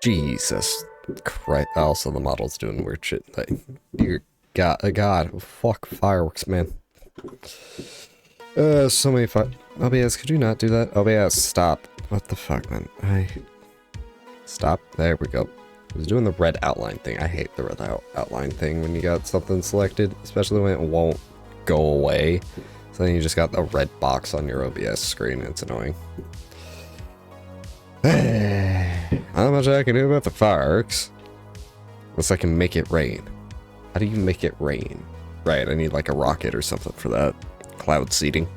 Jesus Christ. Also, the model's doing weird shit. Like, dear God. Fuck fireworks, man. So many OBS, could you not do that? OBS, stop. What the fuck, man? Stop. There we go. I was doing the red outline thing. I hate the red outline thing when you got something selected, especially when it won't go away. So then you just got the red box on your OBS screen. It's annoying. Not much I can do about the fireworks. Unless I can make it rain. How do you make it rain? Right, I need like a rocket or something for that. Cloud seeding.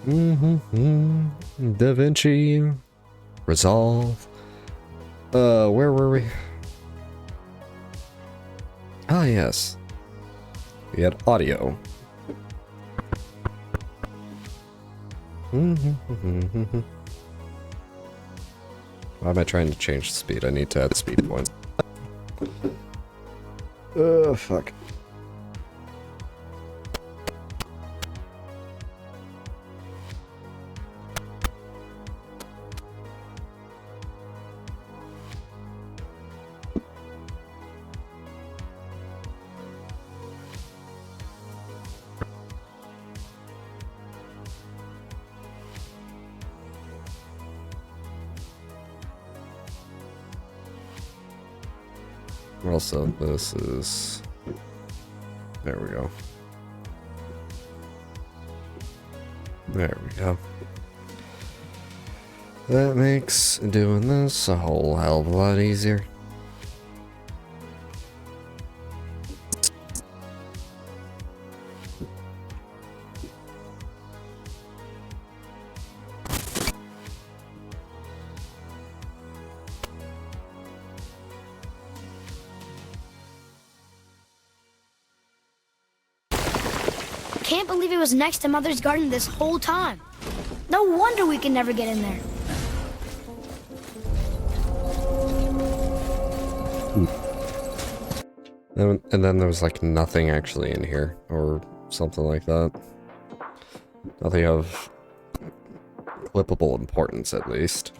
Da Vinci. Resolve. Where were we? Ah, yes. We had audio. Why am I trying to change the speed? I need to add speed points. Fuck. Also, this is... There we go. There we go. That makes doing this a whole hell of a lot easier. Can't believe it was next to Mother's garden this whole time. No wonder we can never get in there. And then there was like nothing actually in here, or something like that. Nothing of clippable importance, at least.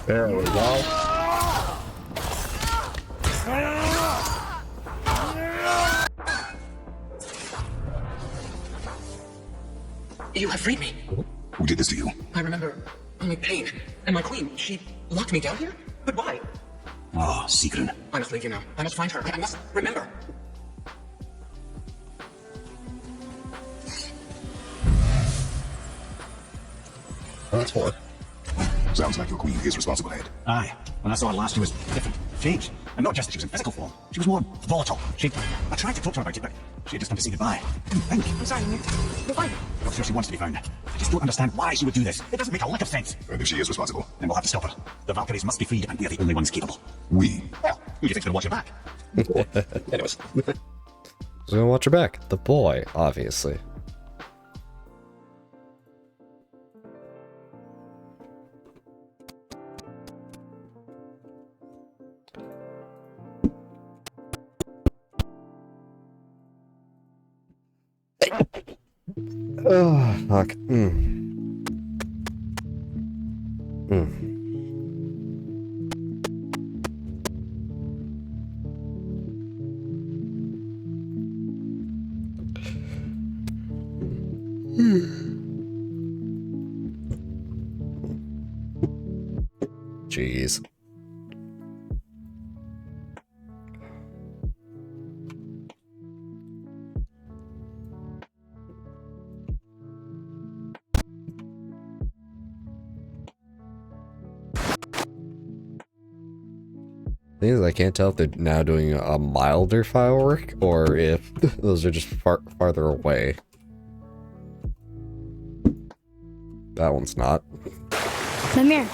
There we go. You have freed me. Who did this to you? I remember only pain. And my queen, she locked me down here? But why? Ah, Sigrun. I must leave you now. I must find her. I must remember. That's what. Sounds like your queen is responsible, Ed. Aye. When I saw her last, she was different. Changed. And not just that she was in physical form. She was more volatile. I tried to talk to her about it, but she had just come to say goodbye. I didn't think. I'm sorry, you're fine. I'm sure she wants to be found. I just don't understand why she would do this. It doesn't make a lick of sense. And if she is responsible? Then we'll have to stop her. The Valkyries must be freed, and we are the only ones capable. We? Well, who do you think's gonna watch your back? Anyways. Who's gonna watch her back? The boy, obviously. Oh, fuck. Jeez. Thing is, I can't tell if they're now doing a milder firework or if those are just farther away. That one's not. Mimir,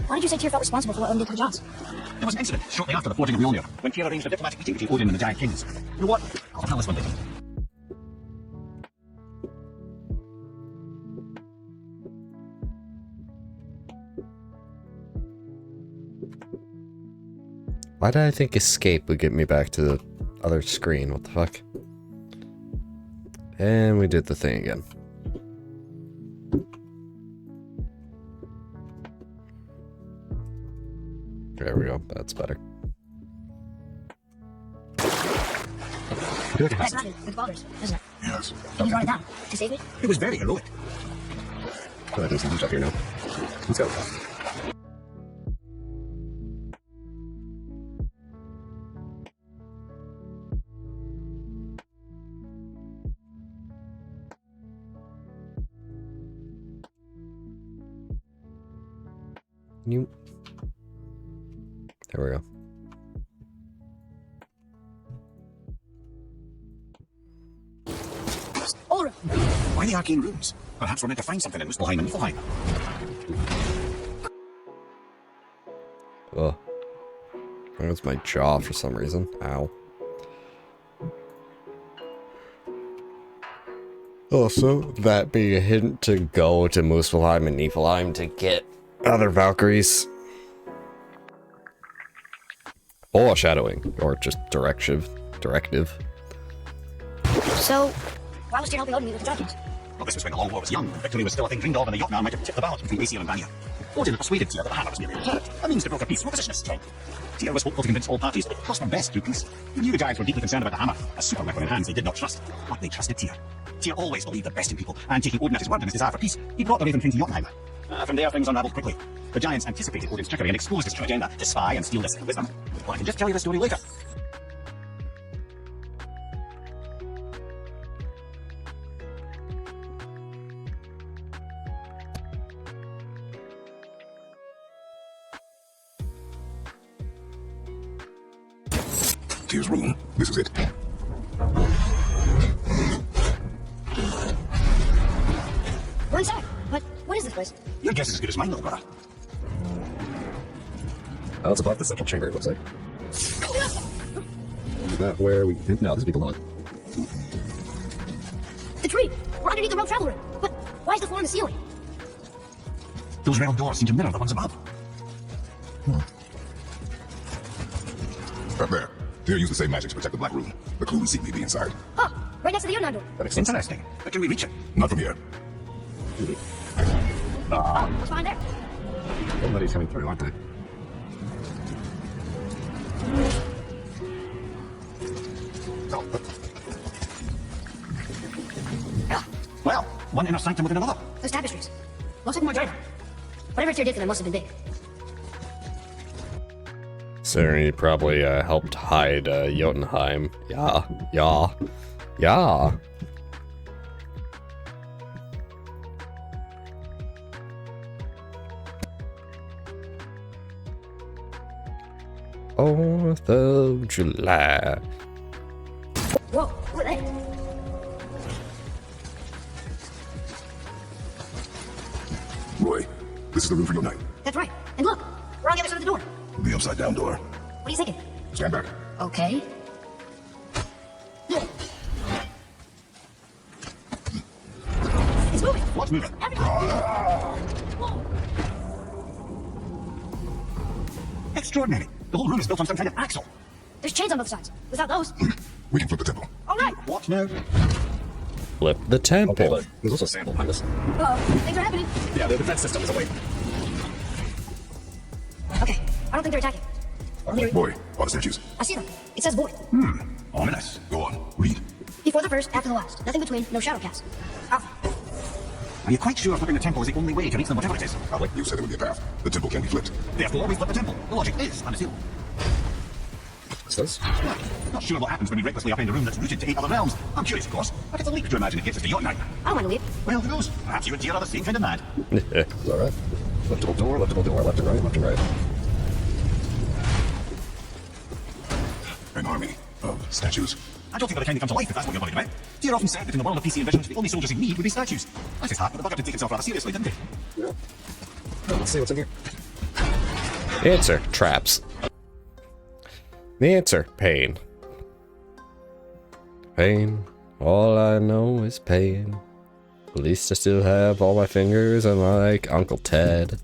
why did you say Tyr felt responsible for what Odin did to the Johns? There was an incident shortly after the forging of Mjolnir, when Tyr arranged a diplomatic meeting between Odin and the Giant Kings. You know what? I'll tell this one later. Why did I think escape would get me back to the other screen? What the fuck? And we did the thing again. There we go. That's better. That's not it. With Baldur's, isn't it? Yes. And you brought it down to save it? It was very heroic. There's some loot up here now. Let's go. You. There we go. Ulra! Why the arcane runes? Perhaps we're meant to find something in Muspelheim and Niflheim. Ugh. Hurts my jaw for some reason. Ow. Also, that being a hint to go to Muspelheim and Niflheim to get other Valkyries. Or shadowing. Or just directive. So, why was Tyr helping Odin meet with the Giant Kings? Well, this was when the Long War was young, and victory was still a thing dreamed of, and the Jotnar might have tipped the balance between Aesir and Vanir. Odin persuaded Tyr that the hammer was merely a deterrent, a means to broker peace from a position of strength. Tyr was hopeful to convince all parties that it cost them best through peace. He knew the Giants were deeply concerned about the hammer, a super weapon in hands they did not trust, but they trusted Tyr. Tyr always believed the best in people, and taking Odin at his word and his desire for peace, he brought the Raven King to Jotunheim. From there, things unraveled quickly. The Giants anticipated Odin's trickery and exposed his true agenda to spy and steal their secret wisdom. Well, I can just tell you the story later. Tyr's room. This is it. We're inside. But what is this place? Your guess is as good as mine, little brother. Oh, it's above the central chamber, it looks like. Is that where we... No, this would be below it. The tree! We're underneath the road traveler! But why is the floor in the ceiling? Those railed doors seem to mirror the ones above. Up there. Tyr used the same magic to protect the Black Room. The clue and seek may be inside. Huh! Right next to the Jotunheim door. That makes sense. Interesting. But can we reach it? Not from here. Oh, what's behind there? Somebody's coming through, aren't they? Well, one inner sanctum within another. Those tapestries. Looks like more dragon. Whatever Tyr did to them must have been big. So he probably helped hide Jotunheim. Yeah. Fourth of July. Whoa, who are they? Roy, this is the room for your night. That's right. And look, we're on the other side of the door. The upside down door. What are you thinking? Stand back. Okay. It's moving. What's moving? Extraordinary. The whole room is built on some kind of axle. There's chains on both sides. Without those. We can flip the temple. All right. What now? Flip the temple. but there's also a sample behind us. Uh-oh, things are happening. Yeah, the defense system is away. Okay, I don't think they're attacking. Boy, all the statues. I see them. It says void. Ominous. Go on, read. Before the first, after the last. Nothing between, no shadow cast. Alpha. Are you quite sure flipping the temple is the only way to reach them, whatever it is? Probably. You said there would be a path. The temple can be flipped. Therefore, we flip the temple. The logic is unassailable. What's this? Not sure what happens when we recklessly upend a room that's rooted to 8 other realms. I'm curious, of course, but it's a leap to imagine it gets us to Jotunheim. I don't mind a leap. Well, who knows? Perhaps you and Tyr are the same kind of mad. Is that right? Leftable door, left to right, left to right. An army of statues. I don't think they're the kind that come to life, if that's what you're worried about. Tyr often said that in the world of PC and visions, the only soldiers in need would be statues. That's his heart, but the bugger did take himself rather seriously, didn't he? Yeah. Let's see what's in here. The answer, traps. The answer, pain. Pain. All I know is pain. At least I still have all my fingers and like Uncle Ted.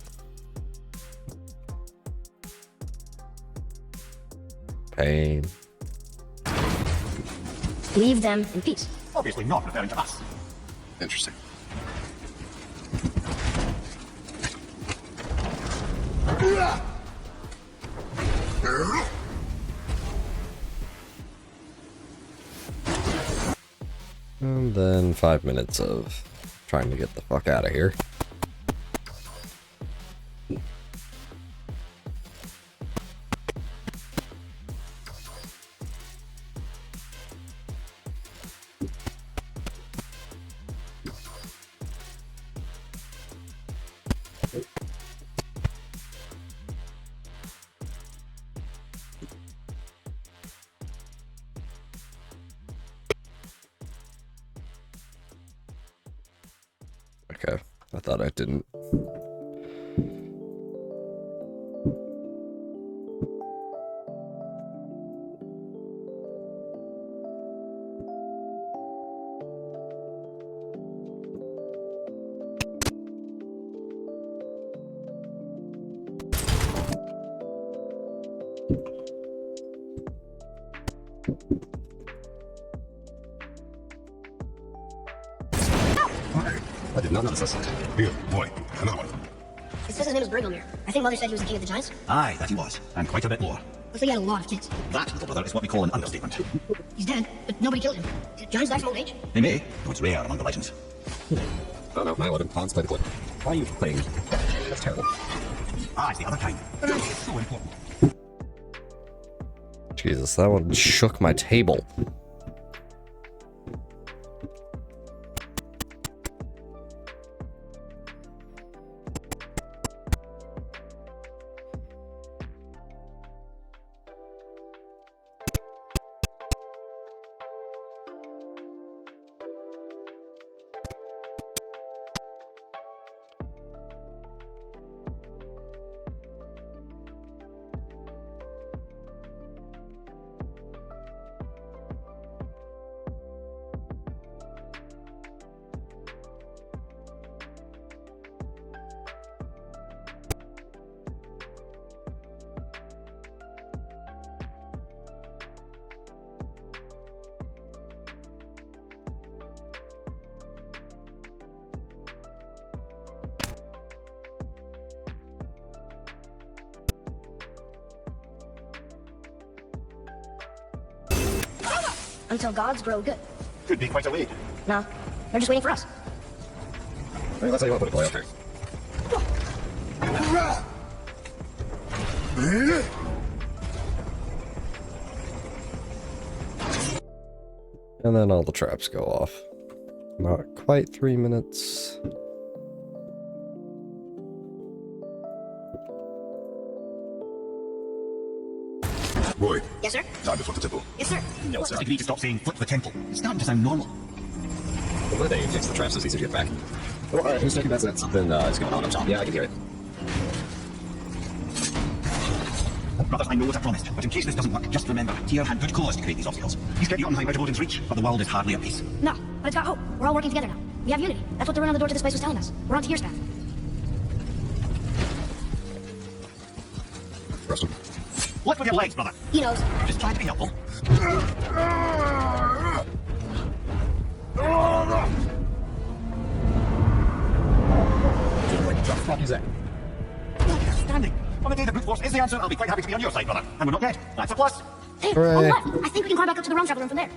Pain. Leave them in peace. Obviously not referring to us. Interesting. And then 5 minutes of trying to get the fuck out of here. Okay, I thought I didn't. I did not notice this. Here, boy, another one. It says his name is Brigomir. I think Mother said he was the king of the giants. Aye, that he was, and quite a bit more. Looks like he had a lot of kids. That, little brother, is what we call an understatement. He's dead, but nobody killed him. Did giants die from old age? They may, though it's rare among the legends. Oh no, 9/11. Hans, play the clip. Why are you playing? That's terrible. Ah, it's the other kind. So important. Jesus, that one shook my table. Until gods grow good. Could be quite a wait. No, they're just waiting for us. I mean, that's how you want to put a play out there. And then all the traps go off. Not quite 3 minutes. Boy, Yes, sir? time to flip the temple. Yes, sir. No, sir. I need to stop saying flip the temple. It's starting to sound normal. One day, fix the traps so it's easier to get back. Oh, alright, who's checking that? Something is going on up top. Yeah, I can hear it. Brothers, I know what I promised, but in case this doesn't work, just remember, Tyr had good cause to create these obstacles. He's kept Jotunheim out of Odin's reach, but the world is hardly at peace. No, but it's got hope. We're all working together now. We have unity. That's what the run on the door to this place was telling us. We're on Tyr's path. Preston. What with your legs, brother? He knows. Just trying to be helpful. the answer, I'll be quite happy to be on your side, brother. And we're not dead. That's a plus. Hey, Hooray. on the left. I think we can climb back up to the realm traveler from there.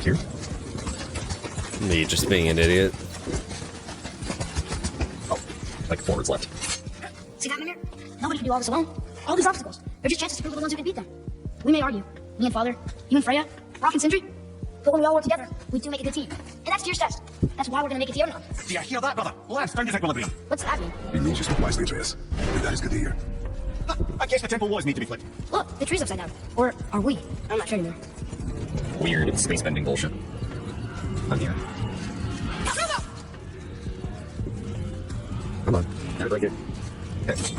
Here? Me just being an idiot. Oh, like forwards left. See that, Mimir? Nobody can do all this alone. All these obstacles. They're just chances to prove we're the ones who can beat them. We may argue. Me and Father, you and Freya, Rock and Sindri. But when we all work together, we do make a good team. And that's Tyr's test. That's why we're gonna make it to Jotunheim. Do you hear that, brother? Lads, found his equilibrium. What's that mean? It means you spoke wisely, Atreus. And that is good to hear. I guess the temple walls need to be flipped. Look, the tree's upside down. Or are we? I'm not sure anymore. Weird space bending bullshit. I'm here. Come on. Gotta break it. Okay.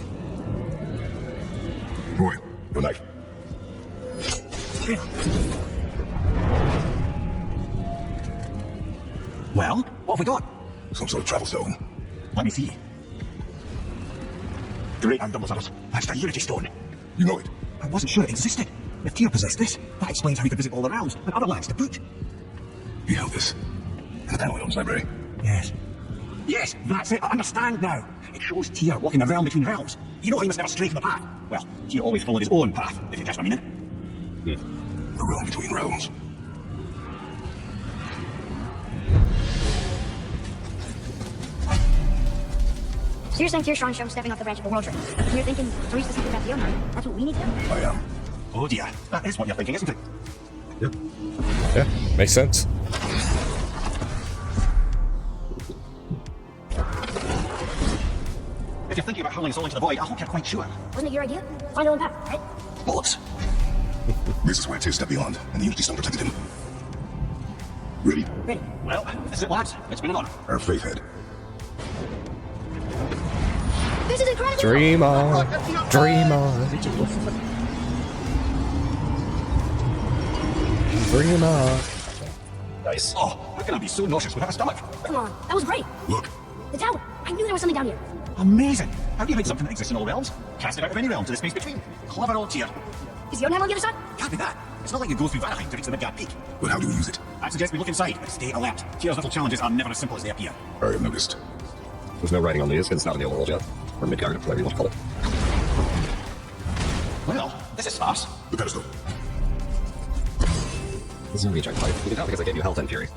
Roy, your knife. Well, what have we got? Some sort of travel stone. Let me see. Great and Dumblesaurus. That's the Unity Stone. You know it. I wasn't sure it existed. If Tyr possessed this, that explains how he could visit all the realms and other lands to boot. He held this. In the Panelion's library. Yes. Yes, that's it. I understand now. It shows Tyr walking the realm between realms. You know he must never stray from the path. Well, Tyr always followed his own path, if you catch what I mean. The realm between realms. So you're saying Tyr's trying to show him stepping off the branch of the world tree. And you're thinking to reach the secret path to Jotunheim. That's what we need to do. I am. Oh dear, that is what you're thinking, isn't it? Yeah, makes sense. If you're thinking about hurling us all into the void, I hope you're quite sure. Wasn't it your idea? Find your own path, right? Bullets. This is where Tyr stepped beyond, and the Unity Stone protected him. Ready? Ready. Well, this is it, lads. Let's bring it on. Our faith head. This is incredible! Dream on. Dream on. Dream on. Nice. Oh, we're gonna be so nauseous without a stomach. Come on, that was great. Look. The tower. I knew there was something down here. Amazing. How do you hide something that exists in all realms? Cast it out of any realm to the space between. Clever old Tyr. Is Jotunheim on the other side? Can't be that. It's not like you go through Valheim to reach the Midgard Peak. But how do we use it? I suggest we look inside, but stay alert. Tyr's little challenges are never as simple as they appear. I have noticed. There's no writing on these because it's not in the overworld yet. Or Midgard, whatever you want to call it. Well, this is sparse. The pedestal. This is a reject fight. You can tell because I gave you health and fury.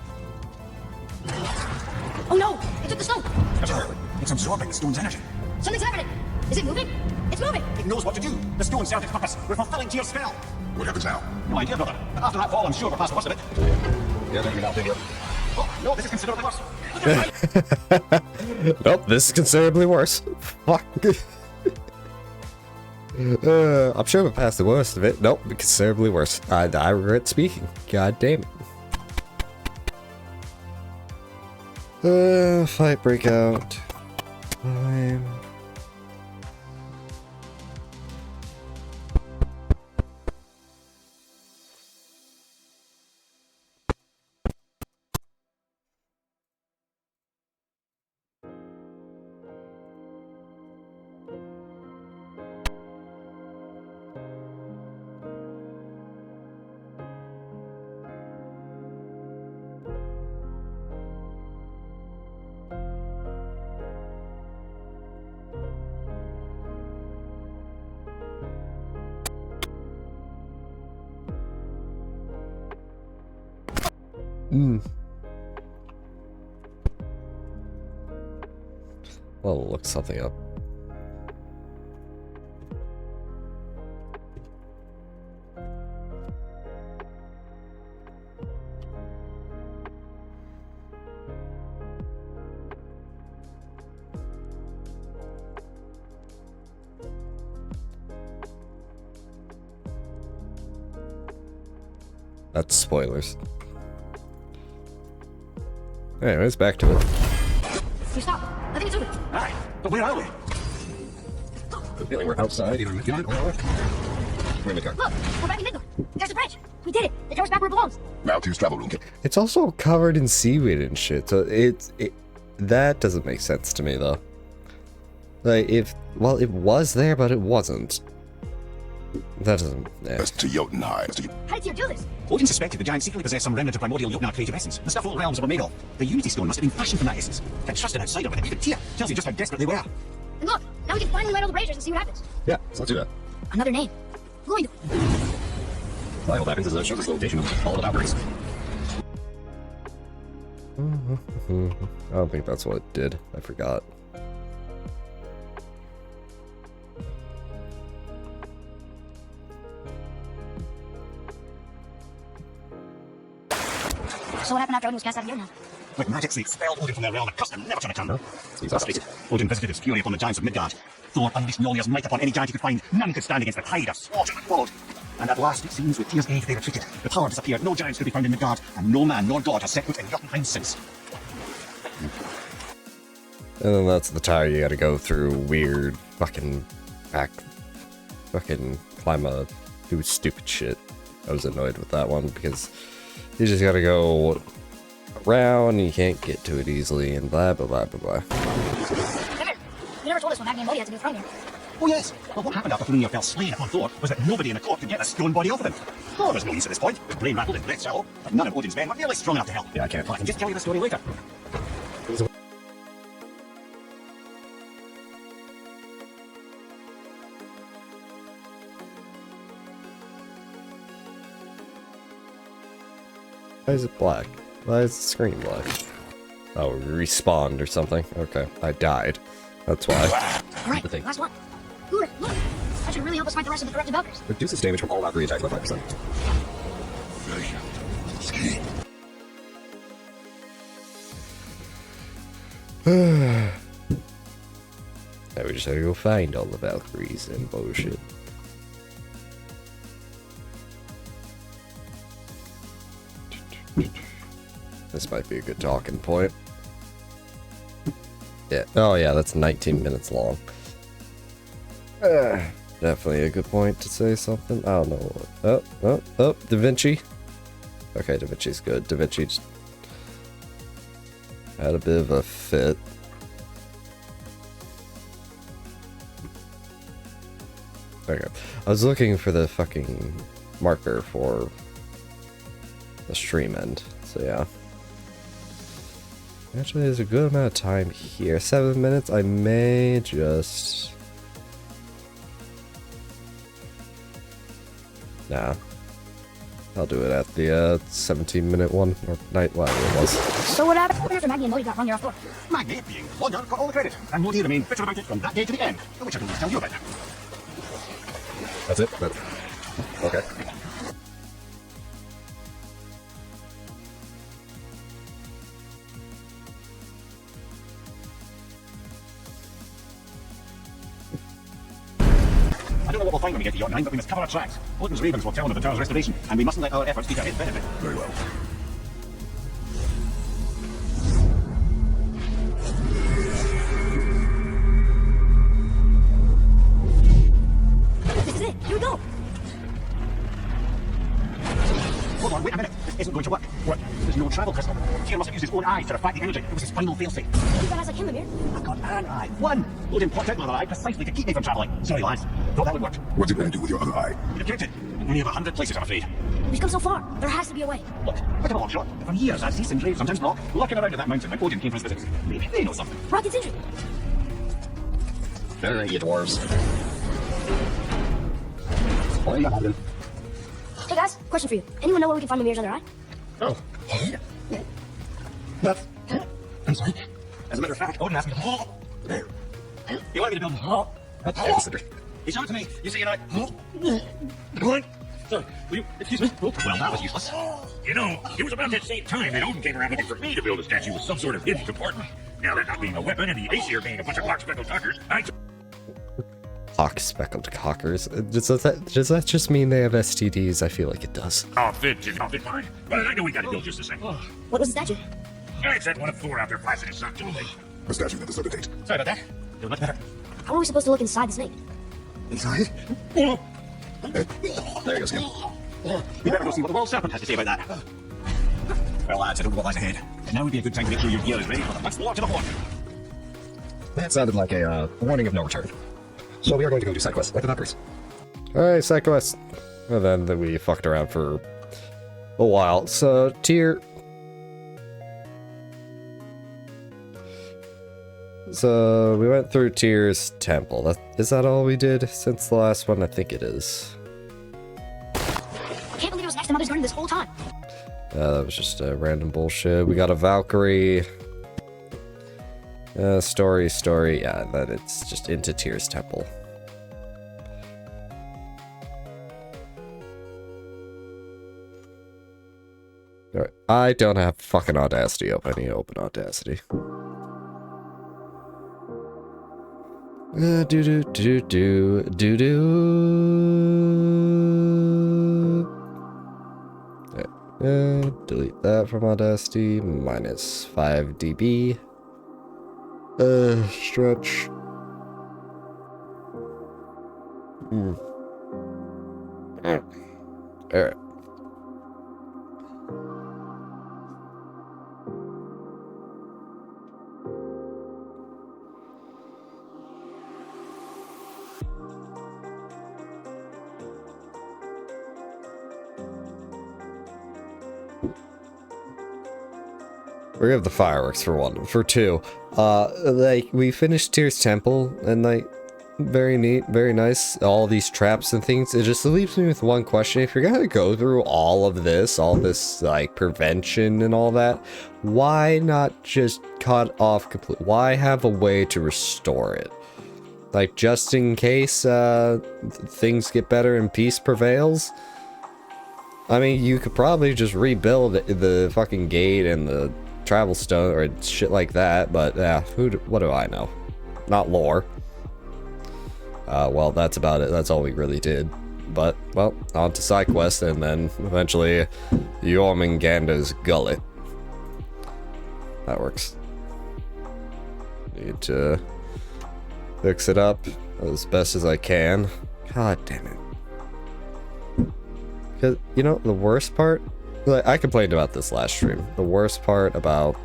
Oh no! It took the stone! Absolutely. It's absorbing the stone's energy. Something's happening! Is it moving? It's moving! It knows what to do. The stone served its purpose. We're fulfilling Tyr's spell. What happens now? No idea, brother. After that fall, I'm sure we're past the worst of it. Yeah, then you're not big. Oh, no, this is considerably worse. Look at it. Nope, this is considerably worse. Fuck. I'm sure we're past the worst of it. Nope, considerably worse. I regret speaking. God damn it. Fight breakout. Time. Well, look something up. That's spoilers. Anyways, back to it. You stop. I think it's over. Aye, but where are we? The feeling we're outside, either Midgard or we're in Midgard. Look, we're back in Midgard. There's the branch. We did it. The door's back where it belongs. Now Tyr's travel room. It's also covered in seaweed and shit, so that doesn't make sense to me though. Like, well, it was there, but it wasn't. That doesn't. Yeah. That's to Jotunheim. How did Tyr do this? Odin suspected the giant secretly possessed some remnant of primordial Jotnar creative essence. The stuff all realms were made of. The Unity Stone must have been fashioned from that essence. They trusted outside of it. Even Tyr tells you just how desperate they were. And look, now we can finally light all the braziers and see what happens. Yeah, so let's do that. Another name. Going to... Well, what happens is it shows us the location of all the Valkyries. I don't think that's what it did. I forgot. So what happened after Odin was cast out of Jotunheim? With magic, they expelled Odin from their realm and cursed them never to return. Seems Frustrated, Odin visited his fury upon the giants of Midgard. Thor unleashed Mjolnir's might upon any giant he could find. None could stand against the tide of slaughter that followed. And at last, it seems, with Tyr's aid, they retreated. The power disappeared. No giants could be found in Midgard, and no man nor god has set foot in Jotunheim since. And then that's the tire you gotta go through weird fucking climb a do stupid shit. I was annoyed with that one because you just gotta go around and you can't get to it easily and blah blah blah blah blah. Come here. You never told us when Magni and Bodhi had to be thrown here. Oh yes, well what happened after Hrungnir fell slain upon Thor was that nobody in the court could get the stone body off of him. Thor was no use at this point. His brain rattled and breath shallow, but none of Odin's men were nearly strong enough to help. Yeah, I can't. Well, I can just tell you the story later. Why is it black? Why is the screen black? Oh, we respawned or something. Okay, I died. That's why. Alright, thing. last one. Look, look. That should really help us fight the rest of the corrupted Valkyries. Reduces damage from all Valkyrie attacks by 5%. Now we just have to go find all the Valkyries and bullshit. This might be a good talking point. Yeah. Oh yeah, that's 19 minutes long. Definitely a good point to say something. I don't know. Oh, Da Vinci. Okay, Da Vinci's good. Da Vinci just had a bit of a fit. Okay. I was looking for the fucking marker for the stream end. So yeah. Actually, there's a good amount of time here. 7 minutes. I may just... Nah. I'll do it at the 17-minute one, or night, whatever it was. So what happened after Magni and Bodhi got Hrungnir off Thor? Magni, being Hrungnir, got all the credit, and Modi remained bitter about it from that day to the end, which I can just tell you about. That's it? Okay. I don't know what we'll find when we get to Jotunheim, but we must cover our tracks. Odin's ravens will tell them of the tower's restoration, and we mustn't let our efforts be to his benefit. Very well. This is it. Here we go. Hold on, wait a minute. This isn't going to work. What? There's no travel crystal. Tyr must have used his own eyes to refract the energy. It was his final failsafe. You've got eyes like him, Mimir. I've got an eye. One! Odin plucked out my other eye precisely to keep me from travelling. Sorry, lads. Thought that would work. What's it going to do with your other eye? You've kept it. Only of 100 places, I'm afraid. We've come so far. There has to be a way. Look, look at the long shot. For years, I've seen Drave sometimes block, looking around at that mountain when Odin came for his visits. Maybe they know something. Rocket Sindri. Alright, you dwarves. Oh, yeah. Hey guys, question for you. Anyone know where we can find Mimir's other eye? Oh. That's... I'm sorry. As a matter of fact, Odin asked me to... You want me to build... Yes, He showed it to me. You see, and I... What? Sorry, will you... Excuse me? Oh, well, that was useless. You know, it was about that same time that Odin came around looking for me to build a statue with some sort of hidden compartment. Now, that not being a weapon and the Aesir being a bunch of hawk-speckled cockers, I... Hawk-speckled cockers. Does that just mean they have STDs? I feel like it does. I'll fit fine. But I know we gotta build just the same. What was the statue? I said one of Thor out there blasting his son to the lake. A statue that deserved a date. Sorry about that. Feel much better. How are we supposed to look inside the snake? Inside? There you go, Sam. We better go see what the world serpent has to say about that. Well, lads, I don't know what lies ahead. Now would be a good time to make sure your gear is ready for the next war to the horn. That sounded like a warning of no return. So we are going to go do side quests, like the Valkyries. Alright, side quest. And then we fucked around for a while. So, tier. So, we went through Tyr's temple. Is that all we did since the last one? I think it is. I can't believe it was next to Mother's Garden this whole time. That was just random bullshit. We got a Valkyrie. Story. Yeah, that it's just into Tyr's temple. Alright, I don't have fucking Audacity open. I need to open Audacity. Delete that from Audacity. Minus 5 dB. Stretch. Alright. We have the fireworks for one. For two, like, we finished Tyr's temple, and like, very neat, very nice. All these traps and things. It just leaves me with one question. If you're gonna go through all this, like, prevention and all that, why not just cut off complete? Why have a way to restore it? Like, just in case, things get better and peace prevails? I mean, you could probably just rebuild the fucking gate and the travel stone or shit like that, but yeah, what do I know? Not lore. Well, that's about it. That's all we really did. But, well, on to side quest, and then eventually Jormungandr's gullet. That works. Need to fix it up as best as I can. God damn it. Because, you know, the worst part? Like, I complained about this last stream. The worst part about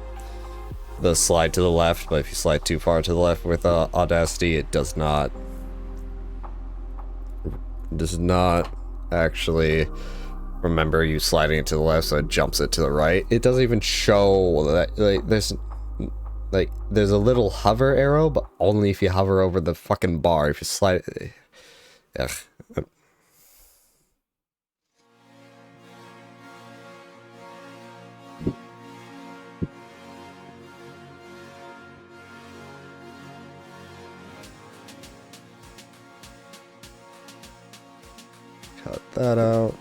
the slide to the left, but if you slide too far to the left with Audacity, it does not actually remember you sliding it to the left, so it jumps it to the right. It doesn't even show that, like, there's a little hover arrow, but only if you hover over the fucking bar. If you slide it, ugh. Cut that out.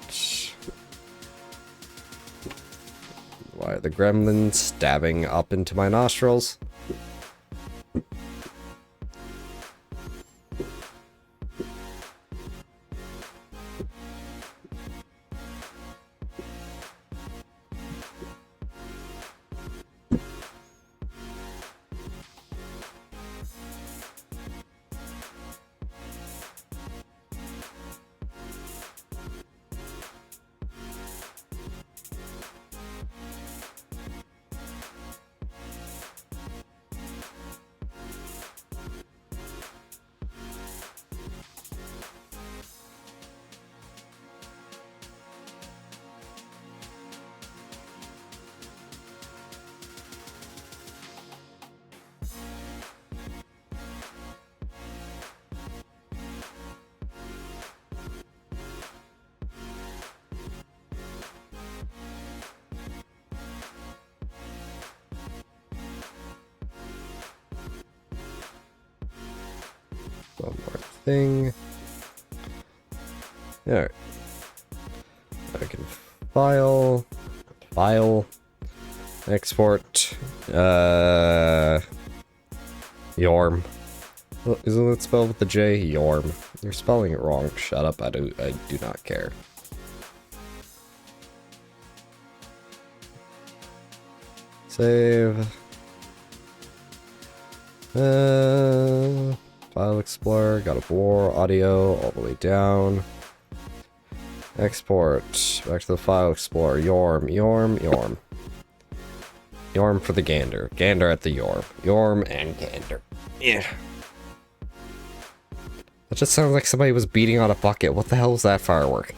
Why are the gremlins stabbing up into my nostrils? One more thing. Alright. I can file, export, Yorm. Well, isn't it spelled with the J? Yorm. You're spelling it wrong. Shut up, I do not care. Save. File Explorer, God of War, audio, all the way down. Export, back to the File Explorer, Yorm. Yorm for the Gander. Gander at the Yorm. Yorm and Gander. Yeah. That just sounds like somebody was beating on a bucket. What the hell was that firework?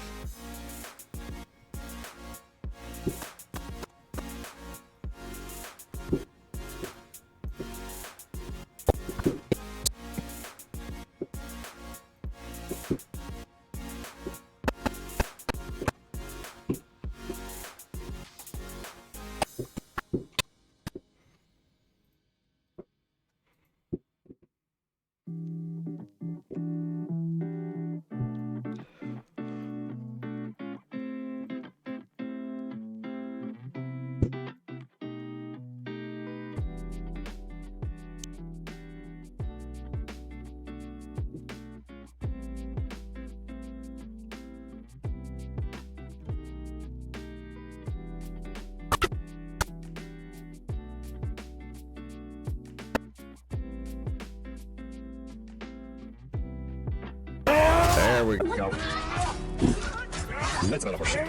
There we go. That's not a horseshit.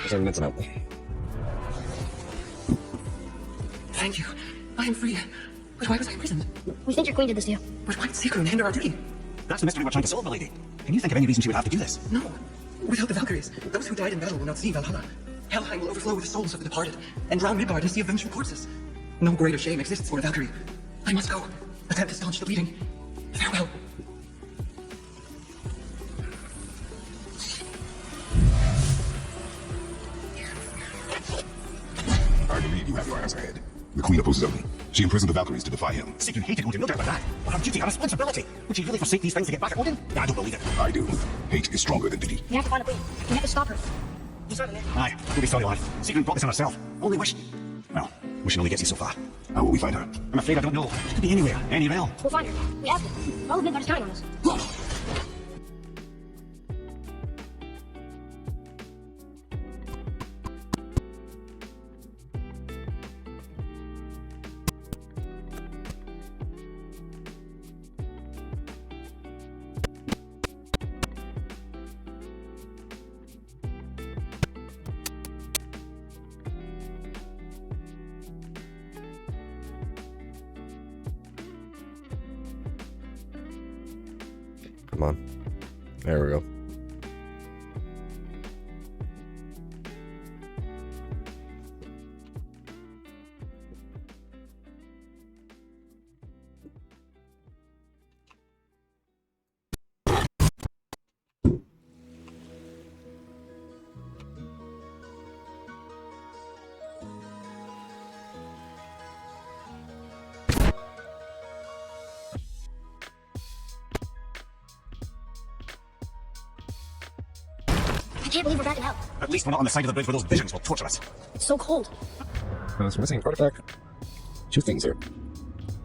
That's an outlet. Thank you. I am free. But why was I imprisoned? We think your queen did this to you. But why did Sigrun hinder our duty? That's the mystery we're trying to solve, milady. Can you think of any reason she would have to do this? No. Without the Valkyries, those who died in battle will not see Valhalla. Helheim will overflow with the souls of the departed, and drown Midgard in a sea of vengeful corpses. No greater shame exists for a Valkyrie. I must go. Attempt to staunch the bleeding. Farewell. I believe you have your eyes ahead. The Queen opposes Odin. She imprisoned the Valkyries to defy him. Sigrun hated Odin, no doubt about that. But our duty, our responsibility. Would she really forsake these things to get back at Odin? I don't believe it. I do. Hate is stronger than duty. We have to find a queen. We have to stop her. You started it. Aye, you'll be sorry, lad. Sigrun brought this on herself. Only wish... Well, wishing only gets you so far. How will we find her? I'm afraid I don't know. She could be anywhere, any realm. We'll find her. We have to. All of Midgard is counting on us. Come on. There we go. I can't believe we're back in hell. At least we're not on the side of the bridge where those visions will torture us. It's so cold. It's missing artifact. Two things here.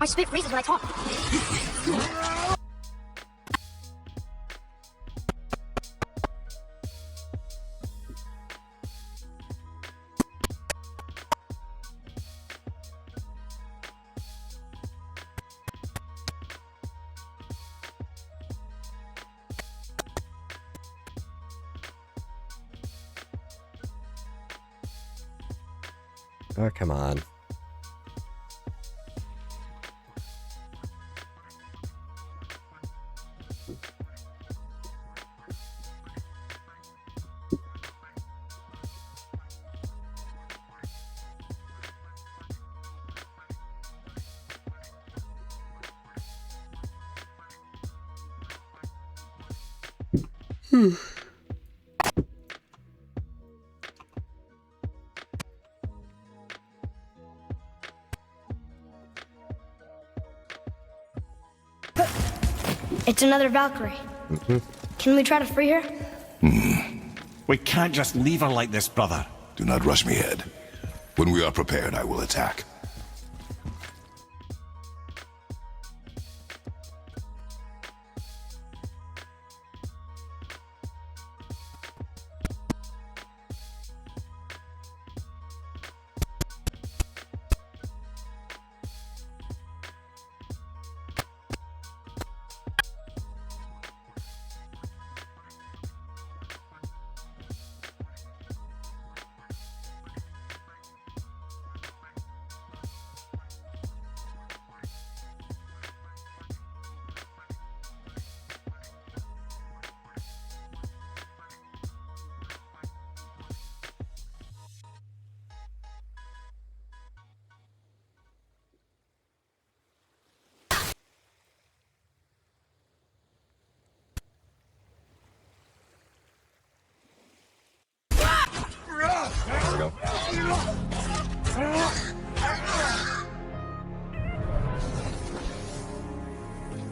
My spit freezes when I talk. Oh, come on. It's another Valkyrie. Can we try to free her? We can't just leave her like this, brother. Do not rush me, Ed. When we are prepared, I will attack.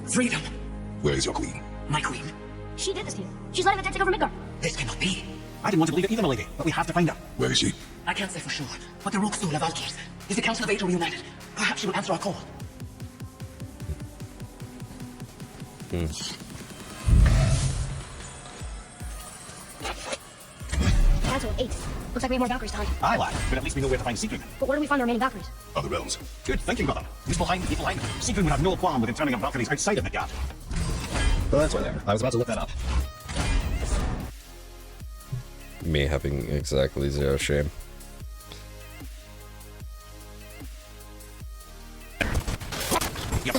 Freedom! Where is your queen? My queen. She did this to you. She's letting the tech take over Midgar. This cannot be. I didn't want to believe it either, milady, but we have to find her. Where is she? I can't say for sure, but the Rogue Soul of Valkyries is the Council of Angel reunited. Perhaps she will answer our call. Council of 8. Looks like we have more Valkyries to hunt. I lied, but at least we know where to find Sigrun. But where do we find the remaining Valkyries? Other realms. Good thinking, brother. Muspelheim, Niflheim. Sigrun would have no qualm with interning of Valkyries outside of Midgard. Well, that's right there. I was about to look that up. Me having exactly zero shame. Yep.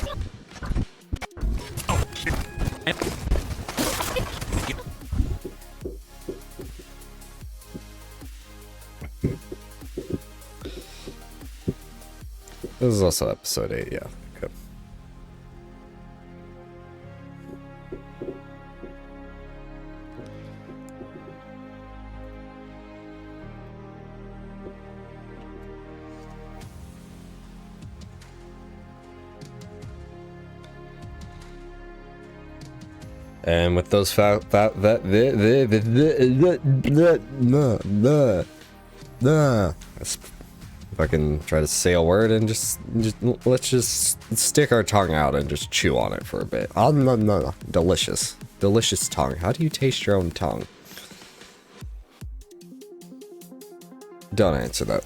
This is also episode 8, yeah. Okay. And with those let's fucking try to say a word and just let's just stick our tongue out and just chew on it for a bit. Oh, no. Delicious. Delicious tongue. How do you taste your own tongue? Don't answer that.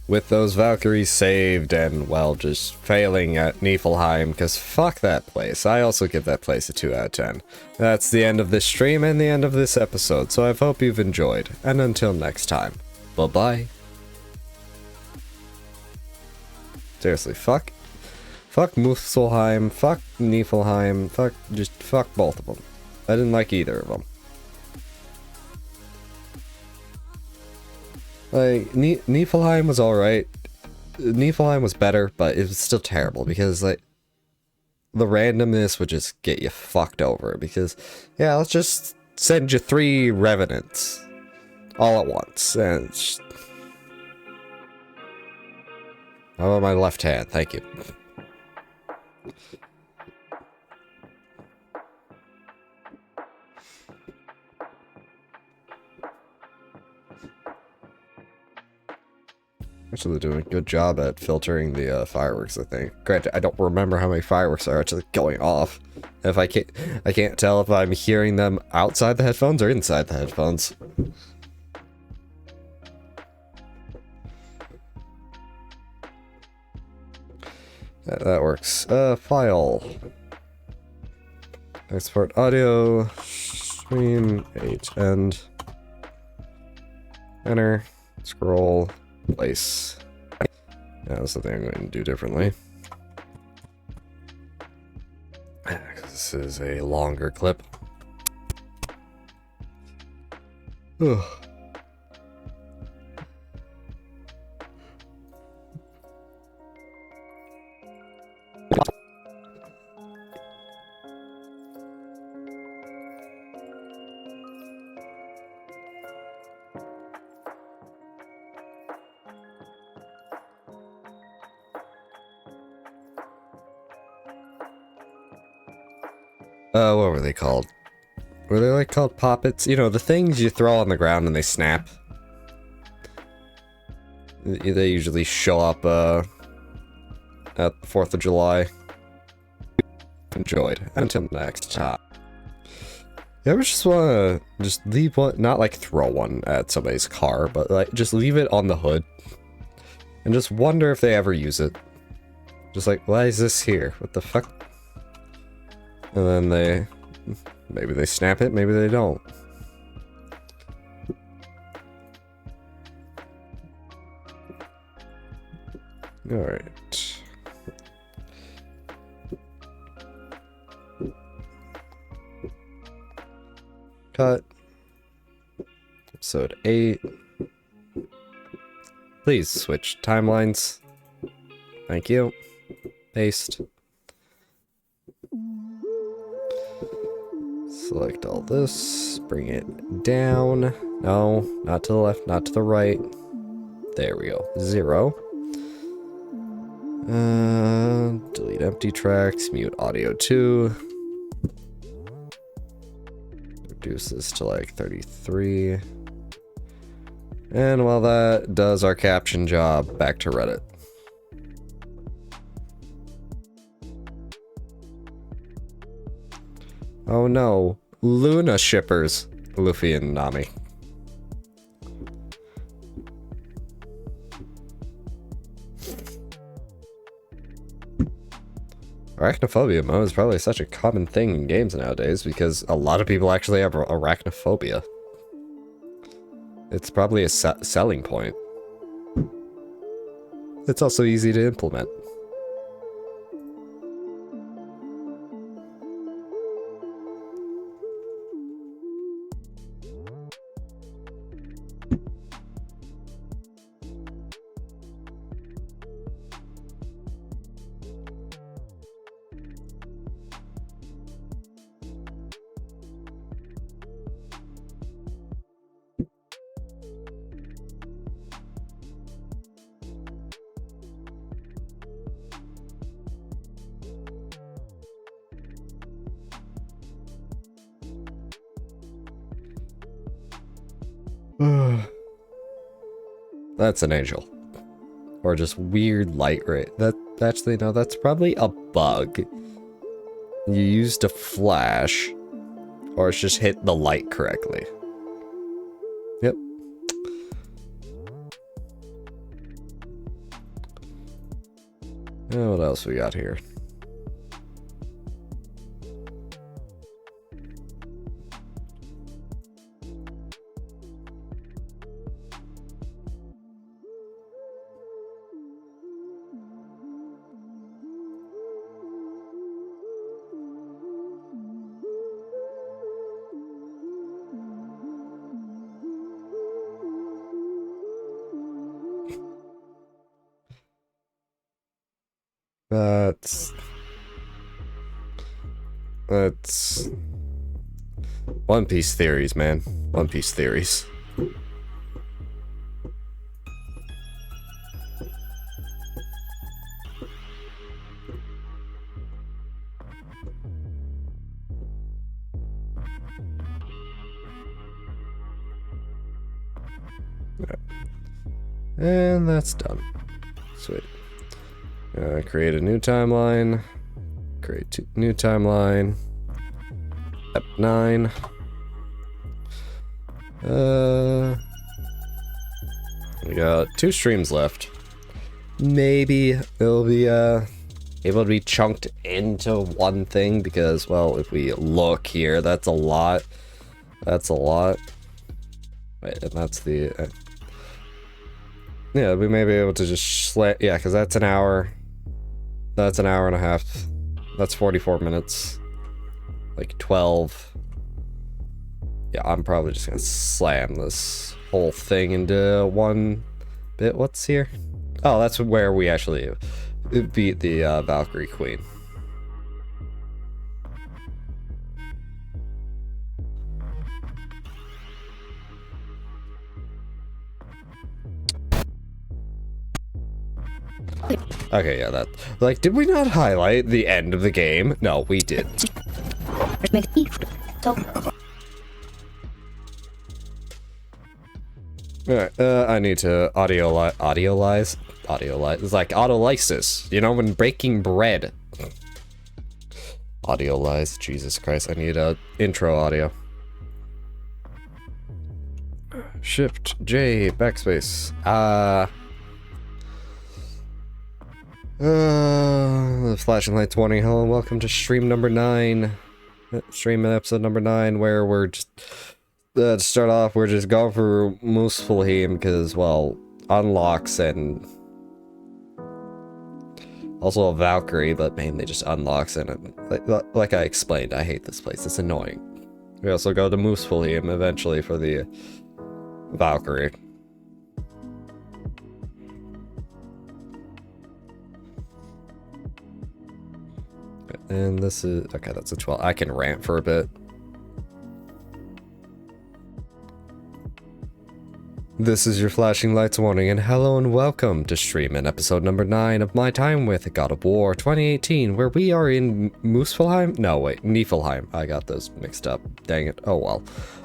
With those Valkyries saved and, well, just failing at Niflheim, because fuck that place. I also give that place a 2 out of 10. That's the end of this stream and the end of this episode, so I hope you've enjoyed. And until next time, bye-bye. Seriously, fuck Muspelheim, fuck Niflheim, fuck both of them. I didn't like either of them. Like, Niflheim was alright. Niflheim was better, but it was still terrible because, like, the randomness would just get you fucked over. Because, yeah, let's just send you 3 revenants all at once. And it's just... How about my left hand? Thank you. Actually doing a good job at filtering the fireworks, I think. Granted, I don't remember how many fireworks are actually going off. If I can't tell if I'm hearing them outside the headphones or inside the headphones. That works. File. Export audio. Stream 8 end. Enter. Scroll. Place. Yeah, that's the thing I'm going to do differently. This is a longer clip. Ugh. What were they called? Were they like called poppets? You know, the things you throw on the ground and they snap. They usually show up at 4th of July. Enjoyed. Until next time. You ever just want to just leave one, not like throw one at somebody's car, but like just leave it on the hood and just wonder if they ever use it. Just like, why is this here? What the fuck? And then maybe they snap it, maybe they don't. Alright. Cut. Episode 8. Please switch timelines. Thank you. Paste. Select all this, bring it down. No, not to the left, not to the right. There we go. 0. Delete empty tracks, mute audio 2. Reduce this to like 33. And while that does our caption job, back to Reddit. Oh no, Luna shippers, Luffy and Nami. Arachnophobia mode is probably such a common thing in games nowadays because a lot of people actually have arachnophobia. It's probably a selling point. It's also easy to implement. That's an angel. Or just weird light rate. That actually, no, that's probably a bug. You used a flash, or it's just hit the light correctly. Yep. What else we got here? That's One Piece theories, man. One Piece theories. And that's done. Sweet. Create a new timeline. Create new timeline. Step 9. We got 2 streams left. Maybe it'll be able to be chunked into one thing because, well, if we look here, that's a lot. That's a lot. Wait, and that's the. Yeah, we may be able to just yeah, because that's an hour. That's an hour and a half. That's 44 minutes. Like 12. Yeah, I'm probably just gonna slam this whole thing into one bit. What's here? Oh, that's where we actually beat the Valkyrie Queen. Okay, yeah, that. Like, did we not highlight the end of the game? No, we did. Alright, I need to audiolize. It's like autolysis, you know, when breaking bread. Audiolize, Jesus Christ, I need a intro audio. Shift J, backspace. Flashing Light 20, hello and welcome to stream number 9. Stream episode number 9, where we're just, to start off, we're just going for Muspelheim, because, well, unlocks and also a Valkyrie, but mainly just unlocks and, like I explained, I hate this place, it's annoying. We also go to Muspelheim eventually for the Valkyrie. And this is, okay, that's a 12. I can rant for a bit. This is your flashing lights warning, and hello and welcome to stream in episode number 9 of my time with God of War 2018, where we are in Muspelheim? No, wait, Niflheim. I got those mixed up. Dang it. Oh well.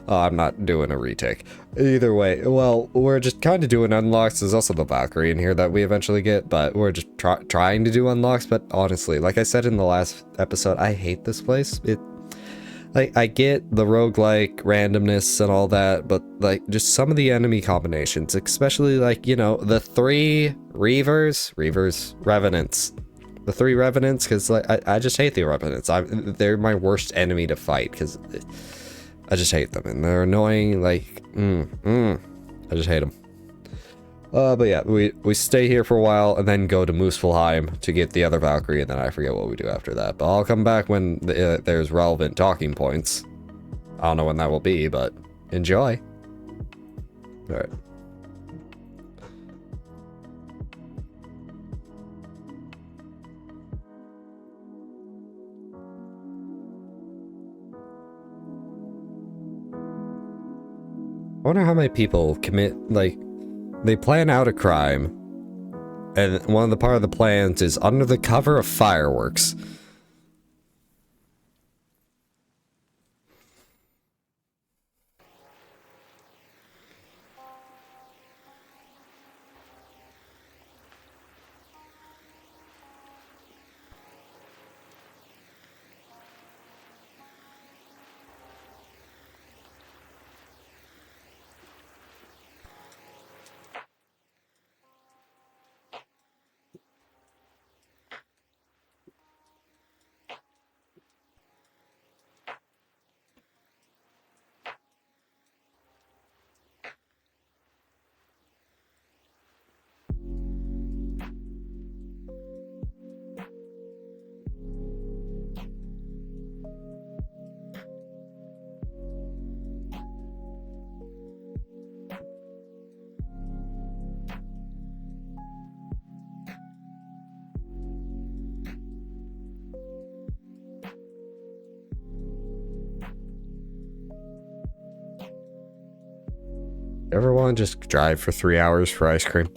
I'm not doing a retake. Either way, well, we're just kind of doing unlocks. There's also the Valkyrie in here that we eventually get, but we're just trying to do unlocks, but honestly, like I said in the last episode, I hate this place. Like, I get the roguelike randomness and all that, but, like, just some of the enemy combinations, especially, like, you know, the 3 Revenants. The 3 Revenants, because, like, I just hate the Revenants. They're my worst enemy to fight, because I just hate them, and they're annoying, like, I just hate them. But yeah, we stay here for a while and then go to Muspelheim to get the other Valkyrie, and then I forget what we do after that. But I'll come back when there's relevant talking points. I don't know when that will be, but enjoy. Alright. I wonder how many people commit, like, they plan out a crime, and one of the part of the plans is under the cover of fireworks. Ever want to just drive for 3 hours for ice cream?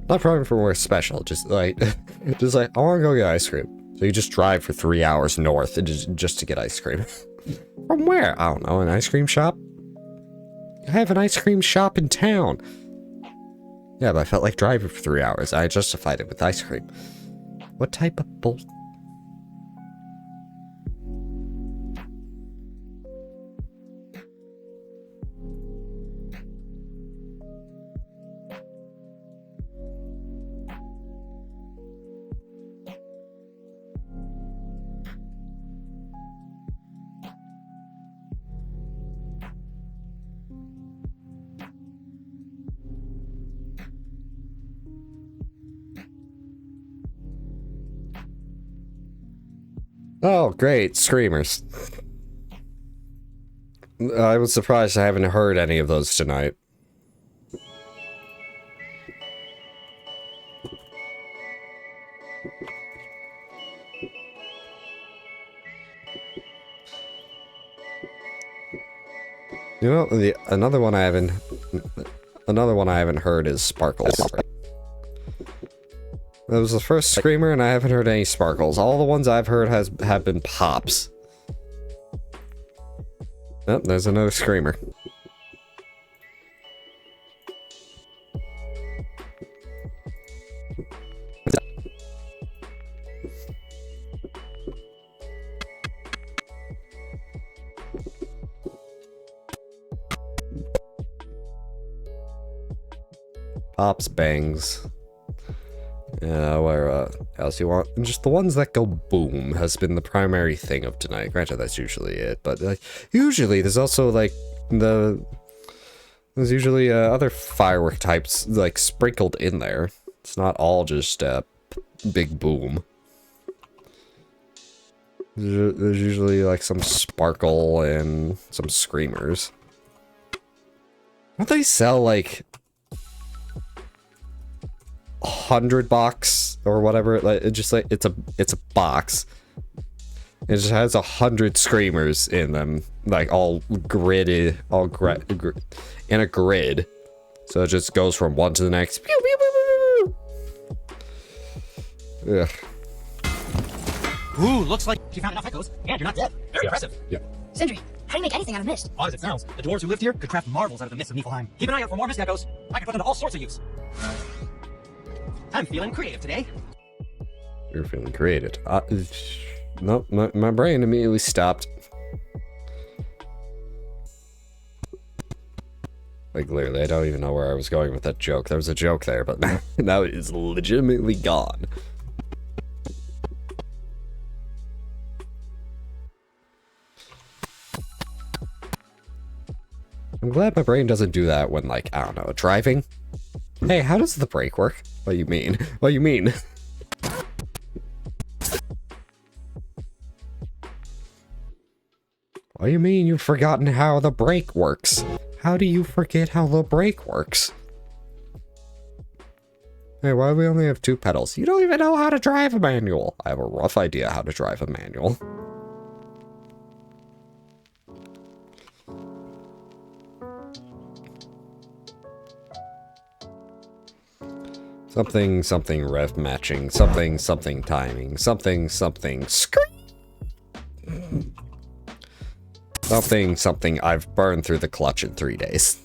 Not probably for more special, just like, I want to go get ice cream. So you just drive for 3 hours north just to get ice cream. From where? I don't know, an ice cream shop? I have an ice cream shop in town. Yeah, but I felt like driving for 3 hours. I justified it with ice cream. What type of bull... Oh, great. Screamers. I was surprised I haven't heard any of those tonight. You know, another one I haven't heard is Sparkles. That was the first Screamer, and I haven't heard any Sparkles. All the ones I've heard have been Pops. Oh, there's another Screamer. Pops, bangs. Yeah, where else you want? Just the ones that go boom has been the primary thing of tonight. Granted, that's usually it, but like usually there's also like there's usually other firework types like sprinkled in there. It's not all just big boom. There's usually like some sparkle and some screamers. Don't they sell like 100 box or whatever? Like it's just like it's a box It just has 100 screamers in them, like all gridded, in a grid. So it just goes from one to the next. Pew, pew, pew, pew, pew. Ugh. Ooh, looks like you found enough echoes, and you're not dead. Very impressive. Yeah. Sindri, how do you make anything out of mist? Odd as it sounds, the dwarves who lived here could craft marvels out of the mist of Niflheim. Keep an eye out for more mist echoes. I can put them to all sorts of use. I'm feeling creative today. You're feeling created. Nope, my brain immediately stopped. Like, literally, I don't even know where I was going with that joke. There was a joke there, but now it is legitimately gone. I'm glad my brain doesn't do that when, like, I don't know, driving. Hey, how does the brake work? What do you mean? What do you mean? What do you mean you've forgotten how the brake works? How do you forget how the brake works? Hey, why do we only have 2 pedals? You don't even know how to drive a manual. I have a rough idea how to drive a manual. Something, something rev matching, something, something timing, something, something scream. Something, something I've burned through the clutch in 3 days.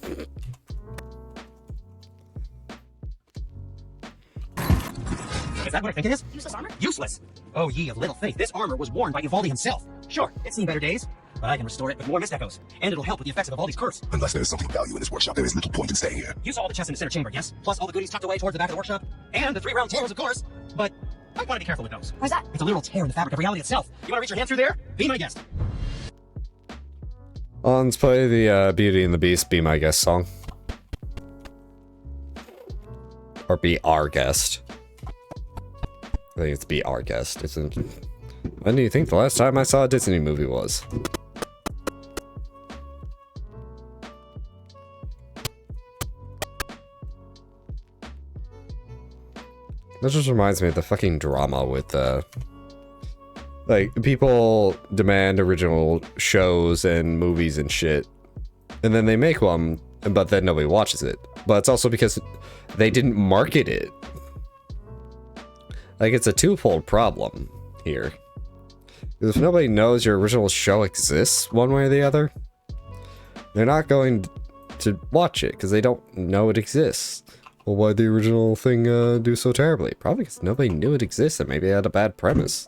Is that what I think it is? Useless armor? Useless! Oh, ye of little faith, this armor was worn by Uvaldi himself. Sure, it's seen better days, but I can restore it with more mist echoes, and it'll help with the effects of Uvaldi's curse. Unless there is something of value in this workshop, there is little point in staying here. You saw all the chests in the center chamber, yes? Plus all the goodies tucked away towards the back of the workshop, and the 3 round tails, of course. But I want to be careful with those. Why's that? It's a literal tear in the fabric of reality itself. You want to reach your hand through there? Be my guest. Let's play the Beauty and the Beast Be My Guest song. Or Be Our Guest. I think it's Be Our Guest. Isn't? When do you think the last time I saw a Disney movie was? That just reminds me of the fucking drama with like, people demand original shows and movies and shit, and then they make one, but then nobody watches it. But it's also because they didn't market it. Like, it's a twofold problem here. Because if nobody knows your original show exists one way or the other, they're not going to watch it because they don't know it exists. Well, why'd the original thing do so terribly? Probably because nobody knew it existed. Maybe it had a bad premise.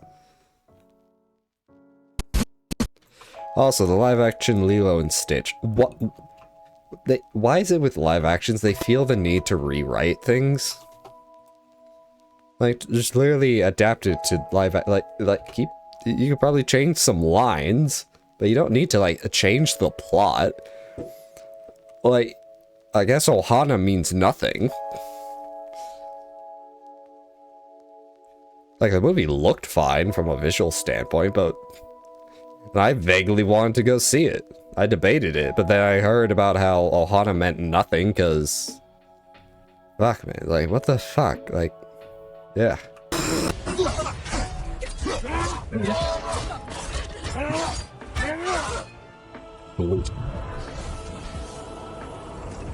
Also, the live-action Lilo and Stitch. What? Why is it with live actions they feel the need to rewrite things? Like, just literally adapt it to live. You could probably change some lines, but you don't need to like change the plot. Like, I guess Ohana means nothing. Like, the movie looked fine from a visual standpoint, but I vaguely wanted to go see it. I debated it, but then I heard about how Ohana meant nothing, because... Fuck, man. Like, what the fuck? Like, yeah.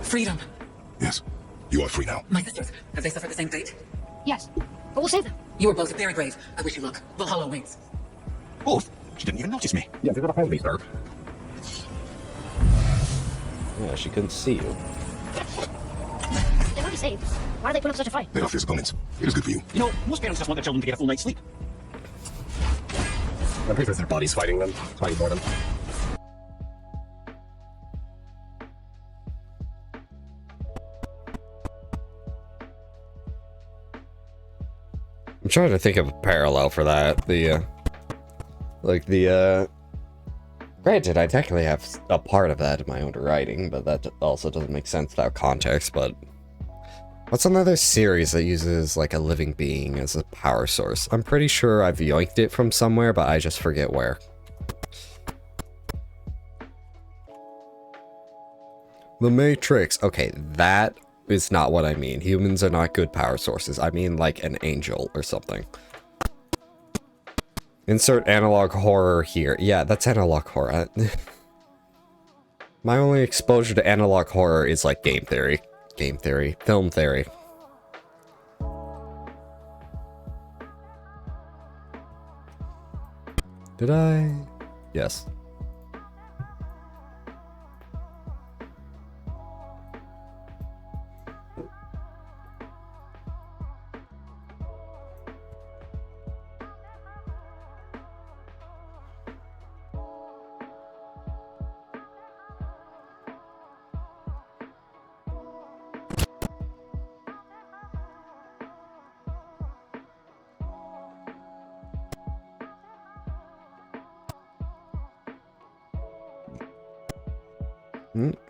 Freedom. Yes, you are free now. My sisters, have they suffered the same fate? Yes. But we'll save them. You were both very brave. I wish you luck. Valhalla waits. Wolf? She didn't even notice me. Yeah, they're gonna find me, sir. Yeah, she couldn't see you. They've already saved. Why do they put up such a fight? They are fierce opponents. It is good for you. You know, most parents just want their children to get a full night's sleep. I'm pretty sure their body's fighting them, fighting for them. I'm trying to think of a parallel for that. Granted, I technically have a part of that in my own writing, but that also doesn't make sense without context, but... What's another series that uses, like, a living being as a power source? I'm pretty sure I've yoinked it from somewhere, but I just forget where. The Matrix. Okay, that is not what I mean. Humans are not good power sources. I mean, like, an angel or something. Insert analog horror here. Yeah, that's analog horror. My only exposure to analog horror is like game theory, film theory. Did I? Yes.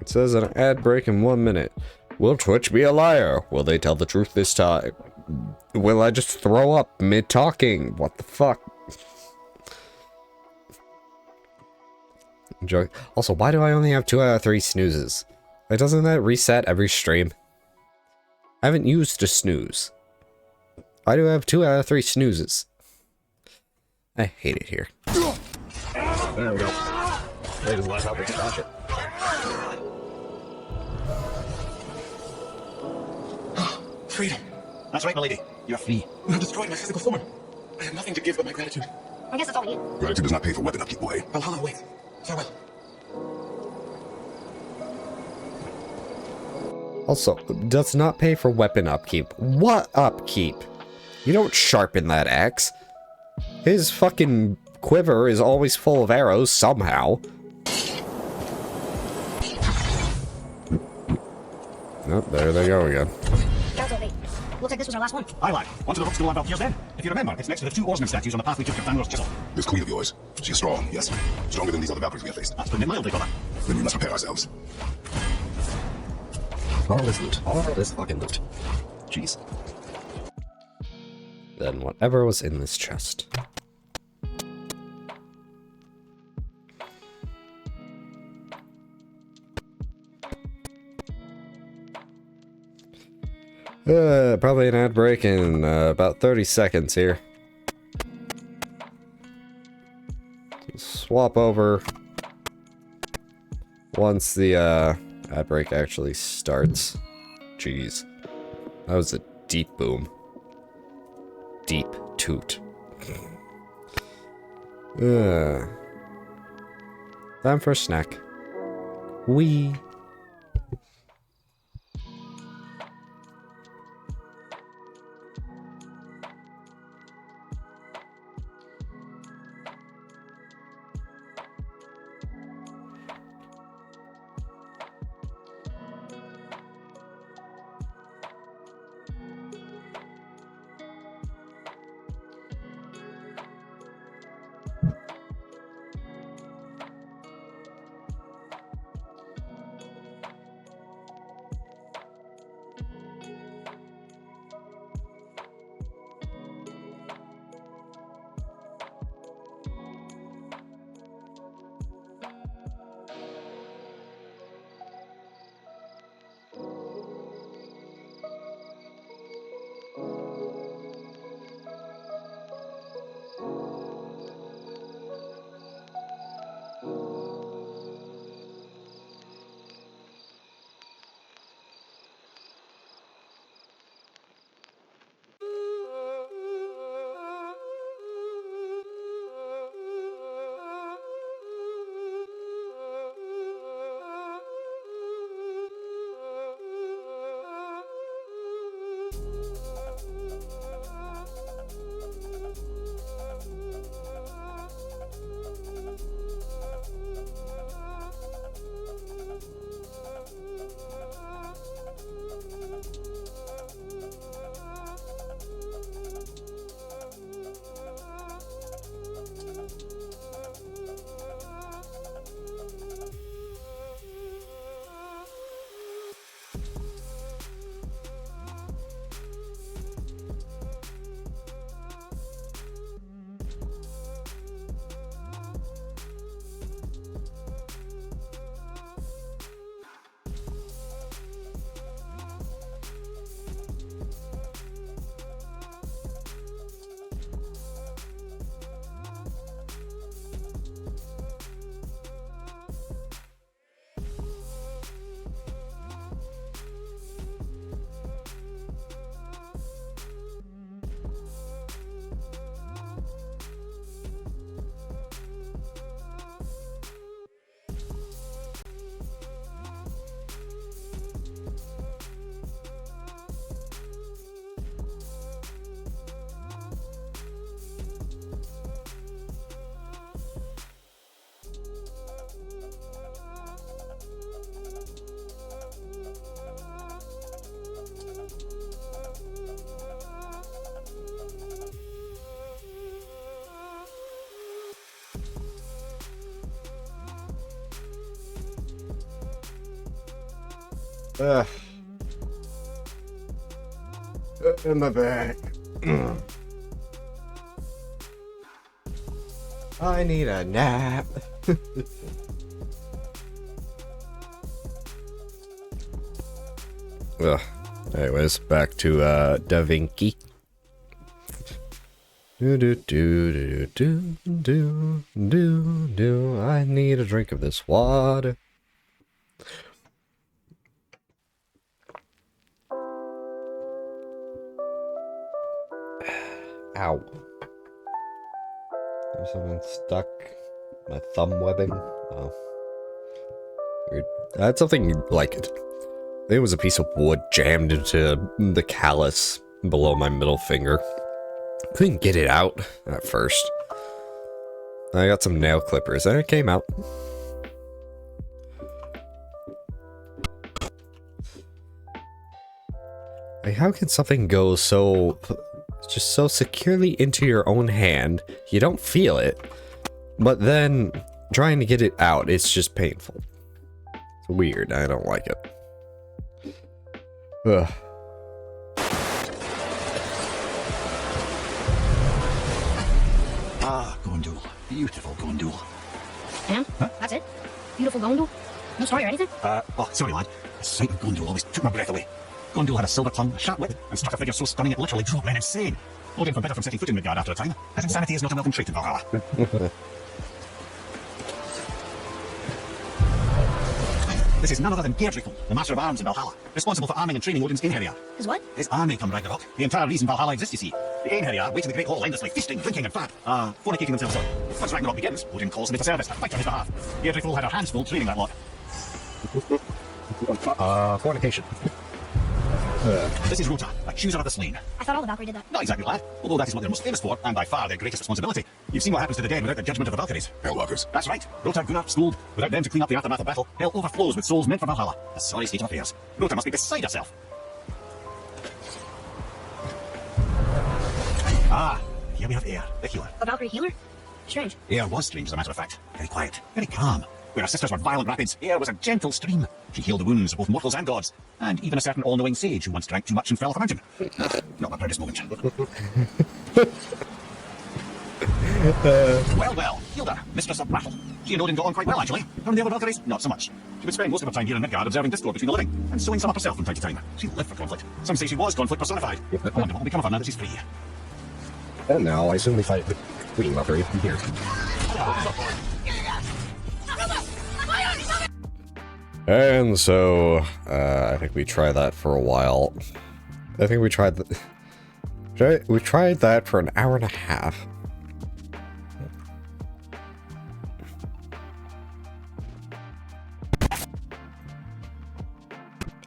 It says an ad break in 1 minute. Will Twitch be a liar? Will they tell the truth this time? Will I just throw up mid-talking? What the fuck? Joke. Also, why do I only have 2 out of 3 snoozes? Like, doesn't that reset every stream? I haven't used a snooze. Why do I have 2 out of 3 snoozes? I hate it here. There we go. Hey, this is the last outbreak. Gosh, it. Freedom. That's right, milady. You're free. You have destroyed my physical form. I have nothing to give but my gratitude. I guess that's all we need. Gratitude does not pay for weapon upkeep, boy. Valhalla waits. Farewell. Also, does not pay for weapon upkeep. What upkeep? You don't sharpen that axe. His fucking quiver is always full of arrows somehow. Oh, there they go again. That's all, looks like this was our last one. I lied. Onto the book school on Valtyr's Den. If you remember, it's next to the 2 oarsman statues on the path we took to Fangor's chisel. This queen of yours, she is strong, yes. Stronger than these other Valkyries we have faced. That's putting it mildly, brother. Then we must prepare ourselves. All this loot. All this fucking loot. Jeez. Then whatever was in this chest. Probably an ad break in about 30 seconds here. Swap over once the ad break actually starts. Jeez. That was a deep boom. Deep toot. Time for a snack. Wee. In my back. I need a nap. Ugh. Anyways, back to Da Vinci. Do. I need a drink of this water. Ow. There's something stuck. My thumb webbing. Oh. Weird. I had something like it. I think it was a piece of wood jammed into the callus below my middle finger. Couldn't get it out at first. I got some nail clippers and it came out. Like, how can something go so... just so securely into your own hand, you don't feel it, but then trying to get it out, it's just painful. It's weird, I don't like it. Ugh. Ah, Gondul. Beautiful Gondul. And? Huh? That's it? Beautiful Gondul? No story or anything? Oh, sorry, lad. The sight of Gondul always took my breath away. Gondul had a silver tongue, a sharp wit, and struck a figure so stunning it literally drove men insane. Odin forbid her from setting foot in Midgard after a time, as insanity is not a welcome trait in Valhalla. This is none other than Geirdrikul, the master of arms in Valhalla, responsible for arming and training Odin's Einherjar. His what? His army come Ragnarok. The entire reason Valhalla exists, you see. The Einherjar wait in the Great Hall endlessly, feasting, drinking, and fat, fornicating themselves up. Once Ragnarok begins, Odin calls them into service, fight on his behalf. Geirdrikul had her hands full training that lot. Fornication. This is Rota, a chooser of the slain. I thought all the Valkyrie did that. Not exactly, lad, although that is what they're most famous for, and by far their greatest responsibility. You've seen what happens to the dead without the judgment of the Valkyries. Hellwalkers. That's right. Rota, Gunnar, Skuld. Without them to clean up the aftermath of battle, hell overflows with souls meant for Valhalla. A sorry state of affairs. Rota must be beside herself. Ah, here we have Eir, the healer. A Valkyrie healer? Strange. Eir was strange, as a matter of fact. Very quiet, very calm. Where her sisters were violent rapids, Eir was a gentle stream. She healed the wounds of both mortals and gods, and even a certain all-knowing sage who once drank too much and fell off a mountain. Not my proudest moment. Well, Hilda, mistress of battle. She and Odin got on quite well, actually. Her and the other Valkyries, not so much. She would spend most of her time here in Midgard observing discord between the living, and sewing some up herself from time to time. She lived for conflict. Some say she was conflict personified. I wonder what will become of her now that she's free. And now I assume we fight the Queen Valkyrie here. And so, I think we tried that for a while. I think we tried we tried that for an hour and a half.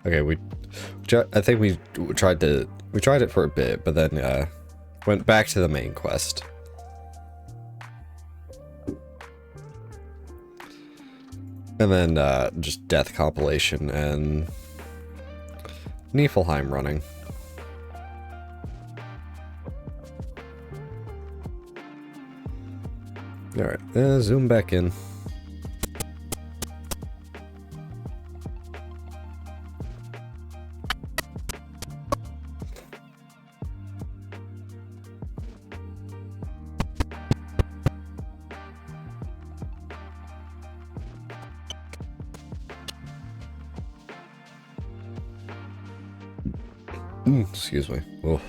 Okay, I think we tried it for a bit, but then went back to the main quest. And then just Death compilation and Niflheim running. Alright, zoom back in. Excuse me. Oh.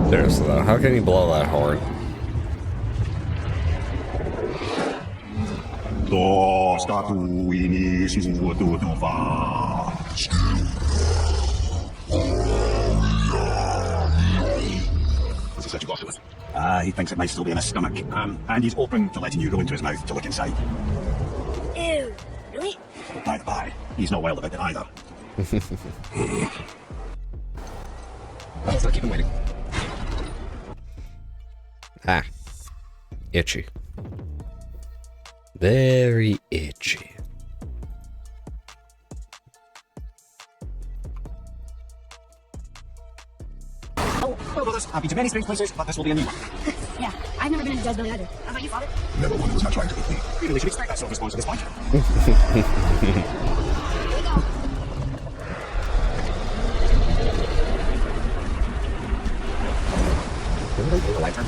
Seriously though, how can he blow that horn? he thinks it might still be in his stomach. And he's open to letting you go into his mouth to look inside. Ew. Really? By the by, he's not wild about it either. Let's not keep him waiting. Ah. Itchy. Very itchy. Oh, well, brothers, I've been to many strange places, but this will be a new one. Yeah, I've never been into Judge Billy either. How about you, Father? Never one who was not trying to eat me. We really should expect that sort of response at this point. Here we go. The light turn.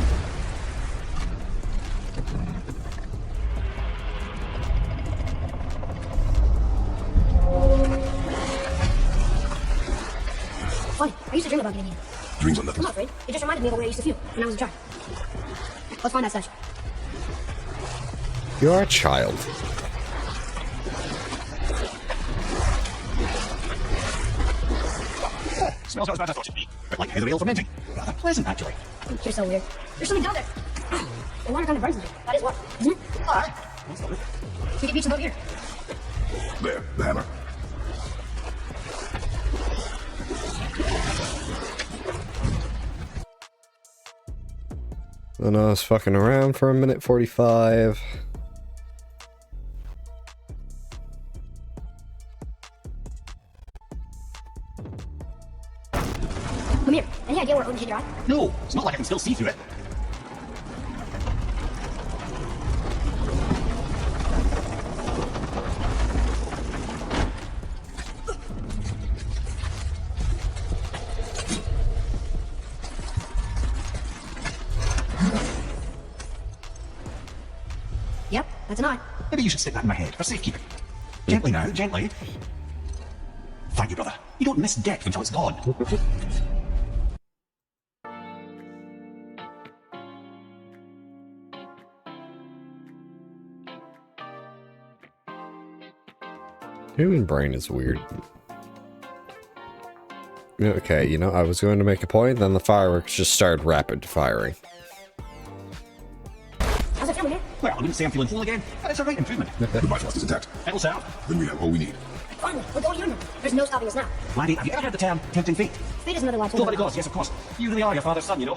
Funny, I used to dream about getting in. Dreams are I'm nothing. not afraid. It just reminded me of the way I used to feel when I was a child. Let's find that statue. You're a child. Smells not as bad as I thought it'd be. But like heather ale fermenting. Rather pleasant, actually. You're so weird. There's something down there. The water kind of burns me. That is water, isn't it? Alright. We can beat some over here. There, the hammer. Then I was fucking around for a minute 45. Come here. Any idea where Odin hit your eye? No, it's not like I can still see through it. Yep, that's an eye. Maybe you should stick that in my head for safekeeping. Gently now, gently. Thank you, brother. You don't miss death until it's gone. Human brain is weird. Okay, you know, I was going to make a point, then the fireworks just started rapid firing. How's it feeling here? Well, I wouldn't say I'm feeling full again, but it's a right improvement. The bifrost is intact. It'll serve. Then we have all we need. Finally, we're going human. There's no stopping us now. Laddie, have you ever heard the term tempting fate? Fate is another lie told Nobody by does, yes, of course. You really are your father's son, you know.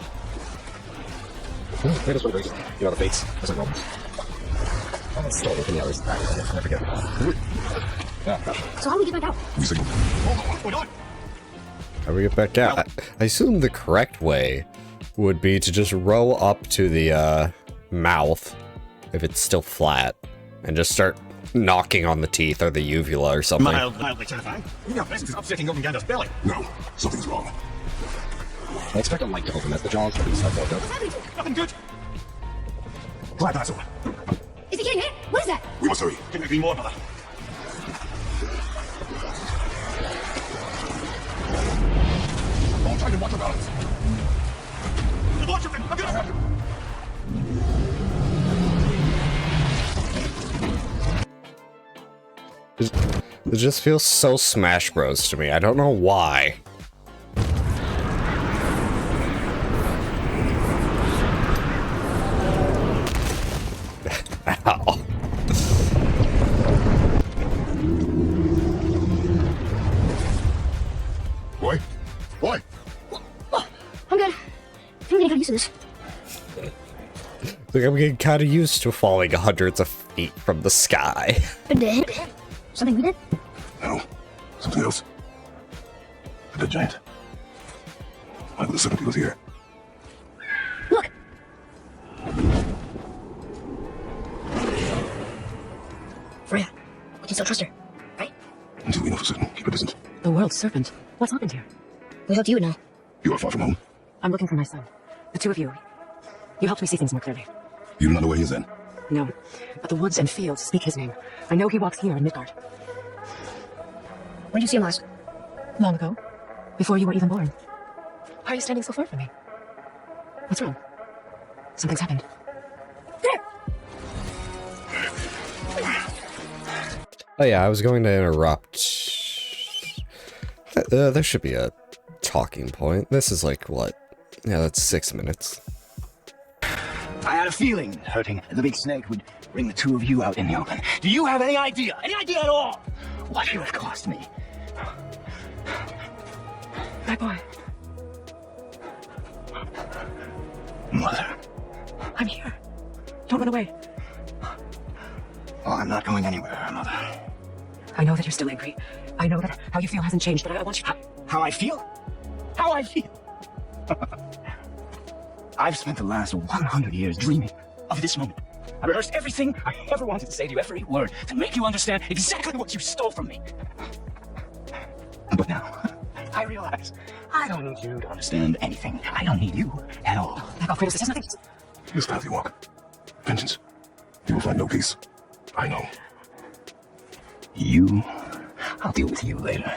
Fate is what it is. You know the fates. That's like Romans. Oh, it's still within the others. Never forget. Yeah. So how do we get back out? We signal. What's going on? How do we get back out? I assume the correct way would be to just row up to the mouth, if it's still flat, and just start knocking on the teeth or the uvula or something. Mildly terrifying. Your presence is upsetting Jormungandr's belly. No, something's wrong. I expect a light to open as the jaws are being stuck out. What's happening to him? Nothing good. Glad that's over. Is he getting hit? What is that? We must hurry. Couldn't agree more, brother. Don't try to watch your balance. Watch him! I'm gonna... It just feels so Smash Bros to me. I don't know why. Ow. Boy? Boy? I'm good. I'm getting used to this. Like, I'm getting kind of used to falling hundreds of feet from the sky. Something we did? No. Something else. A dead giant. Why would the serpent was here? Look! Freya, we can still trust her, right? Until we know for certain, keep it distant. The world's serpent. What's happened here? We hoped you would know. You are far from home. I'm looking for my son. The two of you. You helped me see things more clearly. You do not know where he is then? No, but the woods and fields speak his name. I know he walks here in Midgard. When did you see him last? Long ago. Before you were even born. Why are you standing so far from me? What's wrong? Something's happened. There! Oh yeah, I was going to interrupt. There should be a talking point. This is like, what? Yeah, that's 6 minutes. I had a feeling that hurting the big snake would bring the two of you out in the open. Do you have any idea at all, what it would have cost me? My boy, Mother. I'm here. Don't run away. Oh, I'm not going anywhere, Mother. I know that you're still angry. I know that how you feel hasn't changed, but I want you to... How I feel? How I feel? I've spent the last 100 years dreaming of this moment. I rehearsed everything I ever wanted to say to you, every word, to make you understand exactly what you stole from me. But now, I realize I don't need you to understand anything. I don't need you at all. Back off, Kratos. This has nothing... This path you walk. Vengeance. You will find no peace. I know. You? I'll deal with you later.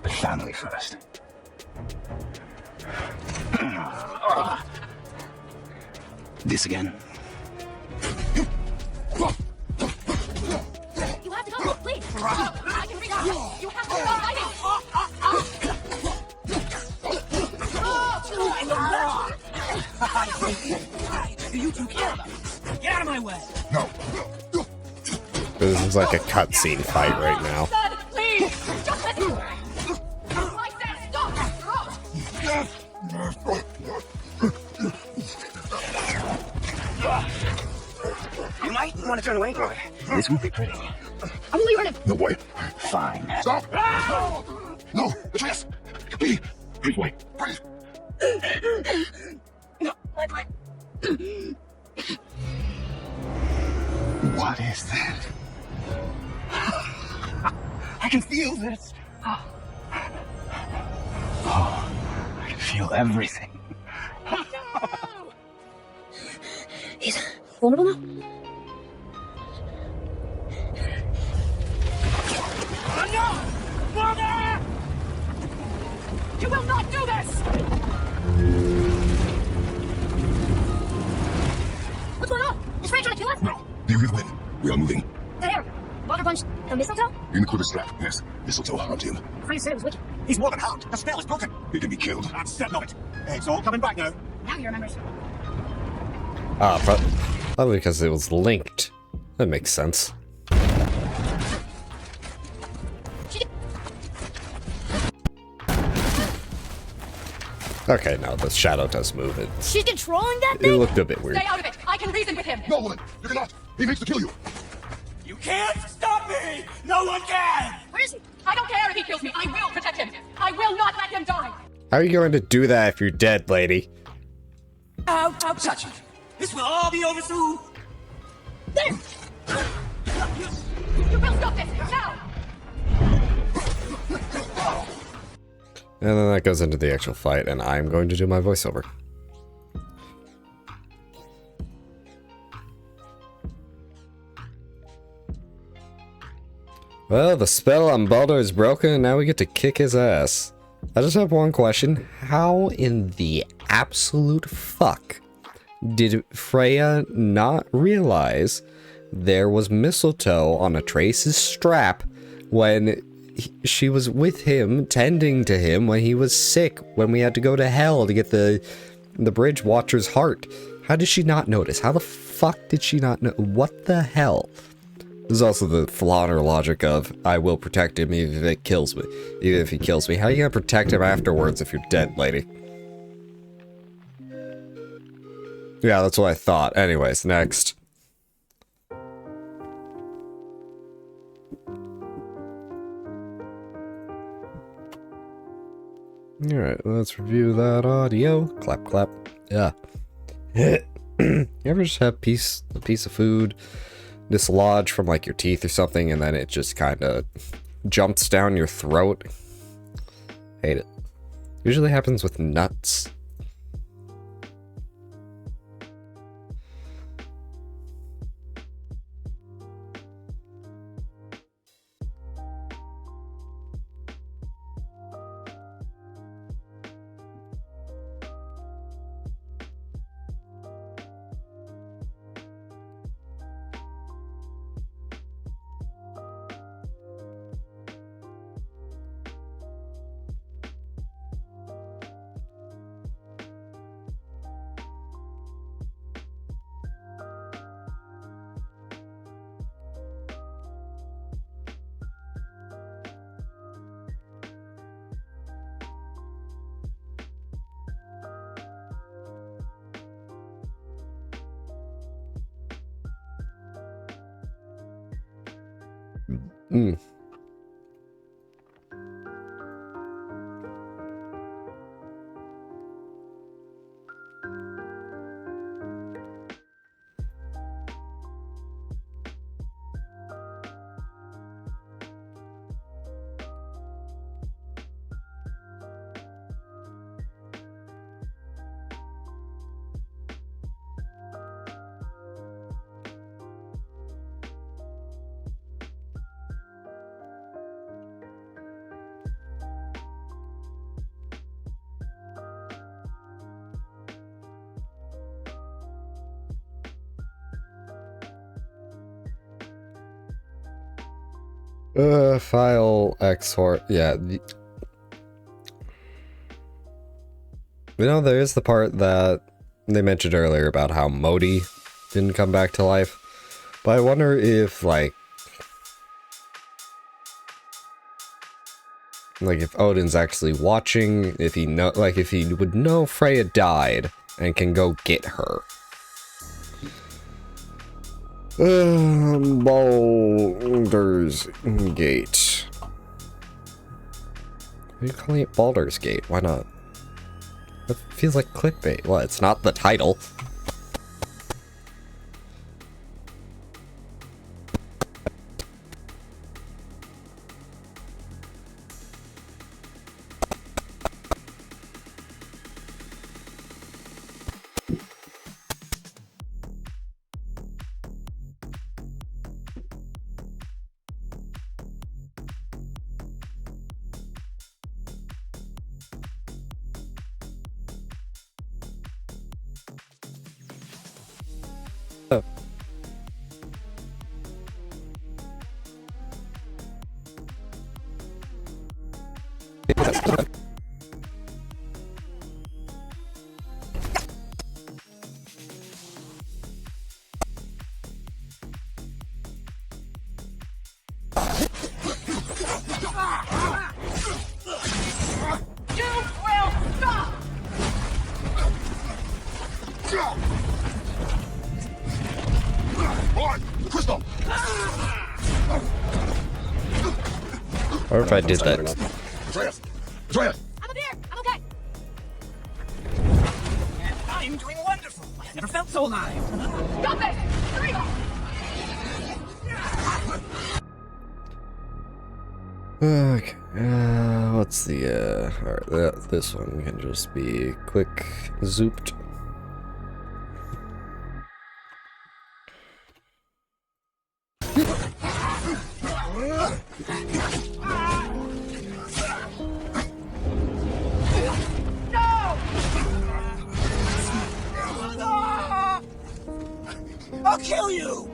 But family first. This again? You have to go, please. I can reach out. You have to stop fighting. You two care about it. Get out of my way! No. This is like a cutscene fight right now. Dad, please. Just listen. I said stop. You might want to turn away, boy. This won't be pretty. I will leave him. No, boy. Fine. Stop! No! Atreus! Please! Please, boy. Please! No, my boy. What is that? I can feel this. Oh, I can feel everything. He's vulnerable now? You will not do this! What's going on? Is Frey trying to kill us? No. Do you hear the wind? We are moving. That area. Baldur punched the mistletoe? In the quiver strap. Yes. Mistletoe harmed him. Frey said it was wicked. He's more than harmed. The spell is broken. He can be killed. I'm certain of it. It's all coming back now. Now he remembers. Ah, probably because it was linked. That makes sense. Okay, now the shadow does move. She's controlling that It thing? looked a bit weird. Stay out of it! I can reason with him! No, woman! You cannot! He means to kill you! You can't stop me! No one can! Where is he? I don't care if he kills me! I will protect him! I will not let him die! How are you going to do that if you're dead, lady? Such it. This will all be over soon. There! You will stop this! Now! And then that goes into the actual fight, and I'm going to do my voiceover. Well, the spell on Baldur is broken, and now we get to kick his ass. I just have one question. How in the absolute fuck did Freya not realize there was mistletoe on Atreus' strap when she was with him, tending to him when he was sick, when we had to go to hell to get the Bridge Watcher's heart? How did she not notice? How the fuck did she not know? What the hell? There's also the flaw in her logic of, I will protect him even if it kills me. Even if he kills me. How are you gonna protect him afterwards if you're dead, lady? Yeah, that's what I thought. Anyways, next. Alright, let's review that audio. Clap, clap. Yeah. You ever just have a piece of food dislodge from like your teeth or something, and then it just kind of jumps down your throat? Hate it. Usually happens with nuts. Mm. File export. Yeah. You know, there is the part that they mentioned earlier about how Modi didn't come back to life. But I wonder if, like if Odin's actually watching, if he if he would know Freya died and can go get her. Baldur's Gate. Why are you calling it Baldur's Gate? Why not? It feels like clickbait. Well, it's not the title. Oh. Crystal! Or if I did that. Atreus! Atreus! I'm up here. I'm okay. I'm doing wonderful. I've never felt so alive. Stop it! Hurry! Okay, what's the, alright, this one can just be quick zooped. I'll kill you!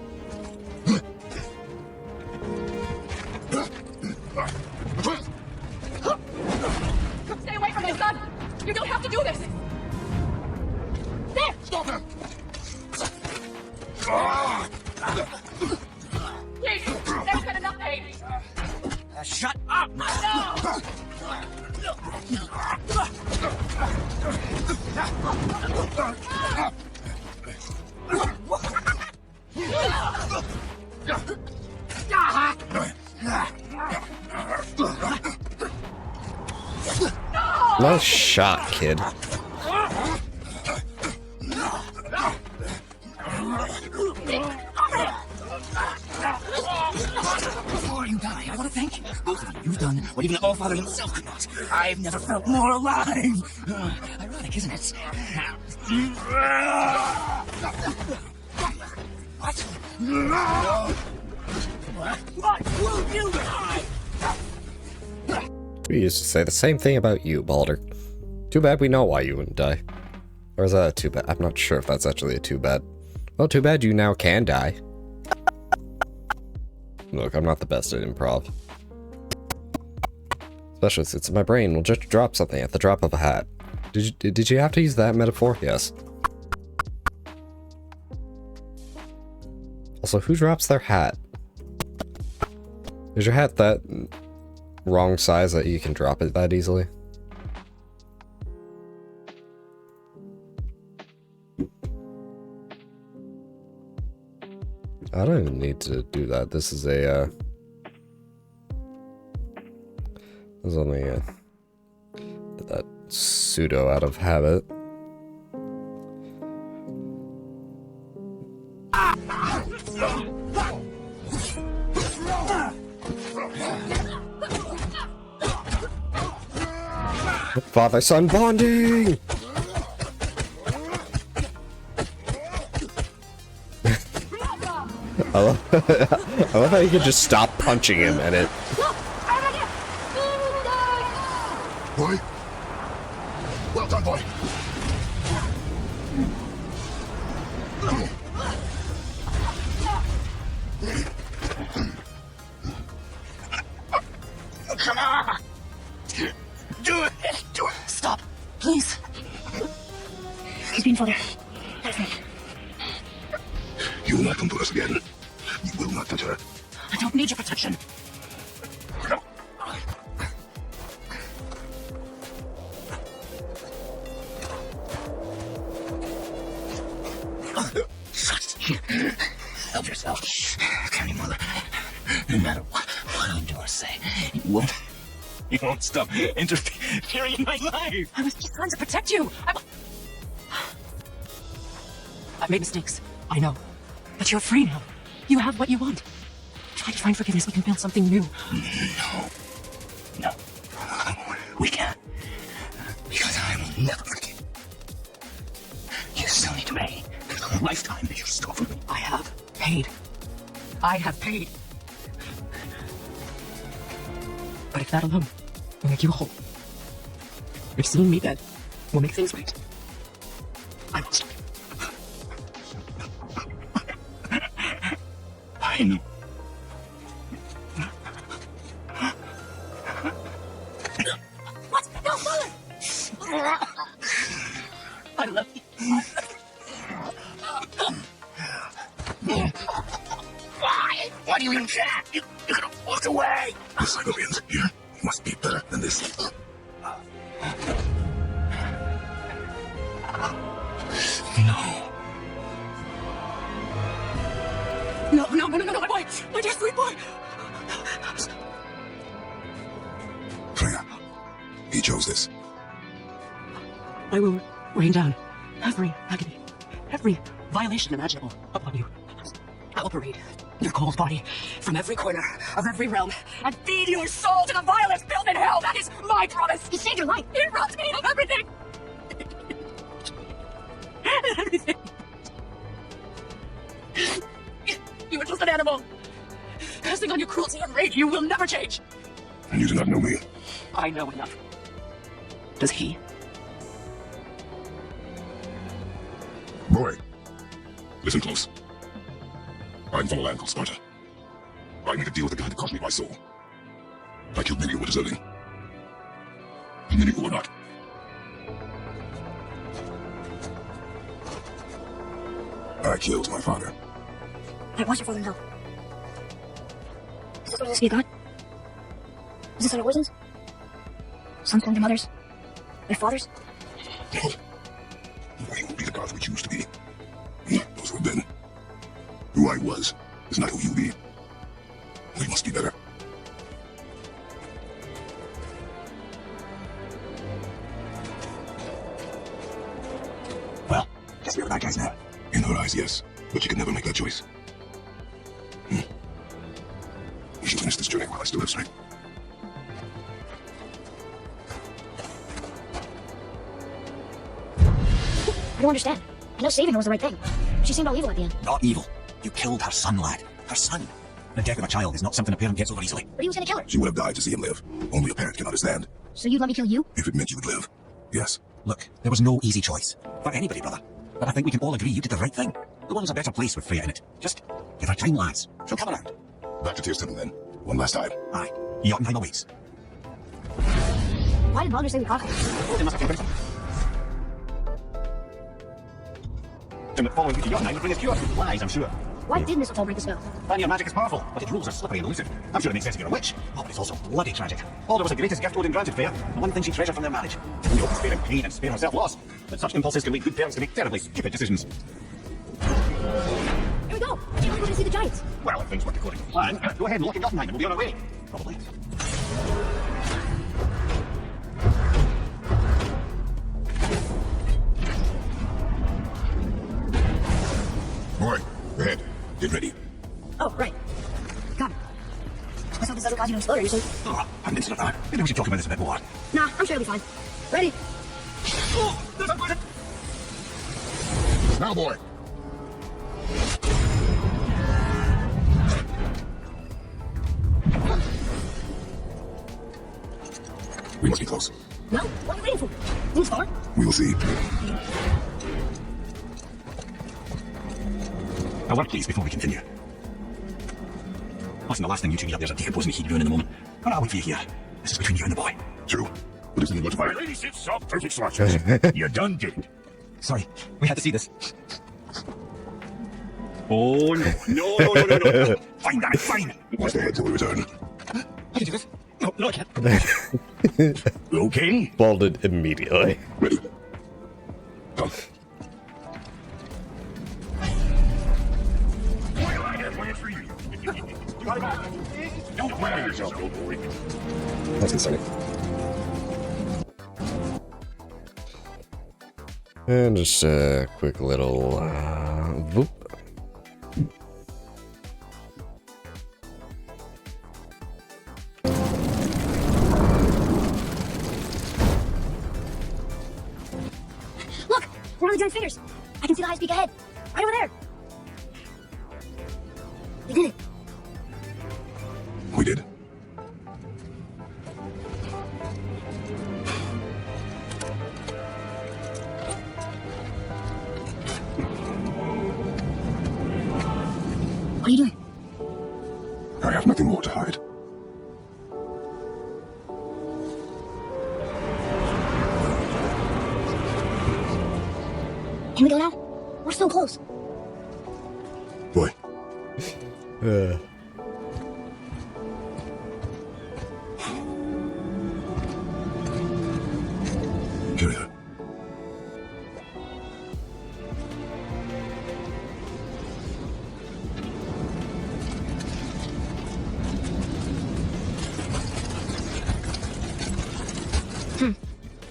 Stay away from my son! You don't have to do this! There! Stop him! Please! There's been enough pain! Shut up! No! Nice shot, kid. Before you die, I want to thank you. Both of you. You've done what even Allfather himself could not. I've never felt more alive. Ironic, isn't it? What? What will you die? We used to say the same thing about you, Baldur. Too bad we know why you wouldn't die. Or is that a too bad? I'm not sure if that's actually a too bad. Well, too bad you now can die. Look, I'm not the best at improv. Especially since my brain will just drop something at the drop of a hat. Did you have to use that metaphor? Yes. Also, who drops their hat? Is your hat that wrong size that you can drop it that easily? I don't even need to do that. This is a was only did that pseudo out of habit. Father-son bonding! I love how you could just stop punching him and it... Boy? Well done, boy. Come on! Do it! Do it! Stop! Please! He's being father. That's me. You will not come to us again. You will not touch her. I don't need your protection. Help yourself. Can you, mother? No matter what I do or say, you won't stop interfering in my life. I was just trying to protect you. I've made mistakes. I know. But you're free now. You have what you want. Try to find forgiveness. We can build something new. No. We can't. Because I will never forgive. You still need to pay. A lifetime that you stole from me. I have paid. I have paid. But if that alone will make you whole, if seeing me dead will make things right, I will stop. I know. What? No, father! I love you. Why? Why do you even care? You could have walked away. The Cyberlians here must be better than this. No, my boy! My dear sweet boy! Freya, he chose this. I will rain down every agony, every violation imaginable upon you. I will parade your cold body from every corner of every realm and feed your soul to the vilest built in hell. That is my promise. He saved your life. He robbed me of everything. Everything. You were just an animal. Passing on your cruelty and rage, you will never change. And you do not know me. I know enough. Does he? Boy, listen close. I'm from a land called Sparta. I made a deal with the god that cost me my soul. I killed many who were deserving. And many who were not. I killed my father. Wait, why's your father in hell? Is this what it is to be a god? Is this how it origins? Sons clone their mothers? Their fathers? No. We will be the gods we choose to be. Those who have been. Who I was is not who you be. We must be better. Well, guess we're the bad guys now. In her eyes, yes. But she could never make that choice. We should finish this journey while I still have strength. I don't understand. I know saving her was the right thing. She seemed all evil at the end. Not evil. You killed her son, lad. Her son. The death of a child is not something a parent gets over easily. But he was gonna kill her. She would have died to see him live. Only a parent can understand. So you'd let me kill you? If it meant you would live. Yes. Look, there was no easy choice. For anybody, brother. But I think we can all agree you did the right thing. The world's a better place with Freya in it. Just give her time, lads. She'll come around. Back to Tears Temple then. One last time. Aye. Jotunheim awaits. Why did Baldur say we caught her? They must have taken them. Following you to Jotunheim will bring us cure. Lies, I'm sure. Why did Mistletoe break the spell? Vanir magic is powerful, but its rules are slippery and elusive. I'm sure it makes sense if you're a witch. Oh, but it's also bloody tragic. Baldur was the greatest gift Odin granted Freya, and one thing she treasured from their marriage. We hope to spare him pain and spare herself loss. But such impulses can lead good parents to make terribly stupid decisions. Here we go! Can't we go to see the giants? Well, if things work according to plan, go ahead and lock in Jotunheim and we'll be on our way. Probably. to explode, Anderson. Oh, I'm instant of that. Maybe we should talk about this a bit more. Nah, I'm sure it'll be fine. Ready? Oh, there's a bullet! Now, boy. We must be close. No? What are you waiting for? Move far? We will see. A word, please, before we continue. Listen, the last thing you two need up there's a decomposing heat ruin in the moment. But I'll wait for you here. This is between you and the boy. True. But isn't it much My fire? lady sits soft, perfect swatches. You done did it. Sorry, we had to see this. Oh, no. Fine, damn it, fine. Watch the head till we return. I can do this. No, I can't. Okay. Folded immediately. Ready. Come. Well, I have plans for you. Don't worry yourself, old boy. That's concerning. And just a quick little whoop. Look! We're on the giant's fingers! I can see the highest peak ahead! Right over there! We did it! We did. What are you doing? I have nothing more to hide. Can we go now? We're so close. Boy, Julia.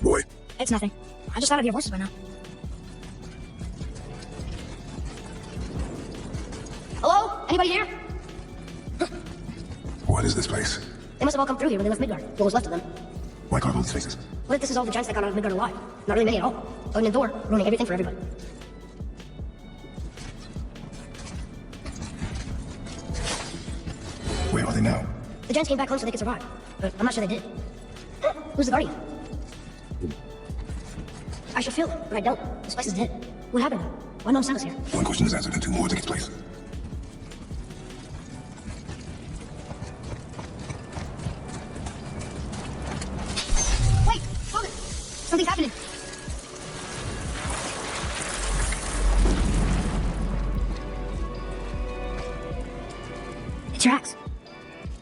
Boy, It's nothing. I just thought of your voices by now. Hello? Anybody here? what is this place? They must have all come through here when they left Midgard. What was left of them. Why carve all these faces? What if this is all the giants that got out of Midgard alive? Not really many at all. Opening the door, ruining everything for everybody. Where are they now? The giants came back home so they could survive. But I'm not sure they did. Who's the guardian? I should feel it, but I don't. This place is dead. What happened? Why no one sent us here? One question is answered and two more take its place. Wait! Hold it! Something's happening! It's your axe.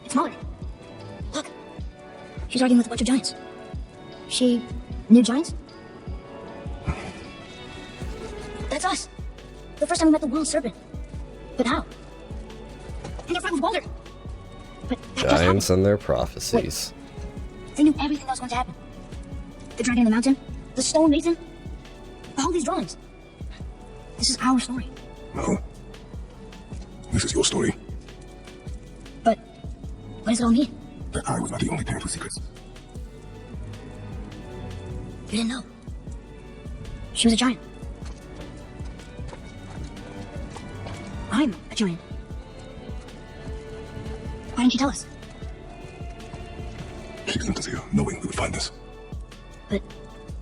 It's Mother. Look. She's arguing with a bunch of giants. She knew giants? That's us. The first time we met the world serpent. But how? And their fight with Baldur. But that just happened. Giants and their prophecies. They knew everything that was going to happen. The dragon in the mountain, the stone mason, all these drawings. This is our story. No. This is your story. But what does it all mean? That I was not the only parent with secrets. You didn't know. She was a giant. I'm a giant. Why didn't you tell us? She sent us here knowing we would find this. But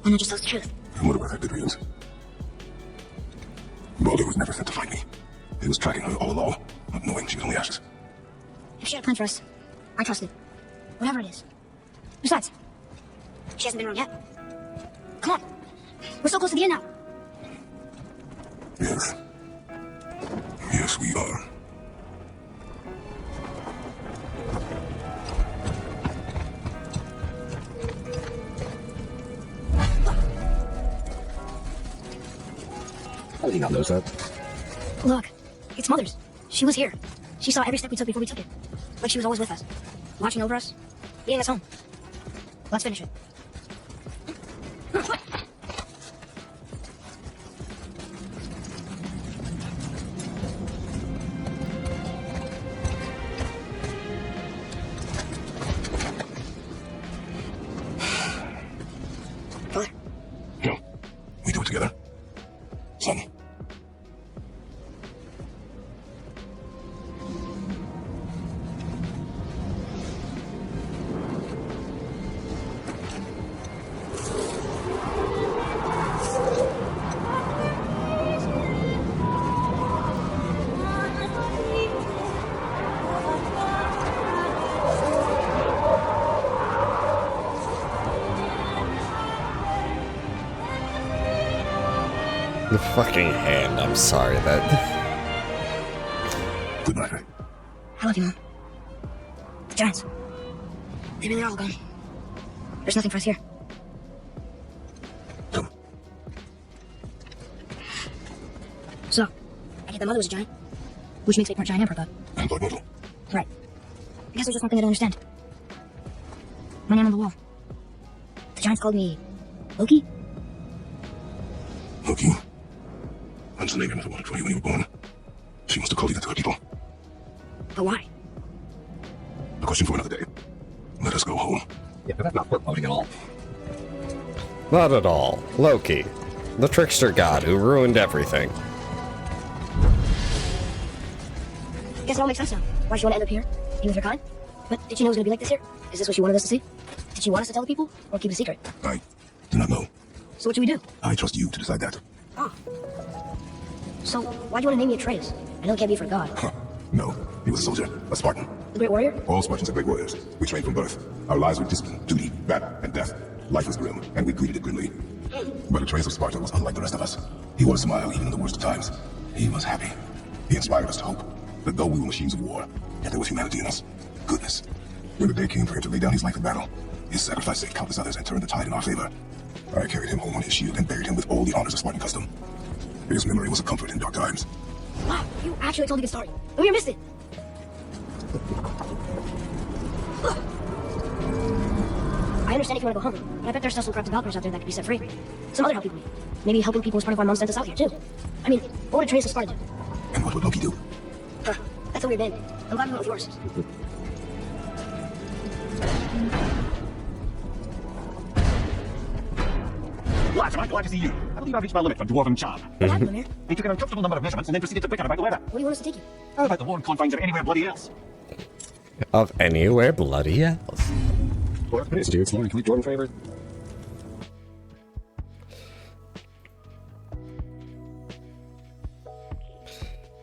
why not just tell us the truth? And what about her good reasons? Baldur was never sent to find me. He was tracking her all along, not knowing she was only ashes. If she had a plan for us, I trust it. Whatever it is. Besides, she hasn't been wrong yet. Come on. We're so close to the end now. Yes. Yes, we are. How did he not notice that? Look, it's Mother's. She was here. She saw every step we took before we took it. Like she was always with us. Watching over us. Leading us home. Let's finish it. The fucking hand, I'm sorry, that... Good night. I love you, Mom. The Giants. They really are all gone. There's nothing for us here. Come. So, I get that mother was a giant, which makes me part giant and part god. And Lord Mortal. Right. I guess there's just one thing I don't understand. My name on the wall. The Giants called me Loki? Loki. That's the name your mother wanted for you when you were born. She must have called you that to her people. But why? A question for another day. Let us go home. Yeah, but that's not foreboding at all. Not at all. Loki. The trickster god who ruined everything. Guess it all makes sense now. Why she want to end up here, being with her kind? But did she know it was going to be like this here? Is this what she wanted us to see? Did she want us to tell the people, or keep it a secret? I do not know. So what should we do? I trust you to decide that. Oh. So why'd you want to name me Atreus? I know it can't be for a god. Huh. No, he was a soldier, a Spartan. The Great Warrior? All Spartans are great warriors. We trained from birth. Our lives were discipline, duty, battle, and death. Life was grim, and we greeted it grimly. But Atreus of Sparta was unlike the rest of us. He wore a smile even in the worst of times. He was happy. He inspired us to hope that though we were machines of war, yet there was humanity in us. Goodness. When the day came for him to lay down his life in battle, his sacrifice saved countless others and turned the tide in our favor. I carried him home on his shield and buried him with all the honors of Spartan custom. His memory was a comfort in dark times. Wow, you actually told a good story. And we missed it. I understand if you want to go home, but I bet there's still some corrupted Valkyries out there that could be set free. Some other help people need. Maybe helping people is part of why Mom sent us out here, too. I mean, what would Atreus of Sparta do? And what would Loki do? Huh, that's a weird name. I'm glad we went with yours. Lads, am I glad to see you? I believe I've reached my limit for dwarven charm. What happened, Lemire? He took an uncomfortable number of measurements and then proceeded to bicker about the weather. Where do you want us to take you? How about the warm confines of anywhere bloody else? Of anywhere bloody else. Well, that's what it is to do. It's complete Jordan favor.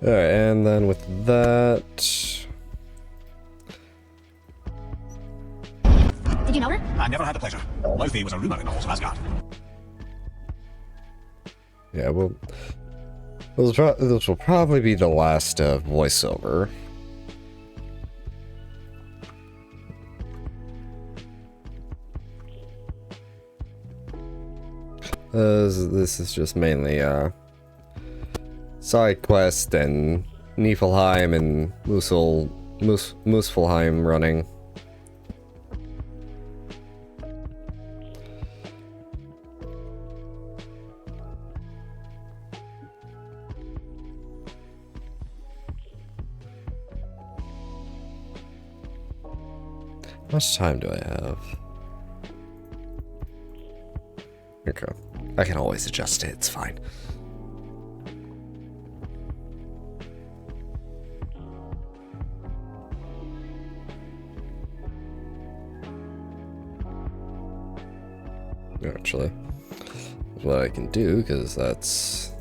Alright, and then with that... Did you know her? I never had the pleasure. Laufey was a rumour in the halls of Asgard. Yeah, well... This will probably be the last voiceover. This is just mainly, side quest and Niflheim and Muspelheim running. How much time do I have? Okay. I can always adjust it, it's fine. Actually, that's what I can do, because that's...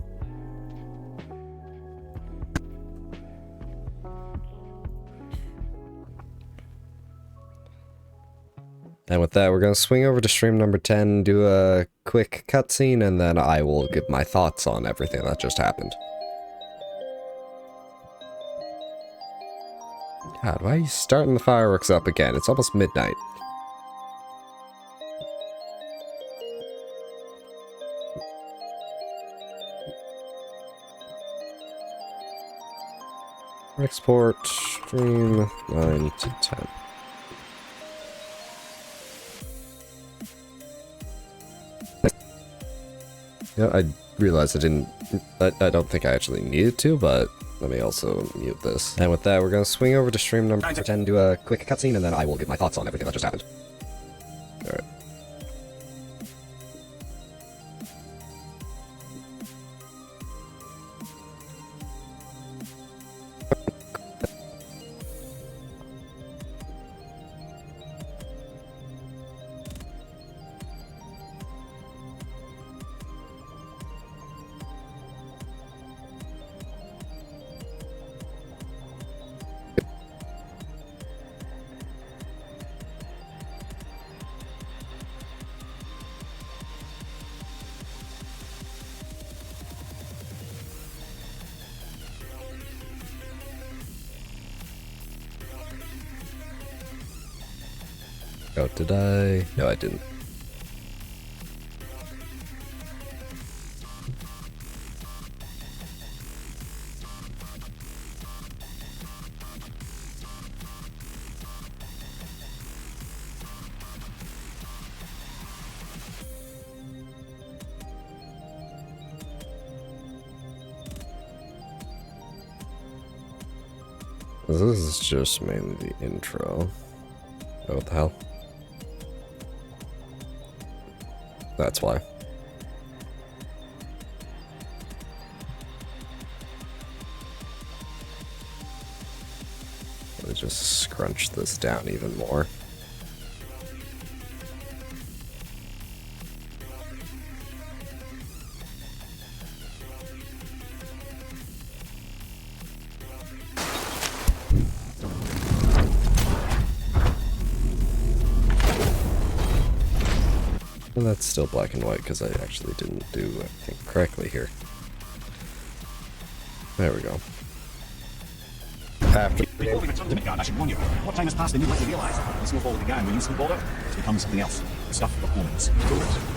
And with that, we're going to swing over to stream number 10, do a quick cutscene, and then I will give my thoughts on everything that just happened. God, why are you starting the fireworks up again? It's almost midnight. Export stream 9 to 10. Yeah, I realized I didn't... I don't think I actually needed to, but let me also mute this. And with that, we're going to swing over to stream number 10, do a quick cutscene, and then I will give my thoughts on everything that just happened. Alright. Oh, did I? No, I didn't. This is just mainly the intro. Oh, what the hell? That's why. Let me just scrunch this down even more. Well, that's still black and white because I actually didn't do everything correctly here. There we go. After Before we return to Midgard, I should warn you. What time has passed and you'd like to realize? The snowfall began when you snowballed, it's become something else. The stuff of omens.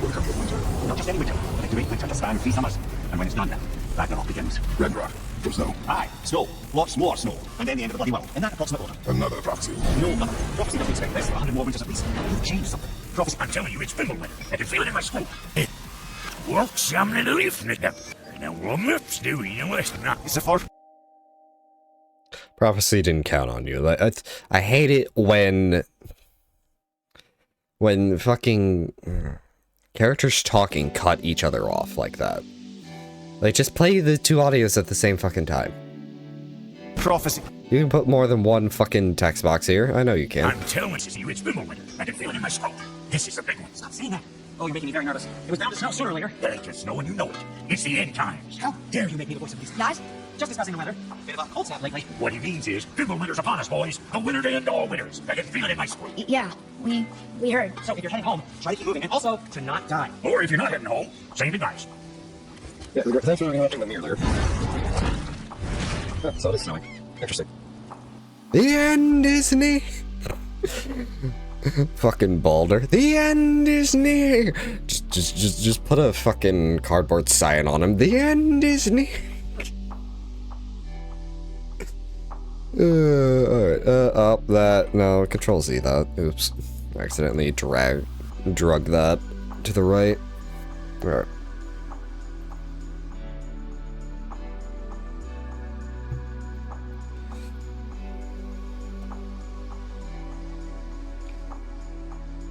Will come with winter. Not just any winter, but a great winter to span 3 summers. And when it's done, Ragnarok begins. Ragnarok. From snow. Aye, snow. Lots more snow. And then the end of the bloody world. In that approximate order. Another prophecy. No, nothing. Prophecy doesn't expect this for 100 more winters at least. You've changed something. Prophecy. I'm telling you, it's Fimbulwinter. I can feel it in my skull. What samling the leaf, nigga? Now, what maps do you know it's not? It's a far. Prophecy didn't count on you. Like, I hate it when fucking characters talking cut each other off like that. Like, just play the 2 audios at the same fucking time. Prophecy. You can put more than one fucking text box here. I know you can. I'm telling you, it's Fimbulwinter. I can feel it in my skull. This is a big one. Stop saying that. Oh, you're making me very nervous. It was bound to snow sooner or later. It ain't just snow and you know it. It's the end times. How dare you make me the voice of reason? Guys, Just discussing the weather. Bit of a cold snap lately. What he means is, Fimbulwinter's upon us, boys. A winter to end all winters. I can feel it in my skull. yeah, we heard. So if you're heading home, try to keep moving and also to not die. Or if you're not heading home, same advice. Yeah, thanks for watching the mirror there. So it is snowing. Interesting. The end is near. Fucking Balder. The end is near. Just put a fucking cardboard sign on him. The end is near. Alright, up that. No, Control Z that. Oops. Accidentally drug that to the right. Alright.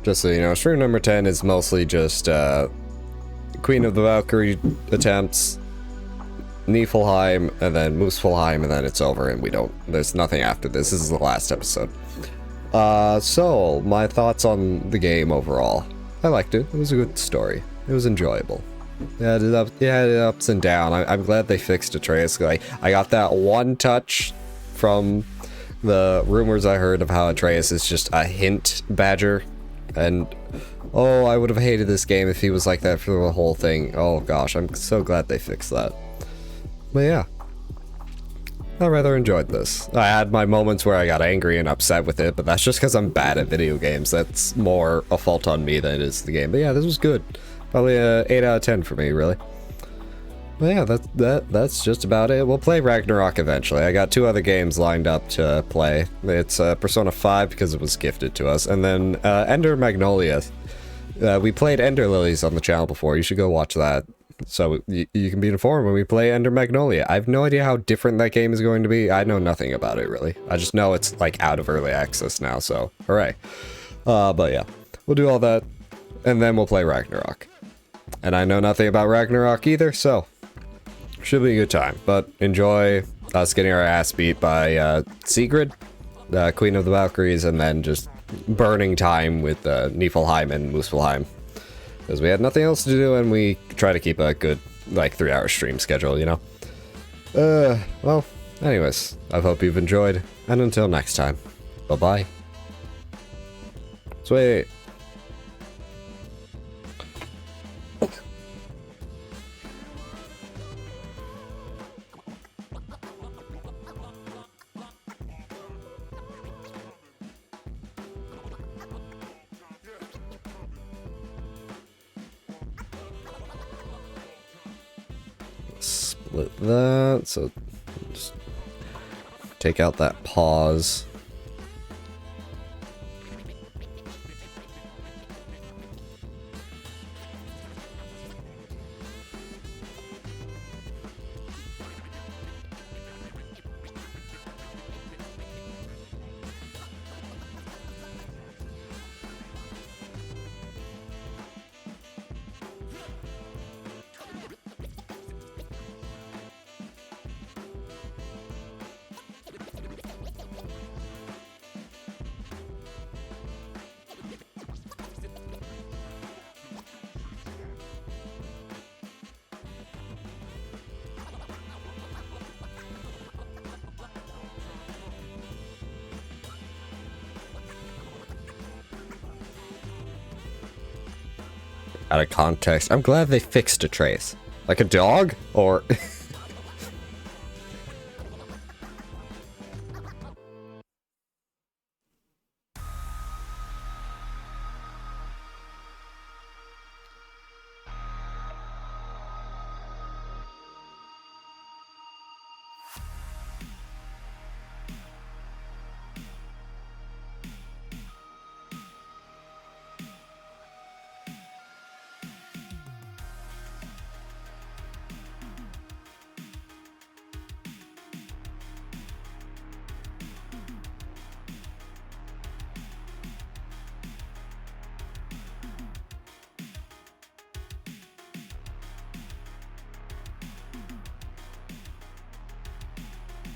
Just so you know, stream number 10 is mostly just Queen of the Valkyrie attempts, Niflheim, and then Muspelheim, and then it's over, and there's nothing after this. This is the last episode. So, my thoughts on the game overall. I liked it. It was a good story. It was enjoyable. It had ups and downs. I'm glad they fixed Atreus. I got that one touch from the rumors I heard of how Atreus is just a hint badger. And, oh, I would have hated this game if he was like that for the whole thing. Oh gosh, I'm so glad they fixed that. But yeah, I rather enjoyed this. I had my moments where I got angry and upset with it, but that's just because I'm bad at video games. That's more a fault on me than it is the game. But yeah, this was good. Probably a 8 out of 10 for me, really. But yeah, that's just about it. We'll play Ragnarok eventually. I got 2 other games lined up to play. It's Persona 5 because it was gifted to us, and then Ender Magnolia. We played Ender Lilies on the channel before. You should go watch that, so you can be informed when we play Ender Magnolia. I have no idea how different that game is going to be. I know nothing about it, really. I just know it's, like, out of early access now, so hooray. But yeah, we'll do all that, and then we'll play Ragnarok. And I know nothing about Ragnarok either, so should be a good time. But enjoy us getting our ass beat by Sigrid, Queen of the Valkyries, and then just burning time with Niflheim and Muspelheim. Because we had nothing else to do, and we try to keep a good, like, 3-hour stream schedule, you know? Well, anyways, I hope you've enjoyed, and until next time, bye-bye. Sweet. split that, so just take out that pause. Out of context. I'm glad they fixed a trace. Like a dog? Or...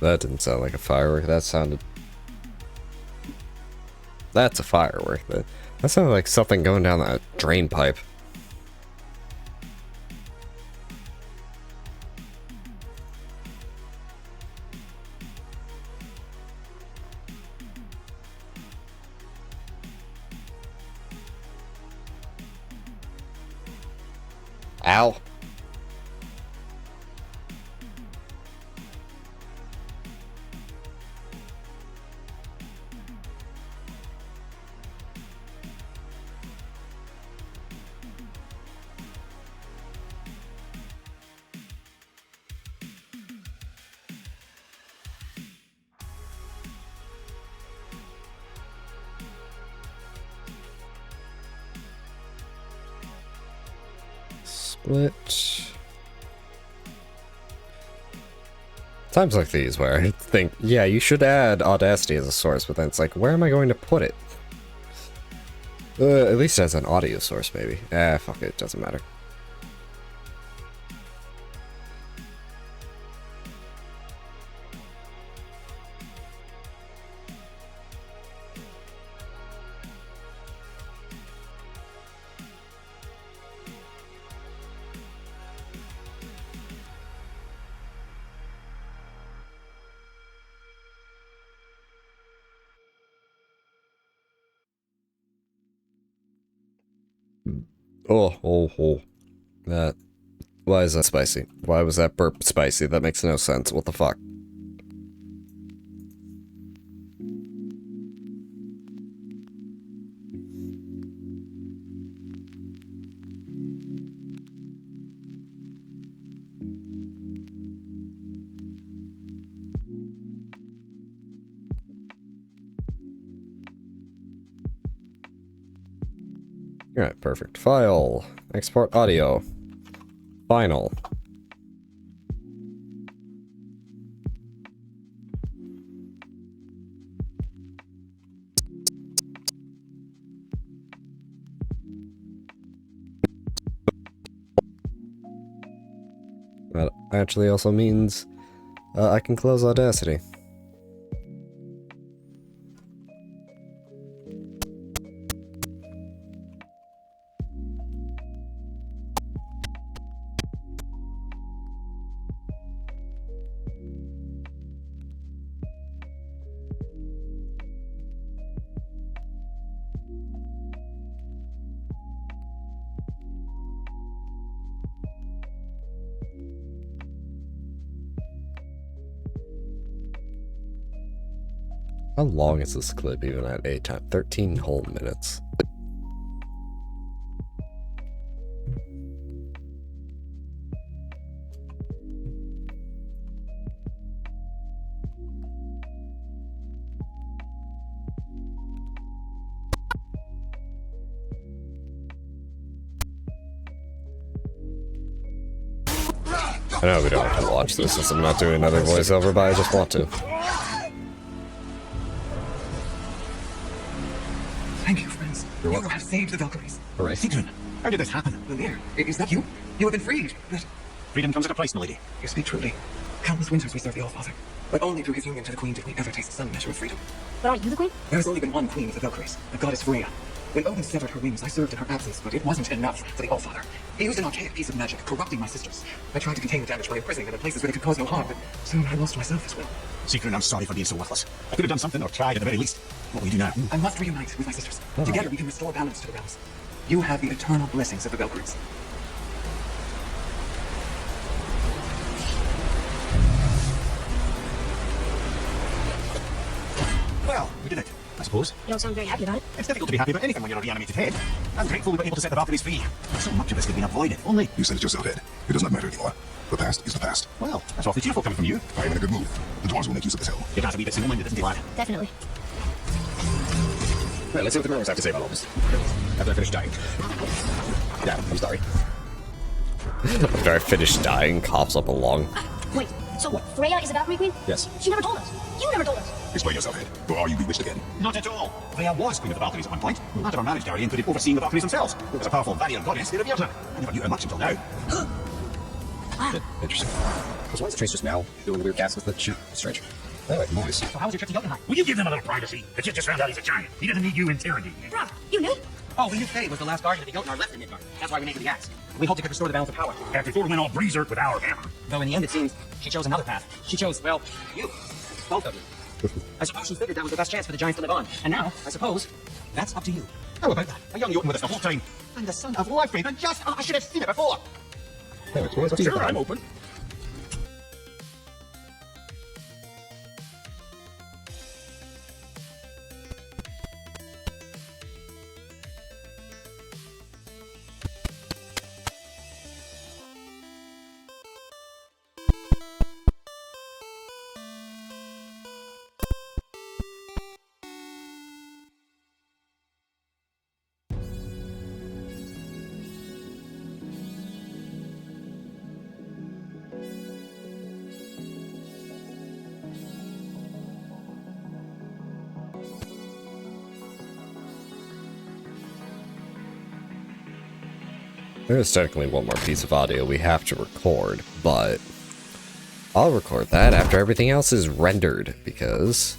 That didn't sound like a firework. That sounded... That's a firework. That sounded like something going down that drain pipe. Ow. Split. Times like these where I think, yeah, you should add Audacity as a source, but then it's like, where am I going to put it? At least as an audio source, maybe. Fuck it, doesn't matter. Oh. That... Why is that spicy? Why was that burp spicy? That makes no sense. What the fuck? Alright, perfect. File. Export audio. Final. That actually also means I can close Audacity. How long is this clip even at a time? 13 whole minutes. I know we don't have to watch this since I'm not doing another voiceover, but I just want to. Thank you, friends. You have saved the Valkyries. Hooray. Sigrun, how did this happen? Lumiere, is that you? You have been freed. But Freedom comes at a price, milady. you speak truly. Countless winters we serve the All-Father. But only through his union to the Queen did we ever taste some measure of freedom. But aren't you the queen? There has only been one queen of the Valkyries, the goddess Freya. When Odin severed her wings, I served in her absence, but it wasn't enough for the All-Father. He used an archaic piece of magic, corrupting my sisters. I tried to contain the damage by imprisoning them in places where they could cause no harm, but soon I lost myself as well. Sigrun, I'm sorry for being so worthless. I could have done something, or tried at the very least. What will you do now? I must reunite with my sisters. Together we can restore balance to the realms. You have the eternal blessings of the Valkyries. Well, we did it, I suppose. You don't sound very happy about it. It's difficult to be happy about anything when you're a reanimated head. I'm grateful we were able to set the Valkyries free. So much of this could have been avoided, only... You said it yourself, Ed. It does not matter anymore. The past is the past. Well, that's awfully cheerful coming from you. I am in a good mood. The dwarves will make use of this hill. Your dad's a wee bit single-minded, isn't he, lad? Definitely. Well, let's see what the mirrors have to say about all this. After I finish dying. Yeah, I'm sorry. After I finish dying, coughs up a lung. Wait, so Freya is a Valkyrie queen? Yes. She never told us. You never told us. Explain yourself, Ed. Or are you bewitched again? Not at all. Freya was queen of the Valkyries at one point. After her marriage, Darian included overseeing the Valkyries themselves. As a powerful Valiant goddess, they revered her. I never knew her much until now. Interesting. So why is the trace just now doing the weird cats with the shit? Strange. Anyway, boys. So how was your trip to Jotunheim? Will you give them a little privacy? The kid just found out he's a giant. He doesn't need you interrogating him. Bruh, you knew? Oh, we knew Faye was the last guardian of the Jotnar left in Midgard. That's why we made the axe. We hoped it could restore the balance of power. After Thor went all Breezer with our hammer. Though in the end, it seems she chose another path. She chose, well, you. Both of you. I suppose she figured that was the best chance for the giants to live on. And now, I suppose, that's up to you. How about that? A young Jotun with us the whole time. I'm the son of Leifrid, and just... I should have seen it before. Anyway, boys, what's your Sure, I'm plan? open. There is technically one more piece of audio we have to record, but I'll record that after everything else is rendered, because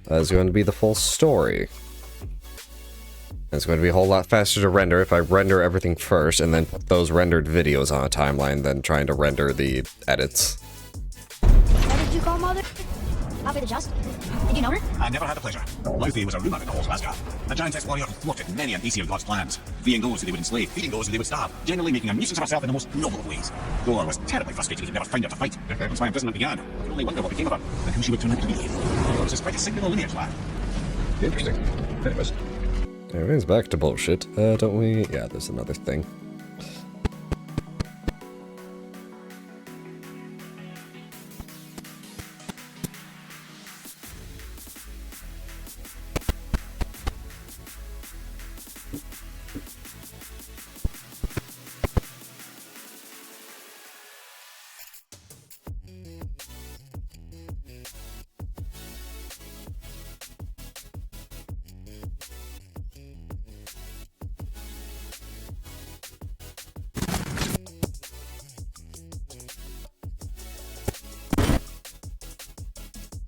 that's going to be the full story. It's going to be a whole lot faster to render if I render everything first and then put those rendered videos on a timeline than trying to render the edits. What did you call Mother? Alfred the Just? Did you know her? I never had the pleasure. Laufey was a rumour in the halls of Asgard. A giantess warrior who thwarted many an Aesir god's plans, freeing those who they would enslave, feeding those who they would starve, generally making a nuisance of herself in the most noble of ways. Thor was terribly frustrated he could never find her to fight. That's why imprisonment began. I can only wonder what became of her, and who she would turn out to be. Thor is quite a singular lineage, lad. Interesting. Anyways. Everything's back to bullshit, don't we? Yeah, there's another thing.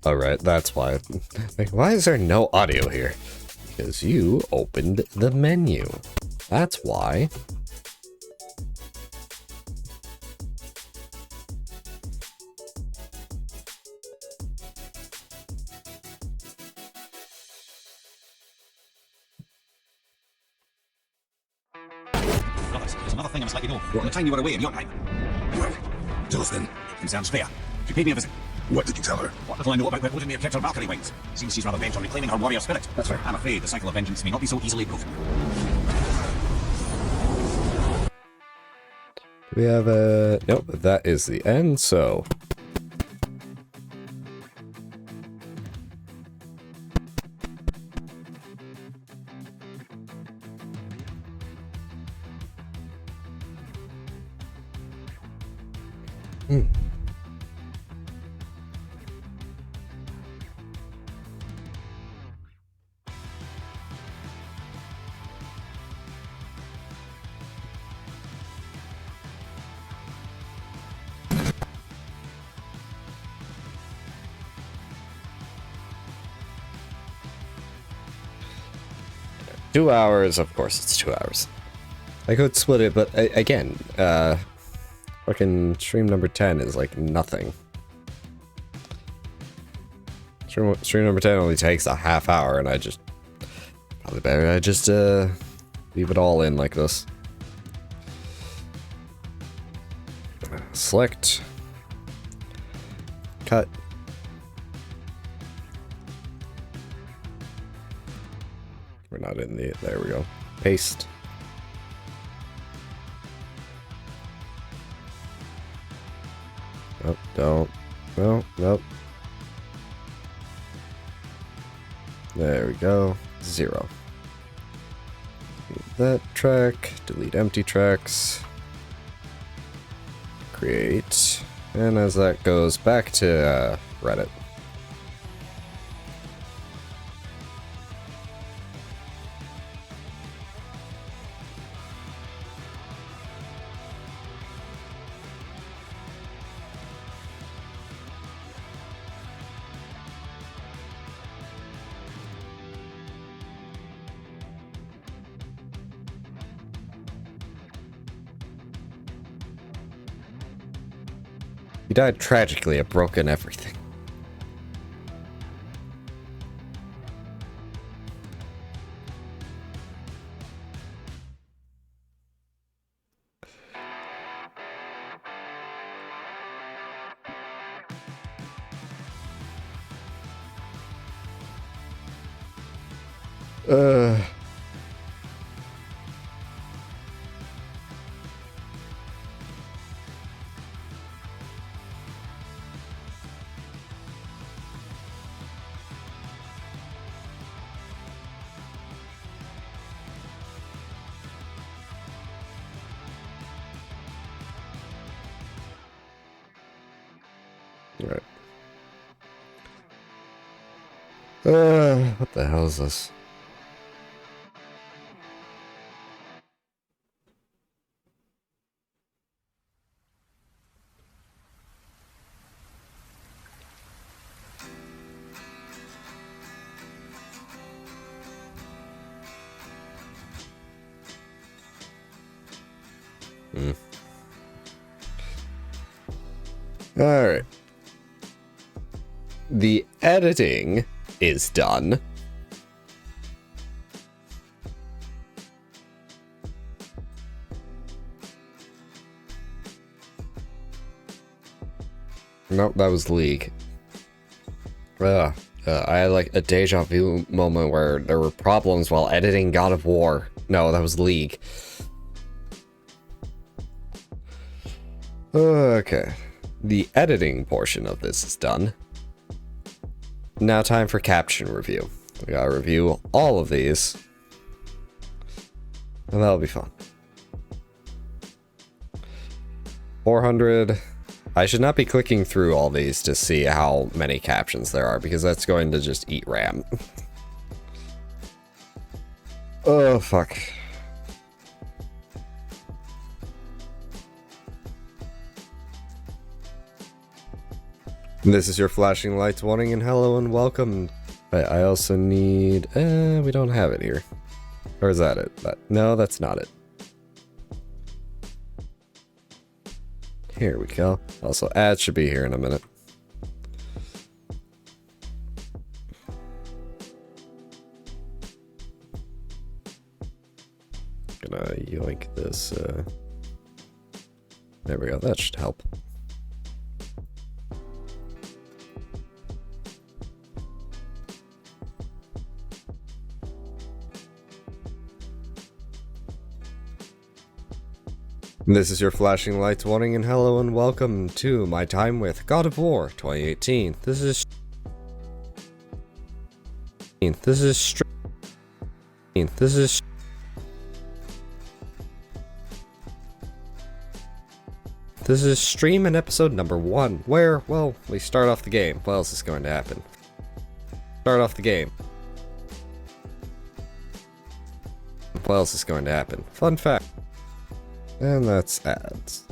Alright, that's why. Like, why is there no audio here? Because you opened the menu. That's why. Brothers, there's another thing I must let you know. From the time you were away in Jotunheim, Well, tell us then. concerns Freya. She paid me a visit. What did you tell her? What little I know about where Odin may have kept her Valkyrie wings. Seems she's rather bent on reclaiming her warrior spirit. That's fair. I'm afraid the cycle of vengeance may not be so easily broken. We have a... Nope, that is the end, so... 2 hours, of course it's 2 hours. I could split it, but again, fucking stream number 10 is like nothing. Stream number 10 only takes a half hour, and probably better I just leave it all in like this. Select, cut. We're not in the, there we go. Paste. Nope, don't. No, nope. There we go. 0. Delete that track. Delete empty tracks. Create. And as that goes back to Reddit. He died tragically, it broken everything. Right. What the hell is this? All right. The editing is done. Nope, that was League. I had like a deja vu moment where there were problems while editing God of War. No, that was League. Okay. The editing portion of this is done. Now time for caption review. We gotta review all of these. And that'll be fun. 400. I should not be clicking through all these to see how many captions there are, because that's going to just eat RAM. Oh, fuck. This is your flashing lights warning, and hello and welcome. I also need... we don't have it here. Or is that it? No, that's not it. Here we go. Also, ads should be here in a minute. Gonna yoink this. There we go. That should help. This is your flashing lights warning, and hello and welcome to my time with God of War 2018. This is This is stream and episode number 1, where, well, we start off the game. What else is going to happen? Start off the game. What else is going to happen? Fun fact. And that's ads.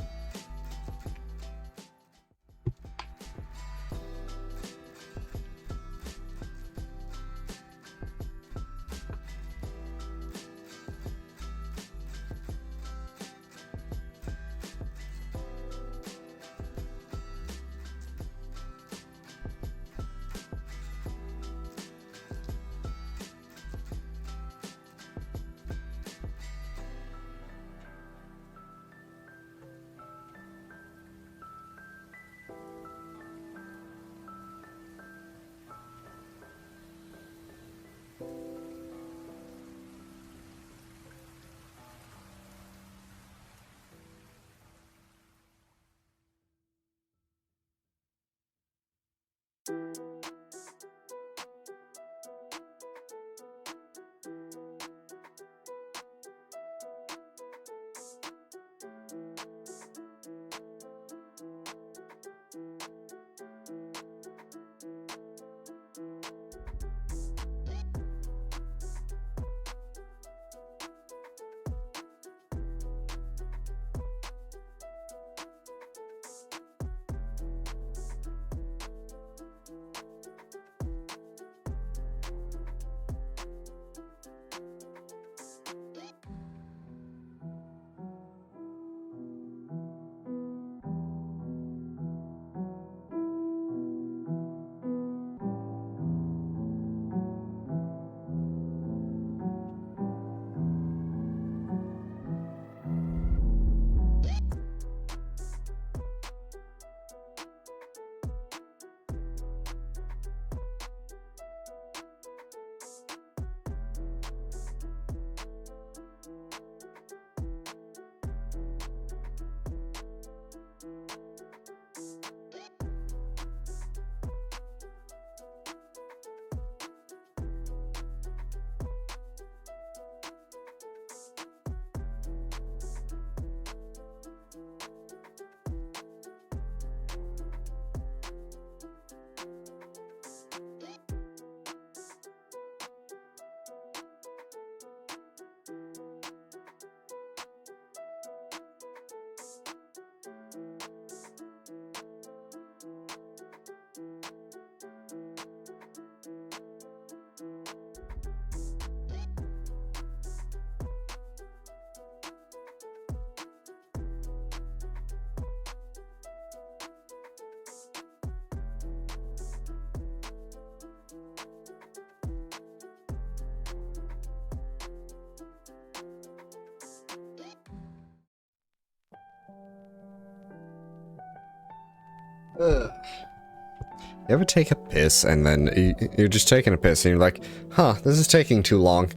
You ever take a piss and then you're just taking a piss and you're like, huh, this is taking too long.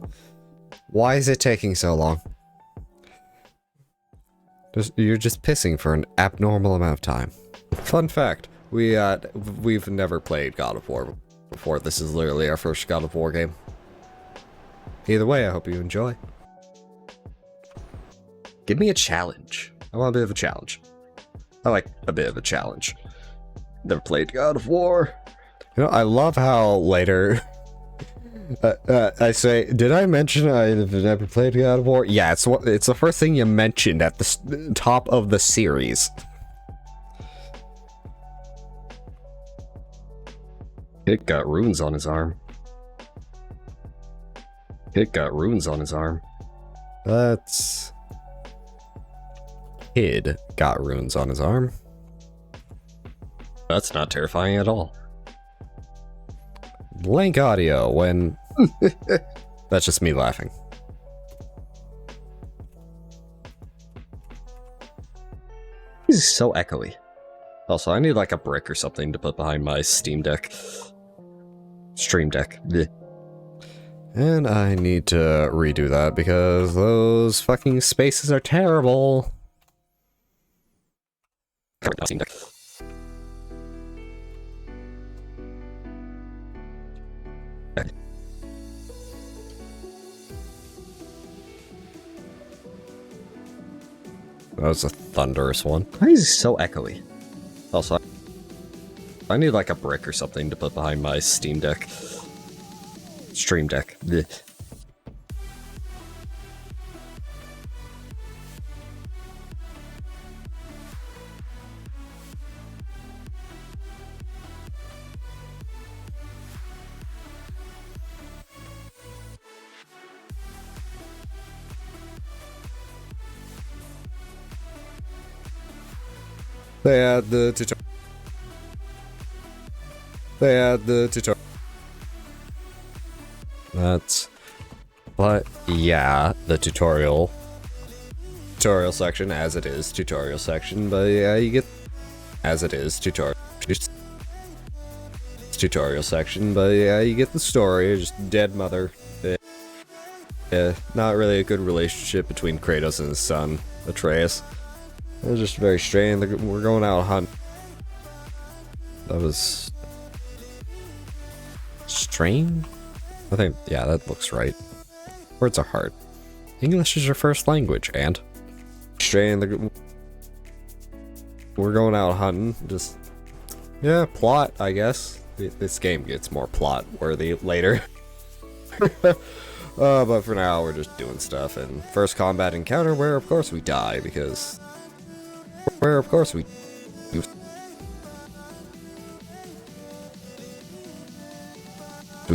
Why is it taking so long? You're just pissing for an abnormal amount of time. Fun fact, we've never played God of War before. This is literally our first God of War game. Either way, I hope you enjoy. Give me a challenge. I want a bit of a challenge. I like a bit of a challenge. Never played God of War. You know, I love how later I say, did I mention I've never played God of War? Yeah, it's the first thing you mentioned at the top of the series. It got runes on his arm. It got runes on his arm. That's... Kid got runes on his arm. That's not terrifying at all. Blank audio when... That's just me laughing. This is so echoey. Also, I need like a brick or something to put behind my Steam Deck. Stream Deck. Blech. And I need to redo that because those fucking spaces are terrible. Steam Deck. Okay. That was a thunderous one. Why is he so echoey? Also, I need like a brick or something to put behind my Steam Deck. Stream Deck. Blech. They had the tutorial. They had the tutorial. That's... But, yeah, the tutorial section, as it is, tutorial section, but yeah, you get... As it is, tutorial section, but yeah, you get the story, just dead mother. Yeah, not really a good relationship between Kratos and his son, Atreus. It was just very strange. We're going out hunting. That was... strange? I think, yeah, that looks right. Words are hard. English is your first language, and... strange. We're going out hunting. Just... yeah, plot, I guess. This game gets more plot-worthy later. But for now, we're just doing stuff. And first combat encounter, where of course we die, because... where of course we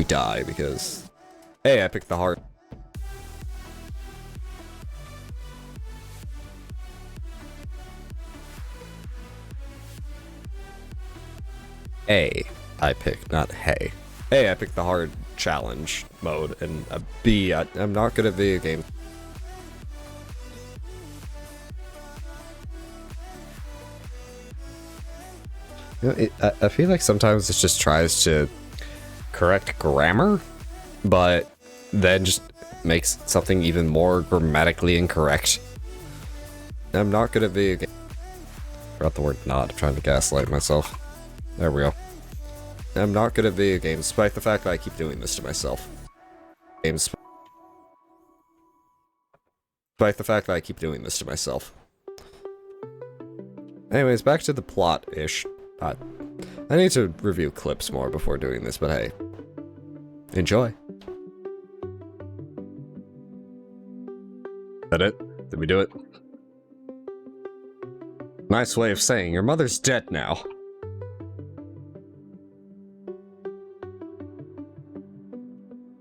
die, because... hey, I picked the heart. A, I picked, not hey. A, I picked the hard challenge mode, and B, I'm not good at video games. You know, I feel like sometimes it just tries to correct grammar, but then just makes something even more grammatically incorrect. I'm not good at video games. Forgot the word not, I'm trying to gaslight myself. There we go. I'm not good at video games, despite the fact that I keep doing this to myself. Despite the fact that I keep doing this to myself. Anyways, back to the plot-ish. I need to review clips more before doing this, but hey. Enjoy. Is that it? Did we do it? Nice way of saying your mother's dead now.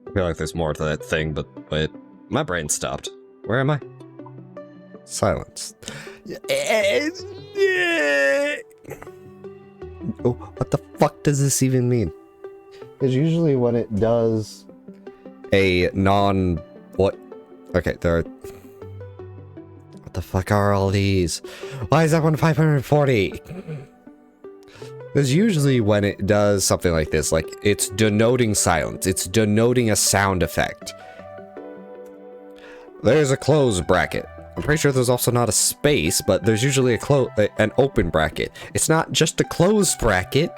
I feel like there's more to that thing, but wait. My brain stopped. Where am I? Silence. Oh, what the fuck does this even mean? Because usually when it does a non... what? Okay, there are... what the fuck are all these? Why is that one 540? Because usually when it does something like this, like, it's denoting silence. It's denoting a sound effect. There's a close bracket. I'm pretty sure there's also not a space, but there's usually an open bracket. It's not just a closed bracket.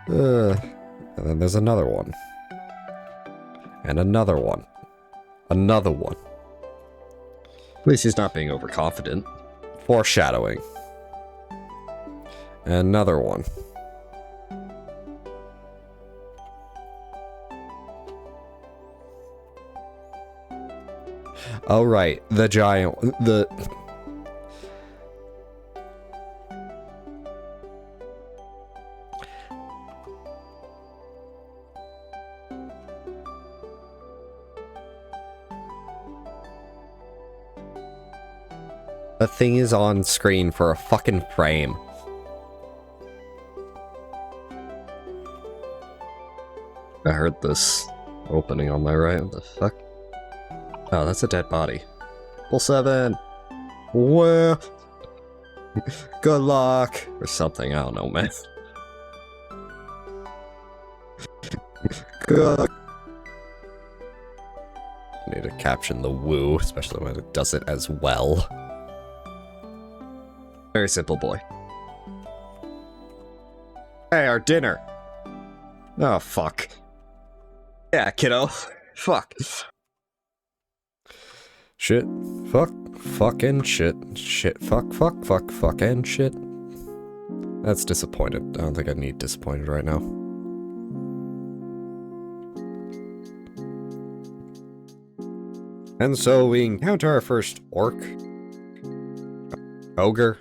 And then there's another one. And another one. Another one. At least he's not being overconfident. Foreshadowing. Another one. Oh right, the giant, the thing is on screen for a fucking frame. I heard this opening on my right. What the fuck? Oh, that's a dead body. Pull 7. Well, good luck or something. I don't know, man. Good luck. I need to caption the woo, especially when it does it as well. Very simple, boy. Hey, our dinner. Oh, fuck. Yeah, kiddo. Fuck. Shit. Fuck. fucking shit. Shit, fuck, fucking shit. That's disappointed. I don't think I need disappointed right now. And so we encounter our first orc. Ogre.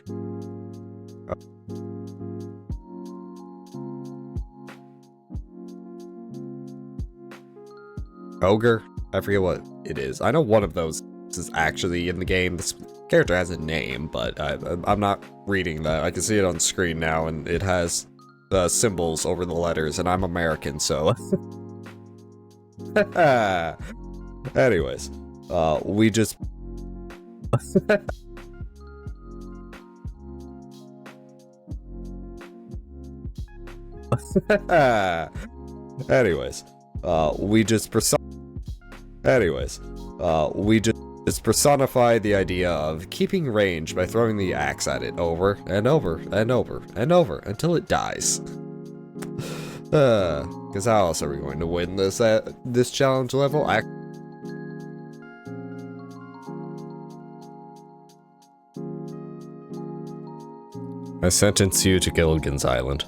Ogre? I forget what it is. I know one of those is actually in the game. This character has a name, but I'm not reading that. I can see it on screen now, and it has symbols over the letters, and I'm American, so... Anyways, we just... Anyways, we just personify the idea of keeping range by throwing the axe at it over and over and over and over until it dies. Because how else are we going to win this challenge level? I sentence you to Gilligan's Island.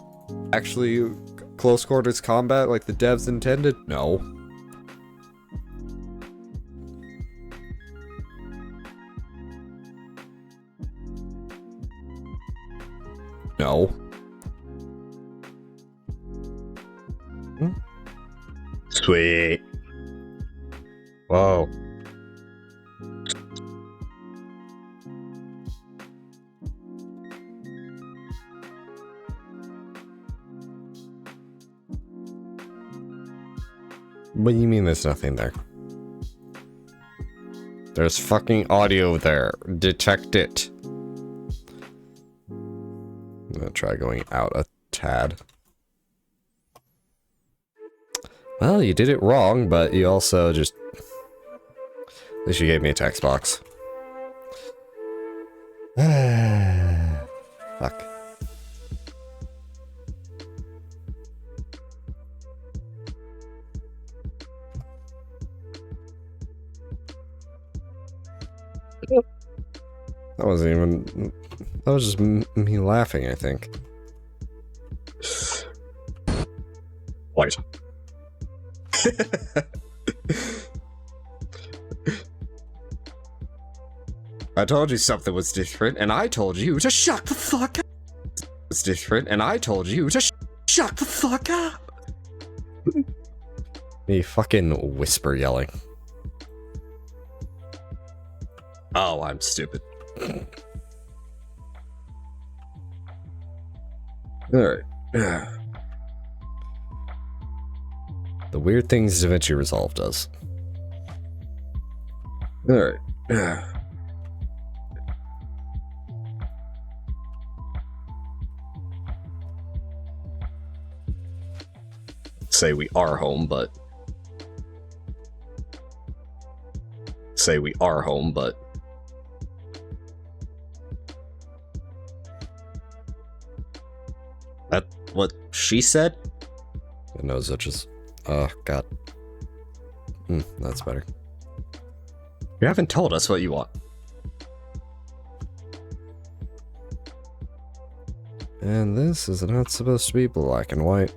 Actually, close quarters combat like the devs intended? No. No. Sweet. Whoa. What do you mean there's nothing there? There's fucking audio there. Detect it. I'm gonna try going out a tad. Well, you did it wrong, but you also just... At least you gave me a text box. Fuck. That wasn't even... That was just me laughing, I think. White. I told you something was different, and I told you to shut the fuck up. It's different, and I told you to shut the fuck up. Me fucking whisper yelling. Oh, I'm stupid. Alright. The weird things DaVinci Resolve does. Alright. Say we are home, but... Say we are home, but... That what she said? I know such as... Oh, God. That's better. You haven't told us what you want. And this is not supposed to be black and white.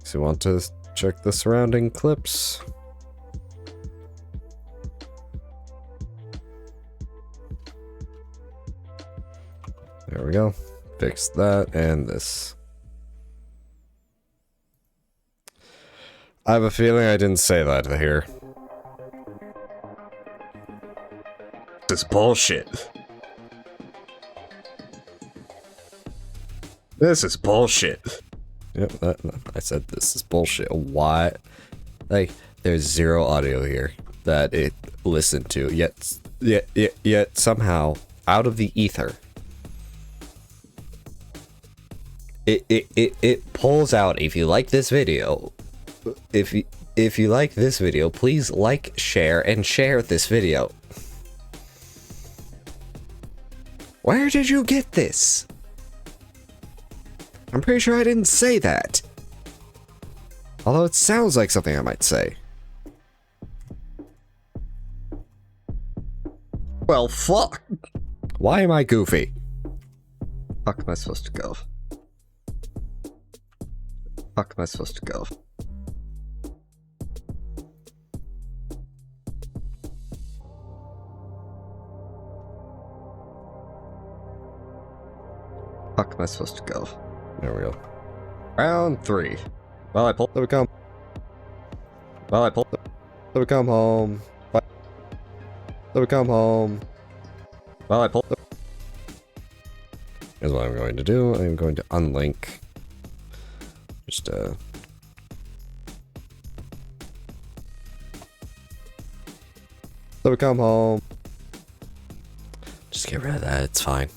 So you want to check the surrounding clips. There we go. Fix that and this. I have a feeling I didn't say that here. This is bullshit. This is bullshit. Yep, I said this is bullshit. Why? Like, there's zero audio here that it listened to, yet somehow, out of the ether, it pulls out. If you like this video, if you like this video, please like, share, and share this video. Where did you get this? I'm pretty sure I didn't say that. Although it sounds like something I might say. Well, fuck. Why am I goofy? Fuck am I supposed to go? Fuck am I supposed to go? Fuck am I supposed to go? There we go. Round 3. Well, I pulled. So we come. Well, I pulled. So we come home. So we come home. Well, I pulled. Here's what I'm going to do. I'm going to unlink. Just so we come home. Just get rid of that. It's fine.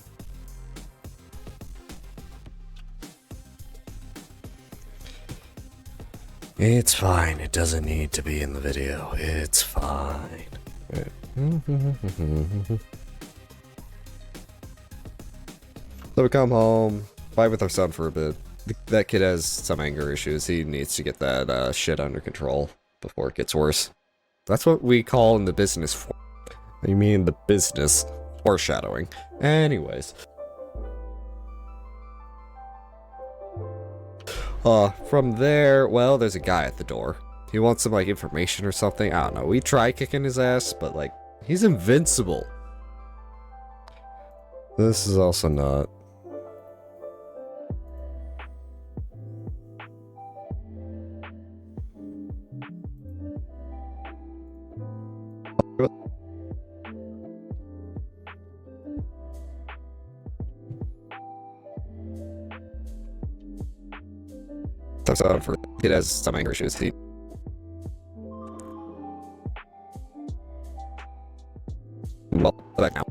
It's fine. It doesn't need to be in the video. It's fine. So we come home, fight with our son for a bit. That kid has some anger issues. He needs to get that shit under control before it gets worse. That's what we call in the business. I mean the business foreshadowing. Anyways. From there, well, there's a guy at the door. He wants some, like, information or something. I don't know. We try kicking his ass, but, like, he's invincible. This is also not. For it has some anger issues. Well, back now.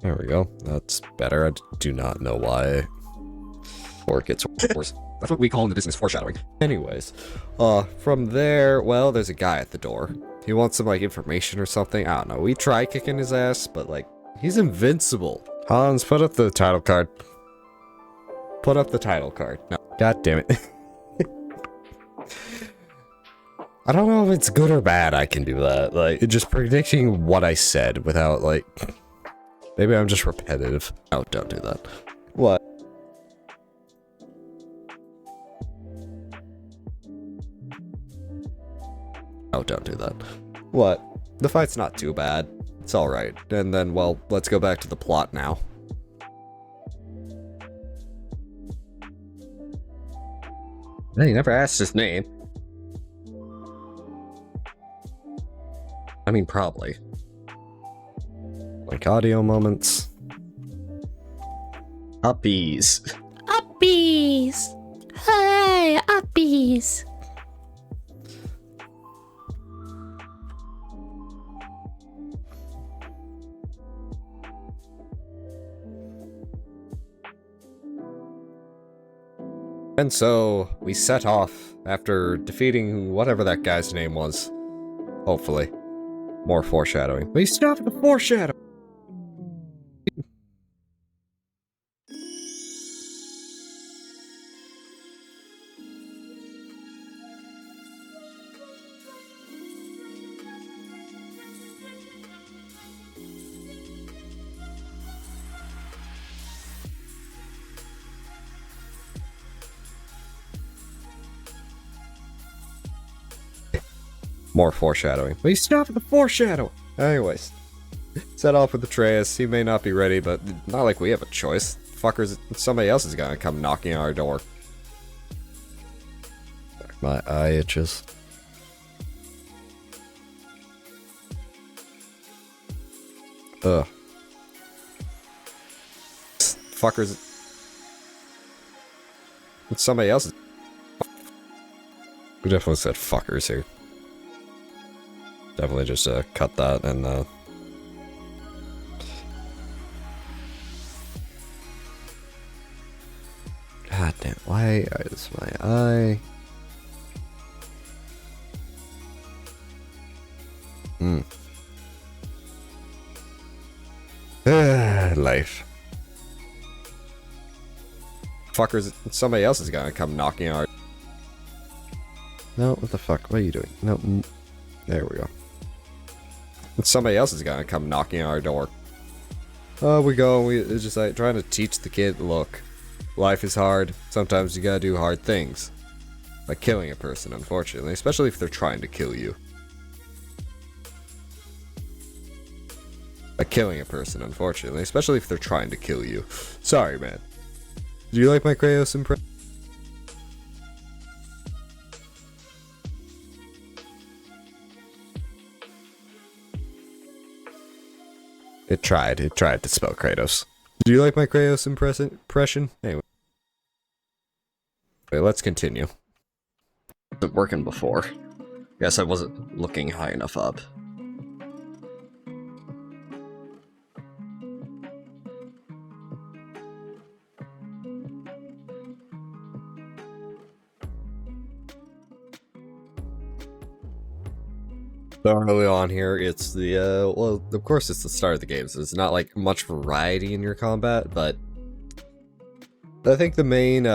There we go. That's better. I do not know why. Or it gets worse. That's what we call in the business foreshadowing. Anyways, from there, well, there's a guy at the door. He wants some, like, information or something. I don't know. We try kicking his ass, but, like, he's invincible. Hans, put up the title card. Put up the title card. No. God damn it. I don't know if it's good or bad I can do that. Like, just predicting what I said without, like... Maybe I'm just repetitive. Oh, don't do that. What? Oh, don't do that. What? The fight's not too bad. It's alright. And then, well, let's go back to the plot now. Hey, you never asked his name. I mean, probably. Like audio moments. Uppies. Uppies! Hey, uppies! And so, we set off after defeating whatever that guy's name was. Hopefully. More foreshadowing. We stopped the foreshadow! More foreshadowing. We stopped the foreshadow! Anyways. Set off with Atreus. He may not be ready, but not like we have a choice. Fuckers, somebody else is gonna come knocking on our door. My eye itches. Ugh. Fuckers. It's somebody else's. We definitely said fuckers here. Definitely just cut that and God damn, why is my eye? Life. Fuckers, somebody else is gonna come knocking our... No, what the fuck? What are you doing? No, there we go. Somebody else is gonna come knocking on our door. Oh, we go, it's just like trying to teach the kid, look, life is hard, sometimes you gotta do hard things. Like killing a person, unfortunately, especially if they're trying to kill you. Like killing a person, unfortunately, especially if they're trying to kill you. Sorry, man. Do you like my Kratos impression? It tried to spell Kratos. Do you like my Kratos impression? Anyway. Wait, let's continue. It wasn't working before. Guess I wasn't looking high enough up. So early on here, it's the, well, of course it's the start of the game, so it's not like much variety in your combat, but I think the main,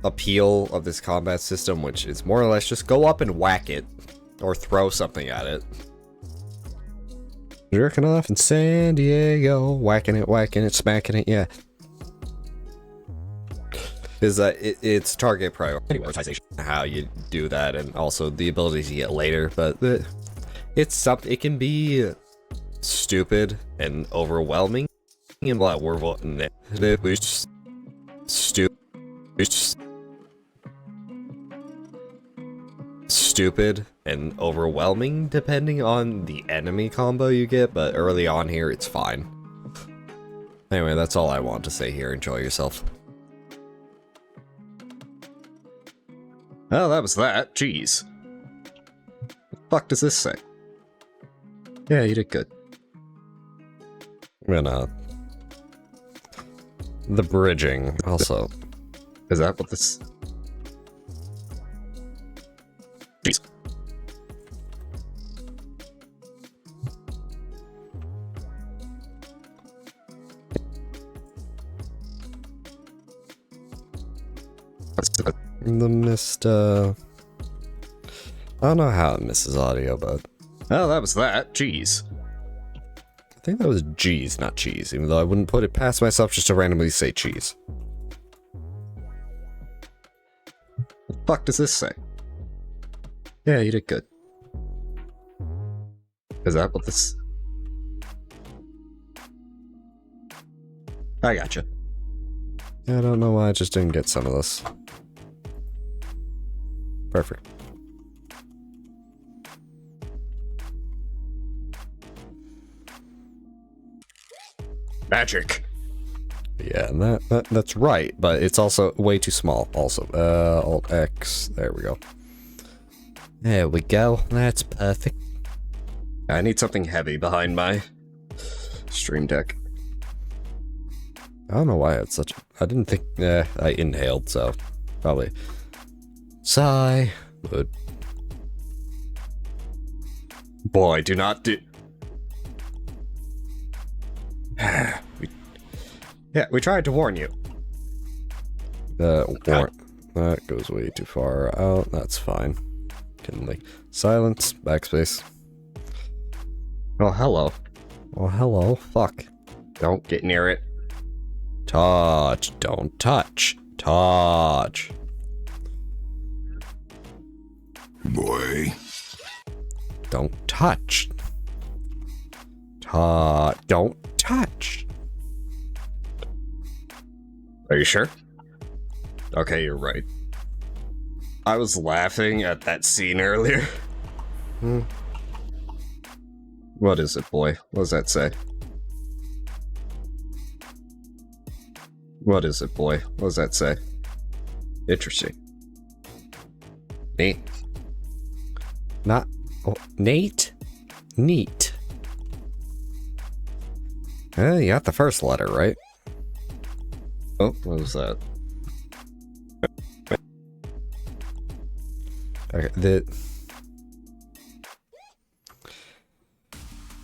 appeal of this combat system, which is more or less just go up and whack it, or throw something at it. Jerking off in San Diego, whacking it, smacking it, yeah. Is that it's target prioritization, how you do that, and also the abilities you get later, but it's something, it can be stupid and overwhelming, and what we're stupid and overwhelming depending on the enemy combo you get, but early on here it's fine. Anyway, that's all I want to say here. Enjoy yourself. Oh, that was that. Jeez. What the fuck does this say? Yeah, you did good. I'm gonna... The bridging, also. Is that what this... Jeez. The missed, I don't know how it misses audio, but... Oh, that was that. Jeez. I think that was G's, not cheese, even though I wouldn't put it past myself just to randomly say cheese. What the fuck does this say? Yeah, you did good. Is that what this... I gotcha. Yeah, I don't know why I just didn't get some of this. Perfect. Magic. Yeah, and that's right, but it's also way too small. Also, Alt X. There we go. There we go. That's perfect. I need something heavy behind my stream deck. I don't know why it's such. I didn't think. I inhaled, so probably. Sigh. But boy, do not do. we tried to warn you. That goes way too far out. That's fine. Can like silence, backspace. Oh hello. Oh hello. Fuck. Don't get near it. Touch. Don't touch. Touch. Boy. Don't touch. Don't touch. Are you sure? Okay, you're right. I was laughing at that scene earlier. What is it, boy? What does that say? What is it, boy? What does that say? Interesting. Neat. Not... Oh, Nate? Neat. You got the first letter, right? Oh, what was that? Okay,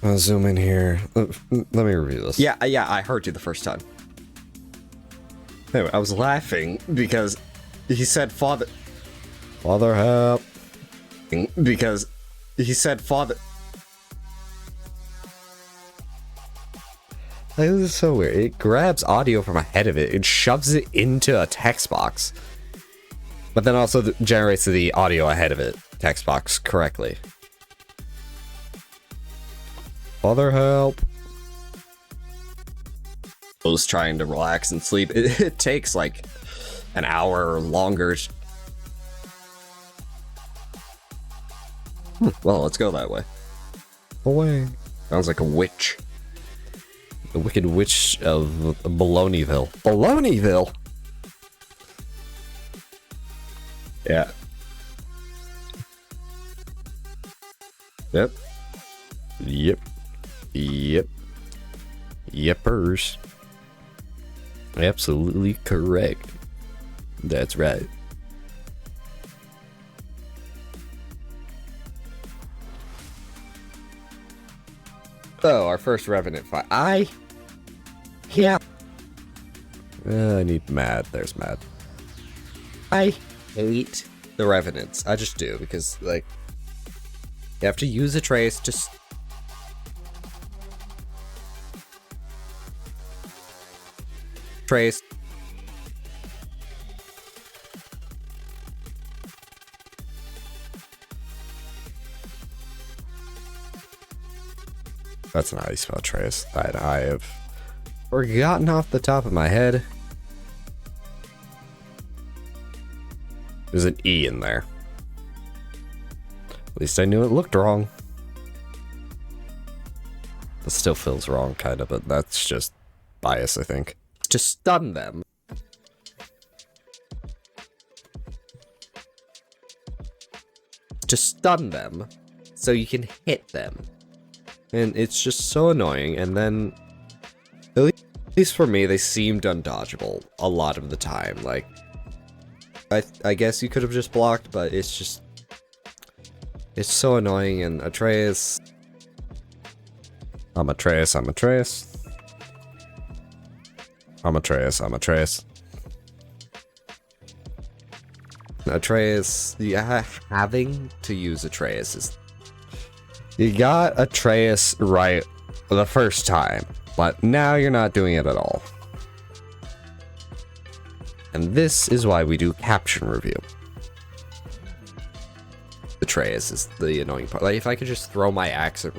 I'll zoom in here. Let me review this. Yeah, I heard you the first time. Anyway, I was laughing because he said Father help. Because he said Father. Like, this is so weird. It grabs audio from ahead of it and shoves it into a text box. But then also generates the audio ahead of it, text box, correctly. Father help. I was trying to relax and sleep. It takes like an hour or longer. Well, let's go that way. Away. Sounds like a witch. The Wicked Witch of Baloneyville. Baloneyville? Yeah. Yep. Yep. Yep. Yepers. Absolutely correct. That's right. Oh, our first Revenant fight. Yeah. I need Mad. There's Mad. I hate the Revenants. I just do, because, like, you have to use a trace to... Trace. That's not how you spell trace. I have forgotten off the top of my head. There's an E in there. At least I knew it looked wrong. It still feels wrong, kind of, but that's just bias, I think. To stun them. To stun them, so you can hit them. And it's just so annoying, and then, at least for me, they seemed undodgeable a lot of the time. Like, I guess you could have just blocked, but it's just, it's so annoying, and Atreus... I'm Atreus. I'm Atreus. Atreus, yeah, having to use Atreus is... You got Atreus right the first time, but now you're not doing it at all. And this is why we do caption review. Atreus is the annoying part. Like, if I could just throw my axe at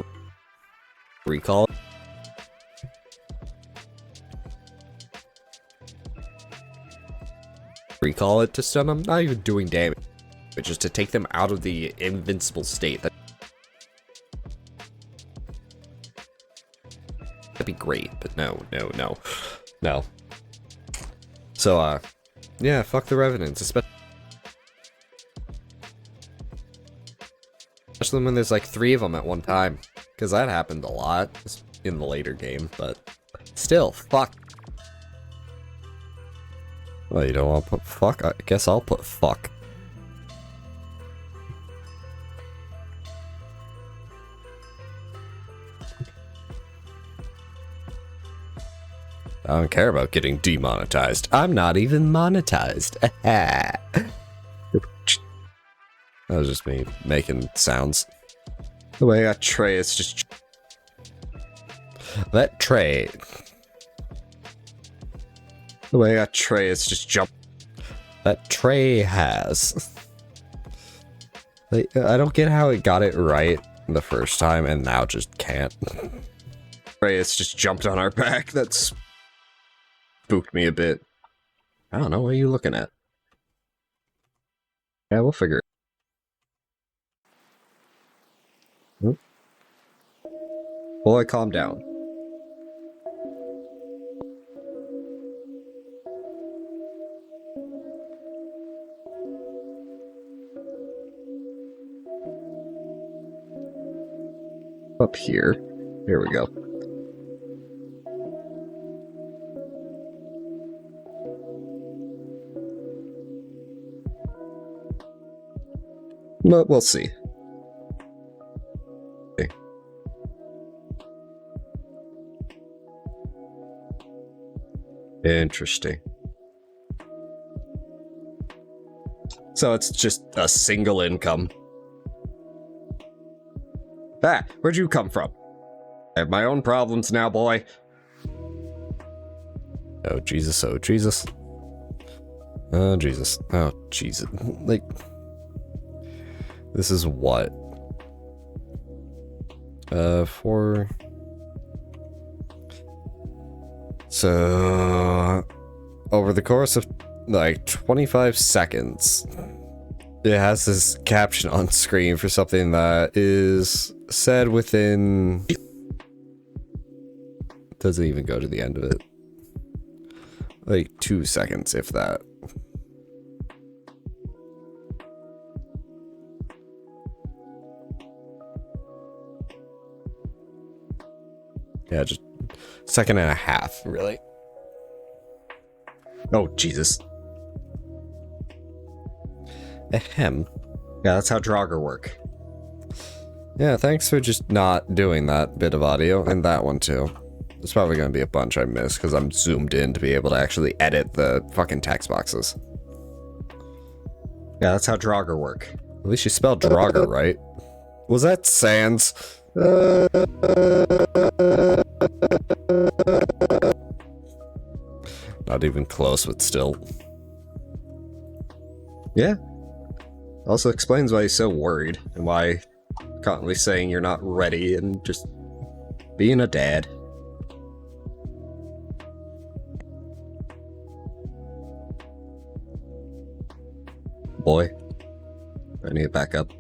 recall. Recall it to stun them, not even doing damage, but just to take them out of the invincible state. That'd be great, but no. So, yeah, fuck the Revenants, especially when there's like 3 of them at one time, because that happened a lot in the later game, but still, fuck. Well, you don't want to put fuck? I guess I'll put fuck. I don't care about getting demonetized. I'm not even monetized. That was just me making sounds. The way I got Trey, it's just... That Trey... The way I got Trey, it's just jump. That Trey has. Like, I don't get how it got it right the first time and now just can't. Trey, it's just jumped on our back. That's spooked me a bit. I don't know, what are you looking at? Yeah, we'll figure it. Will I calm down? Up here. Here we go. But we'll see. Okay. Interesting. So it's just a single income. Ah, where'd you come from? I have my own problems now, boy. Oh, Jesus. Oh, Jesus. Oh, Jesus. Oh, Jesus. Like, this is what? For... So, over the course of, like, 25 seconds, it has this caption on screen for something that is said within... Doesn't even go to the end of it. Like 2 seconds, if that. Yeah, just second and a half, really. Oh, Jesus. Ahem. Yeah, that's how Draugr work. Yeah, thanks for just not doing that bit of audio, and that one too. There's probably gonna be a bunch I missed, because I'm zoomed in to be able to actually edit the fucking text boxes. Yeah, that's how Draugr work. At least you spelled Draugr right. Was that Sans? Not even close, but still. Yeah. Also explains why he's so worried, and why constantly saying you're not ready, and just being a dad. Boy, I need to back up.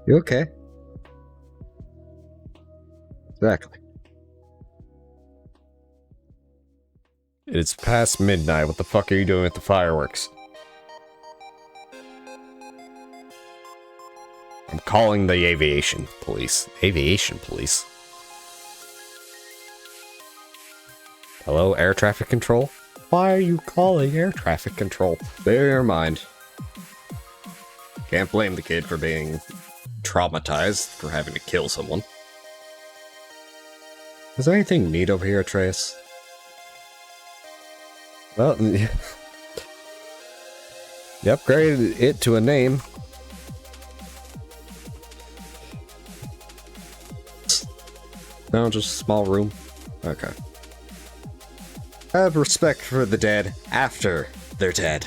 You okay? Exactly. It's past midnight. What the fuck are you doing with the fireworks? I'm calling the aviation police. Aviation police? Hello, air traffic control? Why are you calling air traffic control? Bear in mind. Can't blame the kid for being traumatized, for having to kill someone. Is there anything neat over here, Atreus? Well, you upgraded it to a name. No, just a small room. Okay. Have respect for the dead after they're dead.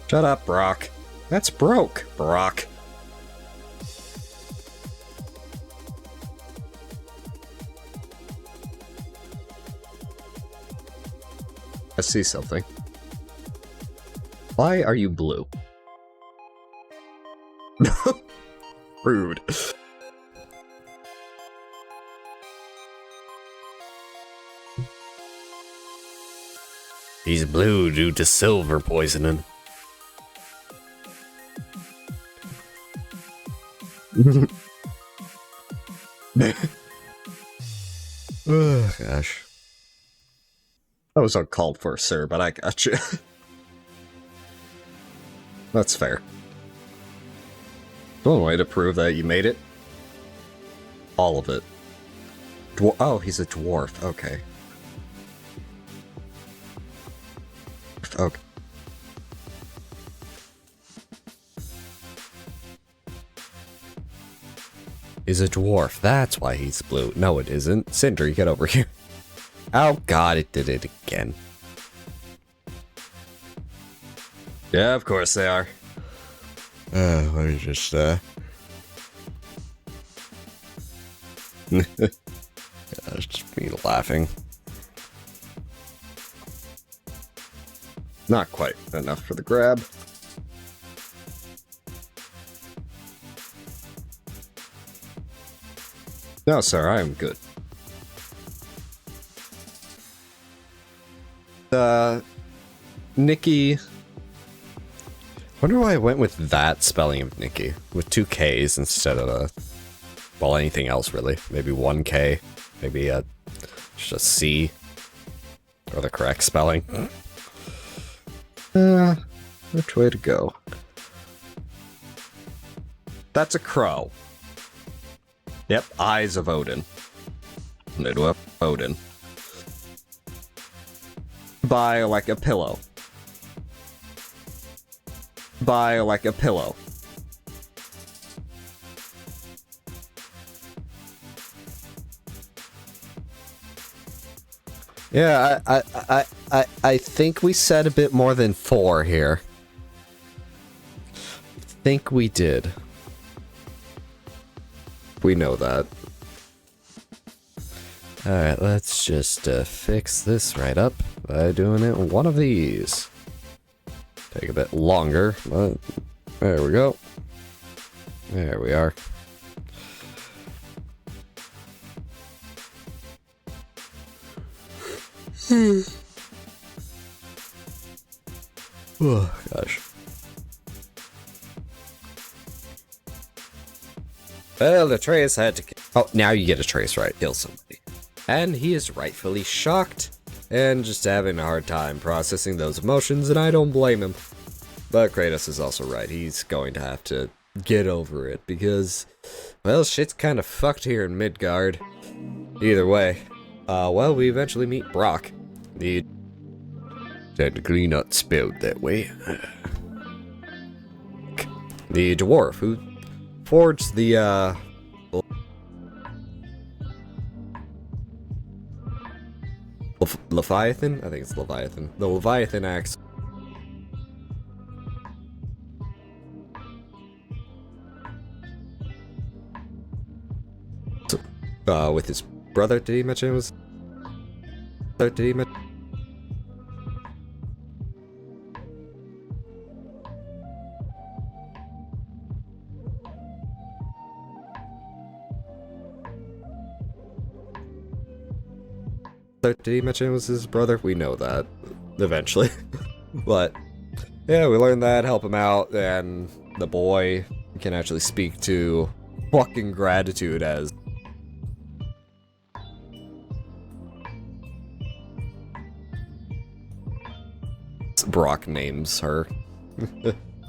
Shut up, Brock. That's broke, Brock. I see something. Why are you blue? Rude. He's blue due to silver poisoning. Oh, gosh. That was uncalled for, sir, but I got you. That's fair. One way to prove that you made it. All of it. Oh, he's a dwarf. Okay. Okay. Is a dwarf. That's why he's blue. No, it isn't. Sindri, get over here. Oh god, it did it again. Yeah, of course they are. Let me just, That's just me laughing. Not quite enough for the grab. No, sir, I am good. Nikki. Wonder why I went with that spelling of Nikki with 2 K's instead of a, well, anything else really. Maybe 1 K, maybe just a C, or the correct spelling. Which way to go? That's a crow. Yep, Eyes of Odin. Lidwip Odin. Buy like a pillow. Buy like a pillow. Yeah, I think we said a bit more than 4 here. I think we did. We know that. Alright, let's just fix this right up by doing it one of these. Take a bit longer, but there we go. There we are. Oh, gosh. Well, Atreus had to... Oh, now you get Atreus right. Kill somebody. And he is rightfully shocked and just having a hard time processing those emotions, and I don't blame him. But Kratos is also right. He's going to have to get over it because, well, shit's kind of fucked here in Midgard. Either way. Well, we eventually meet Brock. The... Technically not spelled that way. The dwarf who forged the, Leviathan? I think it's Leviathan. The Leviathan axe. With his brother, did he mention it was? Did he mention? Did he mention it was his brother? We know that eventually. But yeah, we learned that, help him out, and the boy can actually speak to fucking gratitude as Brock names her.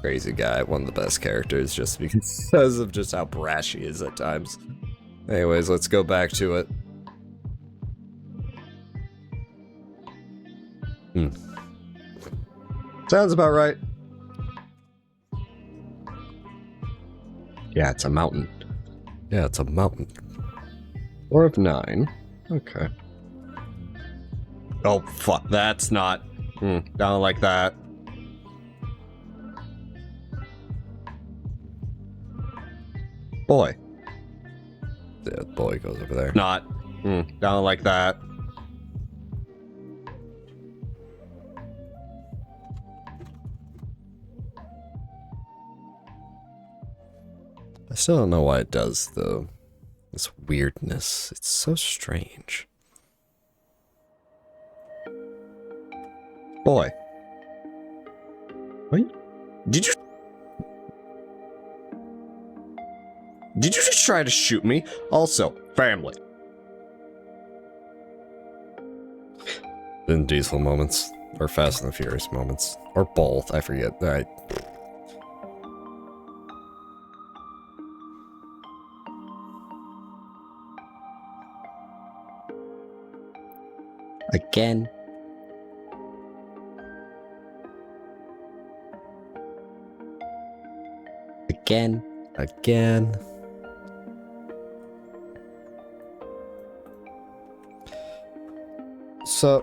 Crazy guy, one of the best characters just because of just how brash he is at times. Anyways, let's go back to it. Sounds about right. Yeah, it's a mountain. Yeah, it's a mountain. 4 of 9. Okay. Oh, fuck. That's not... down like that. Boy. The boy goes over there. Not. Down like that. I still don't know why it does, though. This weirdness. It's so strange. Boy. What? Did you just try to shoot me? Also, family. Vin Diesel moments. Or Fast and the Furious moments. Or both, I forget. Again. Again. So,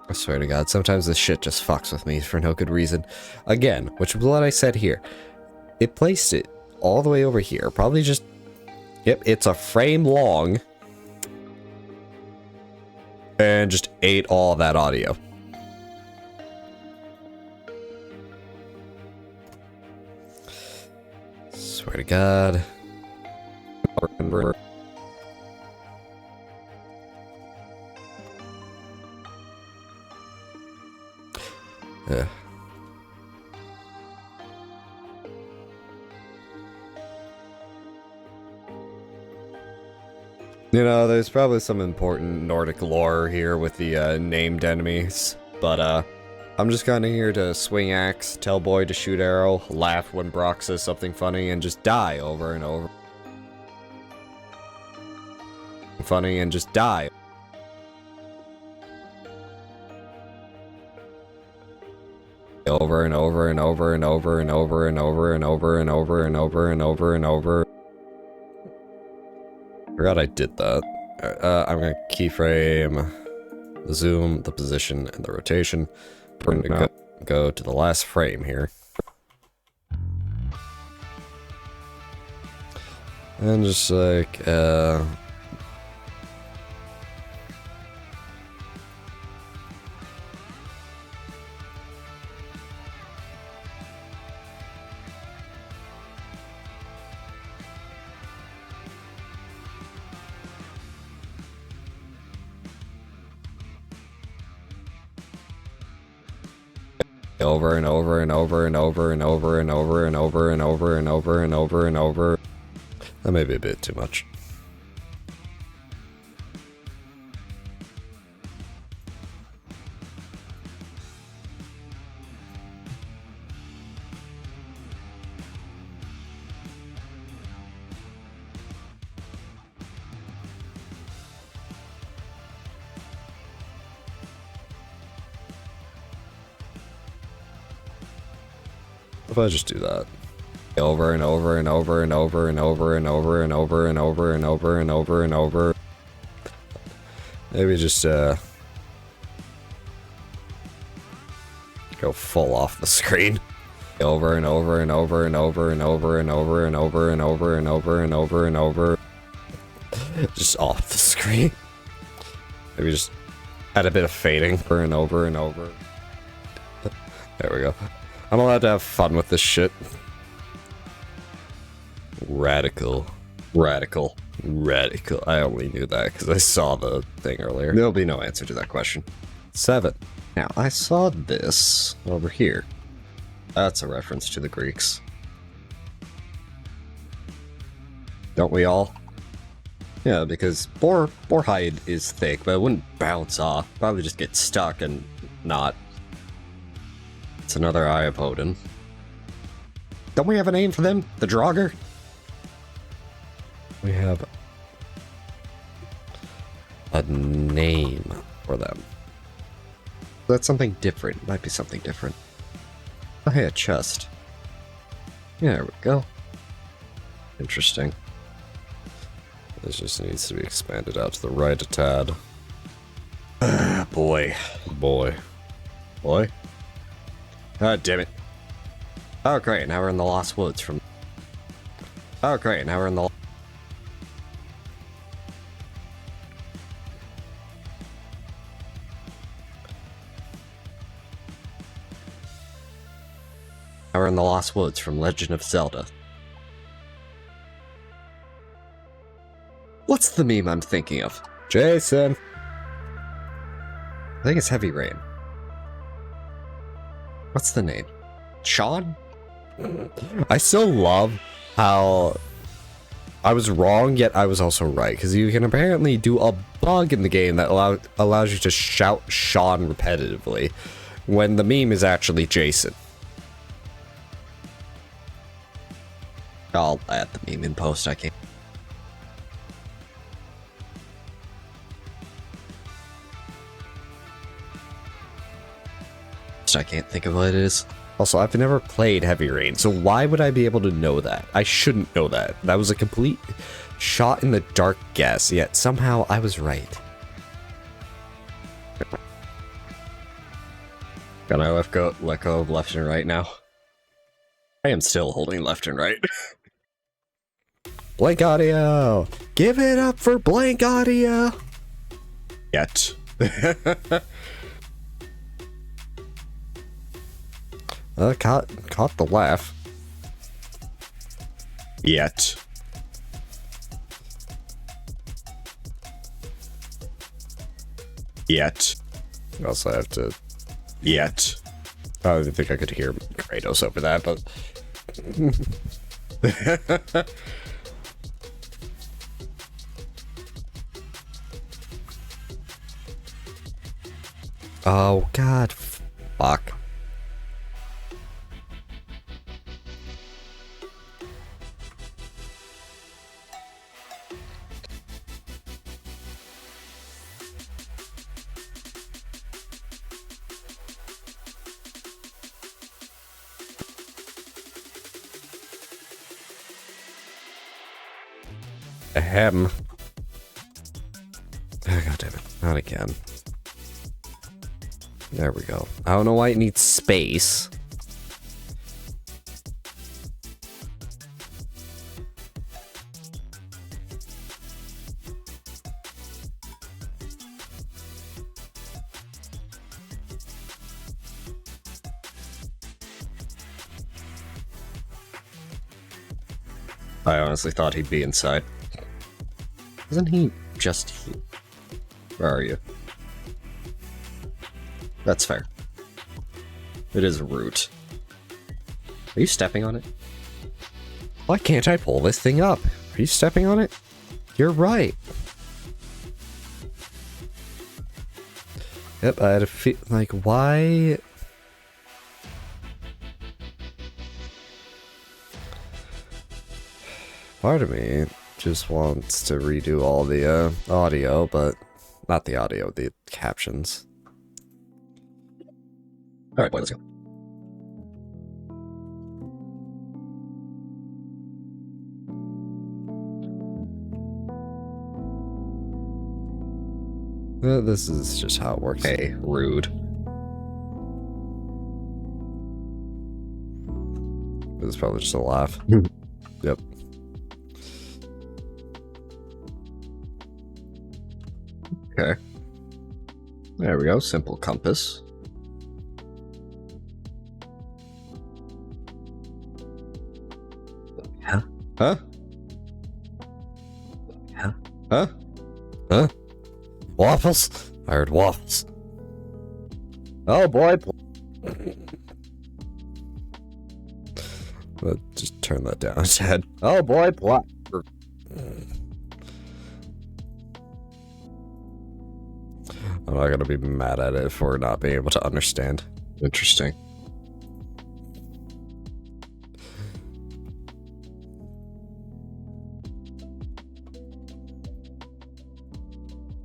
I swear to God, sometimes this shit just fucks with me for no good reason. Again, which is what I said here. It placed it all the way over here. Probably just... Yep, it's a frame long. And just ate all that audio. Swear to God. Yeah. You know, there's probably some important Nordic lore here with the named enemies, but I'm just kinda here to swing axe, tell boy to shoot arrow, laugh when Brock says something funny, and just die over and over. Funny and just die. Over and over and over and over and over and over and over and over and over and over and over. Forgot I did that. I'm gonna keyframe the zoom, the position, and the rotation. We're gonna go to the last frame here. And just like, over and over and over and over and over and over and over and over and over and over and over. That may be a bit too much. If I just do that over and over and over and over and over and over and over and over and over and over and over, maybe just go full off the screen over and over and over and over and over and over and over and over and over and over and over, just off the screen. Maybe just add a bit of fading over and over and over. There we go. I'm allowed to have fun with this shit. Radical. Radical. Radical. I only knew that because I saw the thing earlier. There'll be no answer to that question. 7. Now, I saw this over here. That's a reference to the Greeks. Don't we all? Yeah, because boar hide is thick, but it wouldn't bounce off. Probably just get stuck and not. It's another Eye of Odin. Don't we have a name for them? The Draugr? We have a name for them. That's something different. Might be something different. Oh, hey, a chest. Yeah, there we go. Interesting. This just needs to be expanded out to the right a tad. Boy. Boy. Boy? Oh, damn it. Oh, great, now we're in the Lost Woods from... Oh, great, now we're in the... Now we're in the Lost Woods from Legend of Zelda. What's the meme I'm thinking of? Jason! I think it's Heavy Rain. What's the name? Sean? I still love how I was wrong, yet I was also right, because you can apparently do a bug in the game that allows you to shout Sean repetitively, when the meme is actually Jason. I'll add the meme in post, I can't. I can't think of what it is. Also, I've never played Heavy Rain, so why would I be able to know that? I shouldn't know that. That was a complete shot in the dark guess, yet somehow I was right. Can I let go of left and right now? I am still holding left and right. Blank Audio! Give it up for Blank Audio! Yet. Caught the laugh. Yet. Yet. I also have to... Yet. I don't even think I could hear Kratos over that, but... Oh, God. Fuck. Ahem. Oh, God damn it. Not again. There we go. I don't know why it needs space. I honestly thought he'd be inside. Isn't he just here? Where are you? That's fair. It is a root. Are you stepping on it? Why can't I pull this thing up? Are you stepping on it? You're right. Yep, I had a feel like, why? Part of me just wants to redo all the audio, but not the audio, the captions. Alright, boy, let's go. This is just how it works. Hey, rude. This is probably just a laugh. Yep. Okay. There we go, simple compass. Huh? Huh? Huh? Huh? Huh? Waffles? I heard waffles. Oh boy. Let's just turn that down instead. Oh boy, plot. I'm not gonna be mad at it for not being able to understand. Interesting.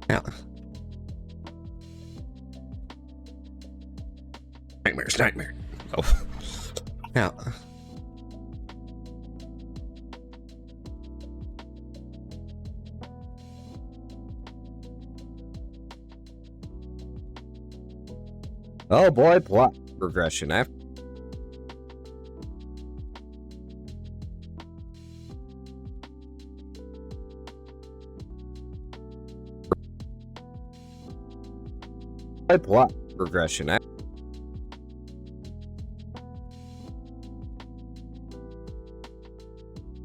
Yeah. Nightmares, nightmare. Oh. Yeah. Oh boy, plot regression. Plot regression.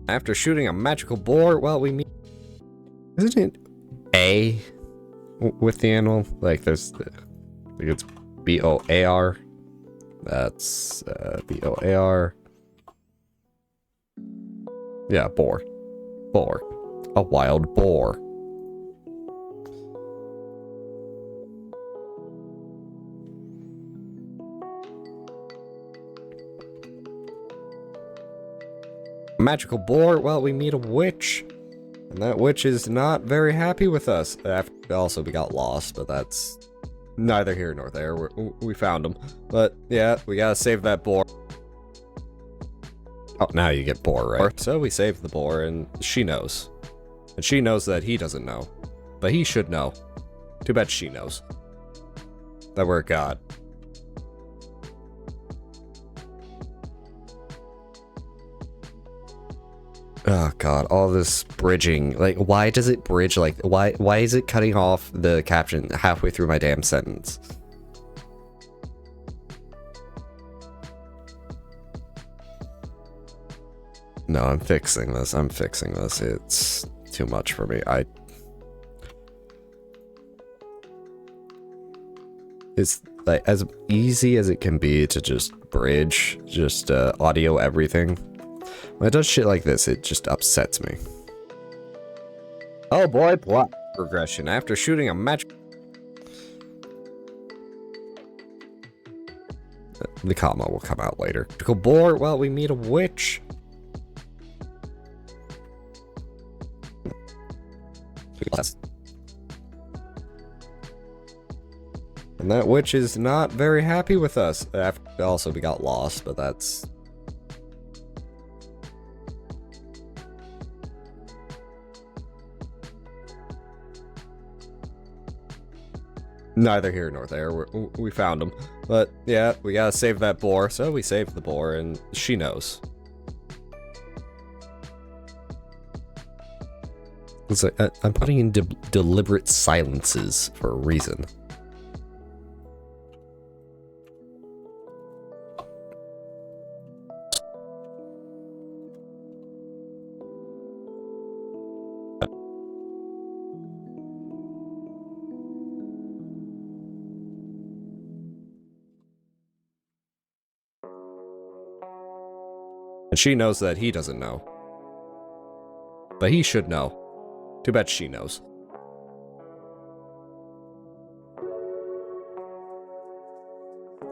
After shooting a magical boar, well, we meet. Isn't it A with the animal? Like, there's the. I think it's B-O-A-R. That's B-O-A-R. Yeah, boar. Boar. A wild boar. Magical boar, well, we meet a witch. And that witch is not very happy with us. Also, we got lost, but that's neither here nor there. We found him. But, yeah, we gotta save that boar. Oh, now you get boar, right? So we saved the boar, and she knows. And she knows that he doesn't know. But he should know. Too bad she knows. That we're a god. Oh god, all this bridging. Like, why does it bridge? Like, why is it cutting off the caption halfway through my damn sentence? No, I'm fixing this. I'm fixing this. It's too much for me. It's like as easy as it can be to just bridge, just audio everything. When it does shit like this, it just upsets me. Oh boy, plot regression. After shooting a match. The comma will come out later. Critical bore, well, we meet a witch. And that witch is not very happy with us. Also, we got lost, but that's... neither here nor there. We found him. But, yeah, we gotta save that boar, so we saved the boar, and she knows. It's like, I'm putting in deliberate silences for a reason. And she knows that he doesn't know. But he should know. Too bad she knows.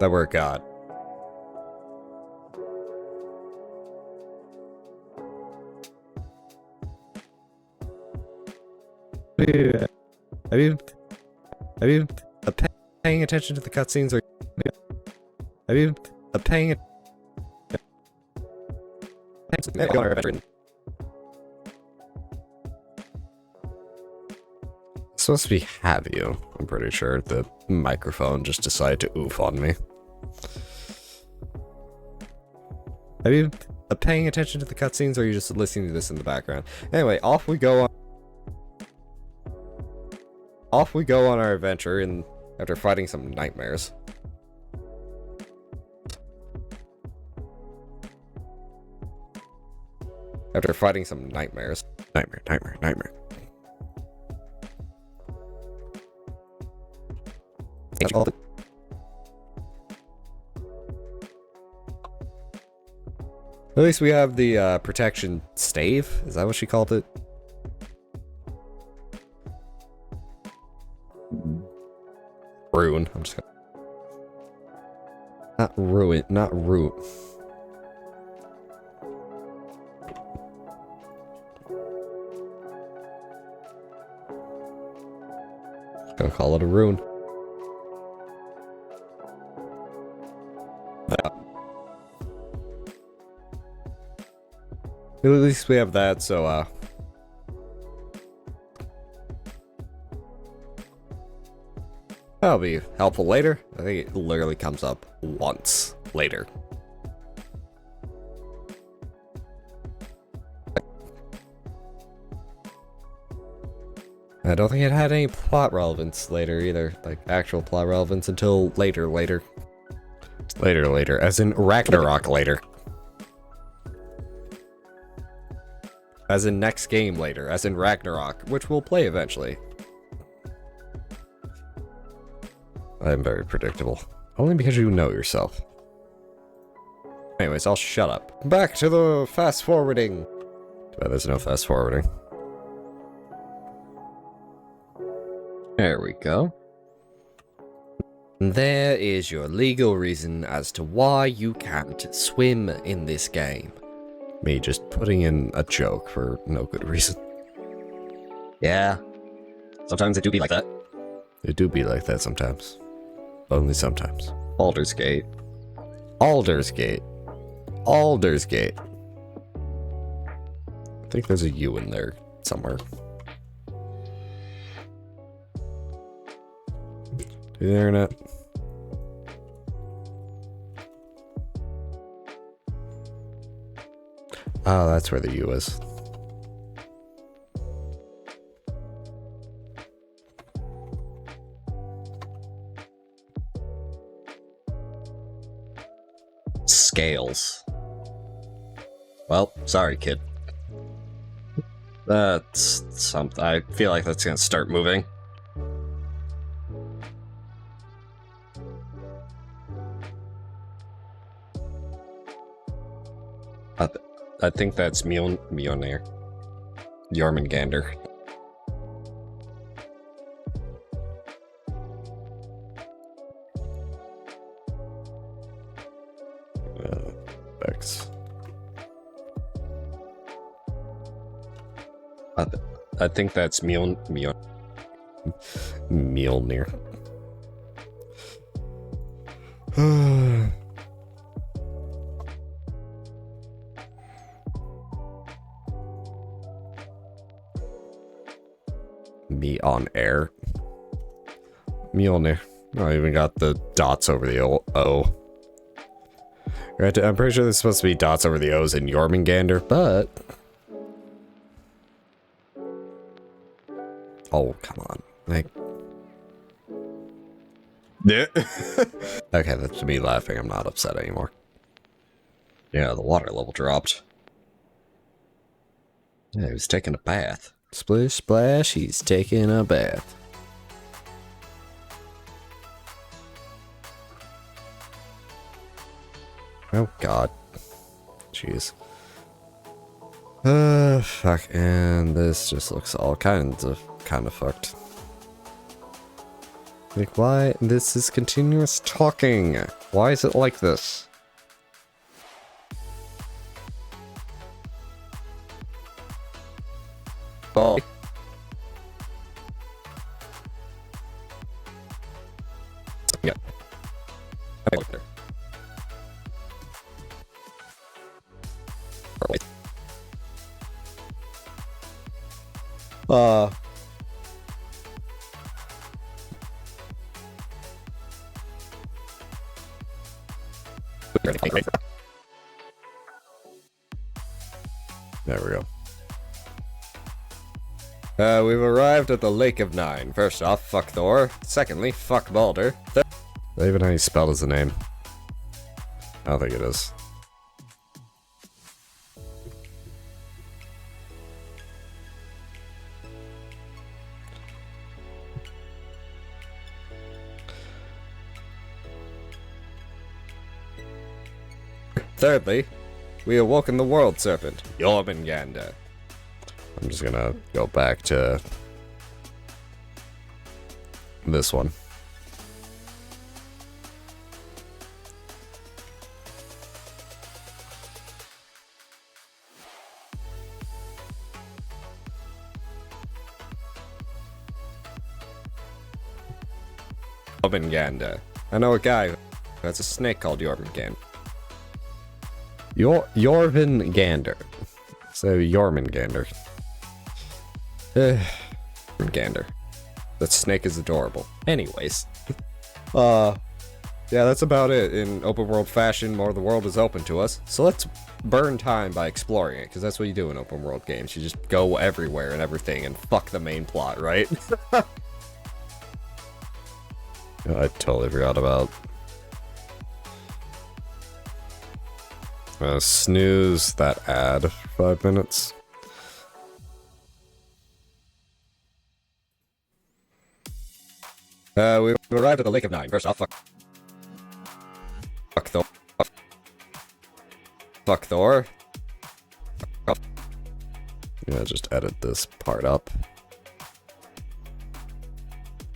That we're God. Have you paying attention to the cutscenes, or have you paying attention? It's supposed to be have you. I'm pretty sure the microphone just decided to oof on me. Have you paying attention to the cutscenes, or are you just listening to this in the background? Anyway, off we go on our adventure, and after fighting some nightmares. After fighting some nightmares. Nightmare. At least we have the protection stave. Is that what she called it? Rune. I'm just gonna... not ruin, not root. Gonna call it a rune. At least we have that, so that'll be helpful later. I think it literally comes up once later. I don't think it had any plot relevance later either, like actual plot relevance until later, as in Ragnarok later. As in next game later, as in Ragnarok, which we'll play eventually. I'm very predictable. Only because you know yourself. Anyways, I'll shut up. Back to the fast forwarding. But there's no fast forwarding. There we go. There is your legal reason as to why you can't swim in this game. Me just putting in a joke for no good reason. Yeah. Sometimes it do be like that. It do be like that sometimes. Only sometimes. Alder's Gate. Alder's Gate. Alder's Gate. I think there's a U in there somewhere. The internet. Oh, that's where the U is. Scales. Well, sorry, kid. That's something. I feel like that's gonna start moving. I think that's Mjolnir. Jormungandr. I think that's Mjolnir. Me on air. Mjolnir. I even got the dots over the O. Right, I'm pretty sure there's supposed to be dots over the O's in Jormungandr, but... Oh, come on. Like... Yeah. Okay, that's me laughing. I'm not upset anymore. Yeah, the water level dropped. Yeah, he was taking a bath. Splish splash, he's taking a bath. Oh god. Jeez. Fuck, and this just looks all kind of fucked. Like, why? This is continuous talking. Why is it like this? Oh. Yeah. There we go. We've arrived at the Lake of Nine. First off, fuck Thor. Secondly, fuck Baldur. They even how you spelled his name. I don't think it is. Thirdly, we awoken the World Serpent, Jormungandr. I'm just gonna go back to this one. Jormungandr. I know a guy who has a snake called Jormungandr. Jormungandr. So Jormungandr. Jormungandr. That snake is adorable. Anyways. Yeah, that's about it. In open world fashion, more of the world is open to us. So let's burn time by exploring it, because that's what you do in open world games. You just go everywhere and everything and fuck the main plot, right? I totally forgot about... snooze that ad for 5 minutes. We've arrived at the Lake of Nine. First off, fuck Thor. Fuck Thor. Yeah, just edit this part up.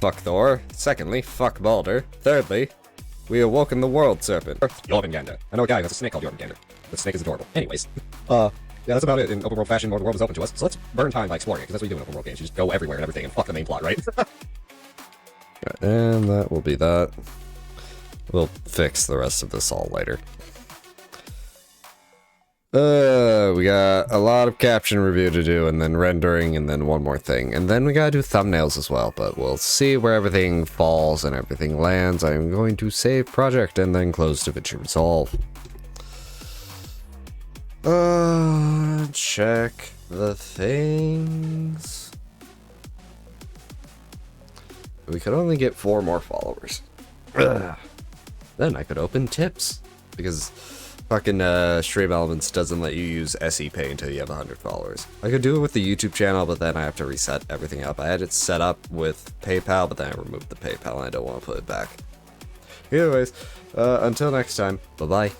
Fuck Thor. Secondly, fuck Baldur. Thirdly, we awoken the World Serpent. Jormungandr. I know a guy who has a snake called Jormungandr. The snake is adorable. Anyways. Yeah, that's about it. In open world fashion, more of the world is open to us. So let's burn time by exploring it, because that's what you do in open world games. You just go everywhere and everything and fuck the main plot, right? And that will be that. We'll fix the rest of this all later. We got a lot of caption review to do, and then rendering, and then one more thing. And then we gotta do thumbnails as well, but we'll see where everything falls and everything lands. I'm going to save project and then close DaVinci Resolve. Check the things. We could only get 4 more followers. Then I could open tips, because fucking Stream Elements doesn't let you use SE Pay until you have 100 followers. I could do it with the YouTube channel, but then I have to reset everything up. I had it set up with PayPal, but then I removed the PayPal and I don't want to put it back. Anyways, until next time, bye-bye.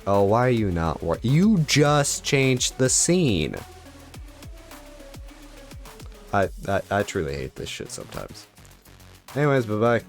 Oh, why are you not you just changed the scene. I truly hate this shit sometimes. Anyways, bye-bye.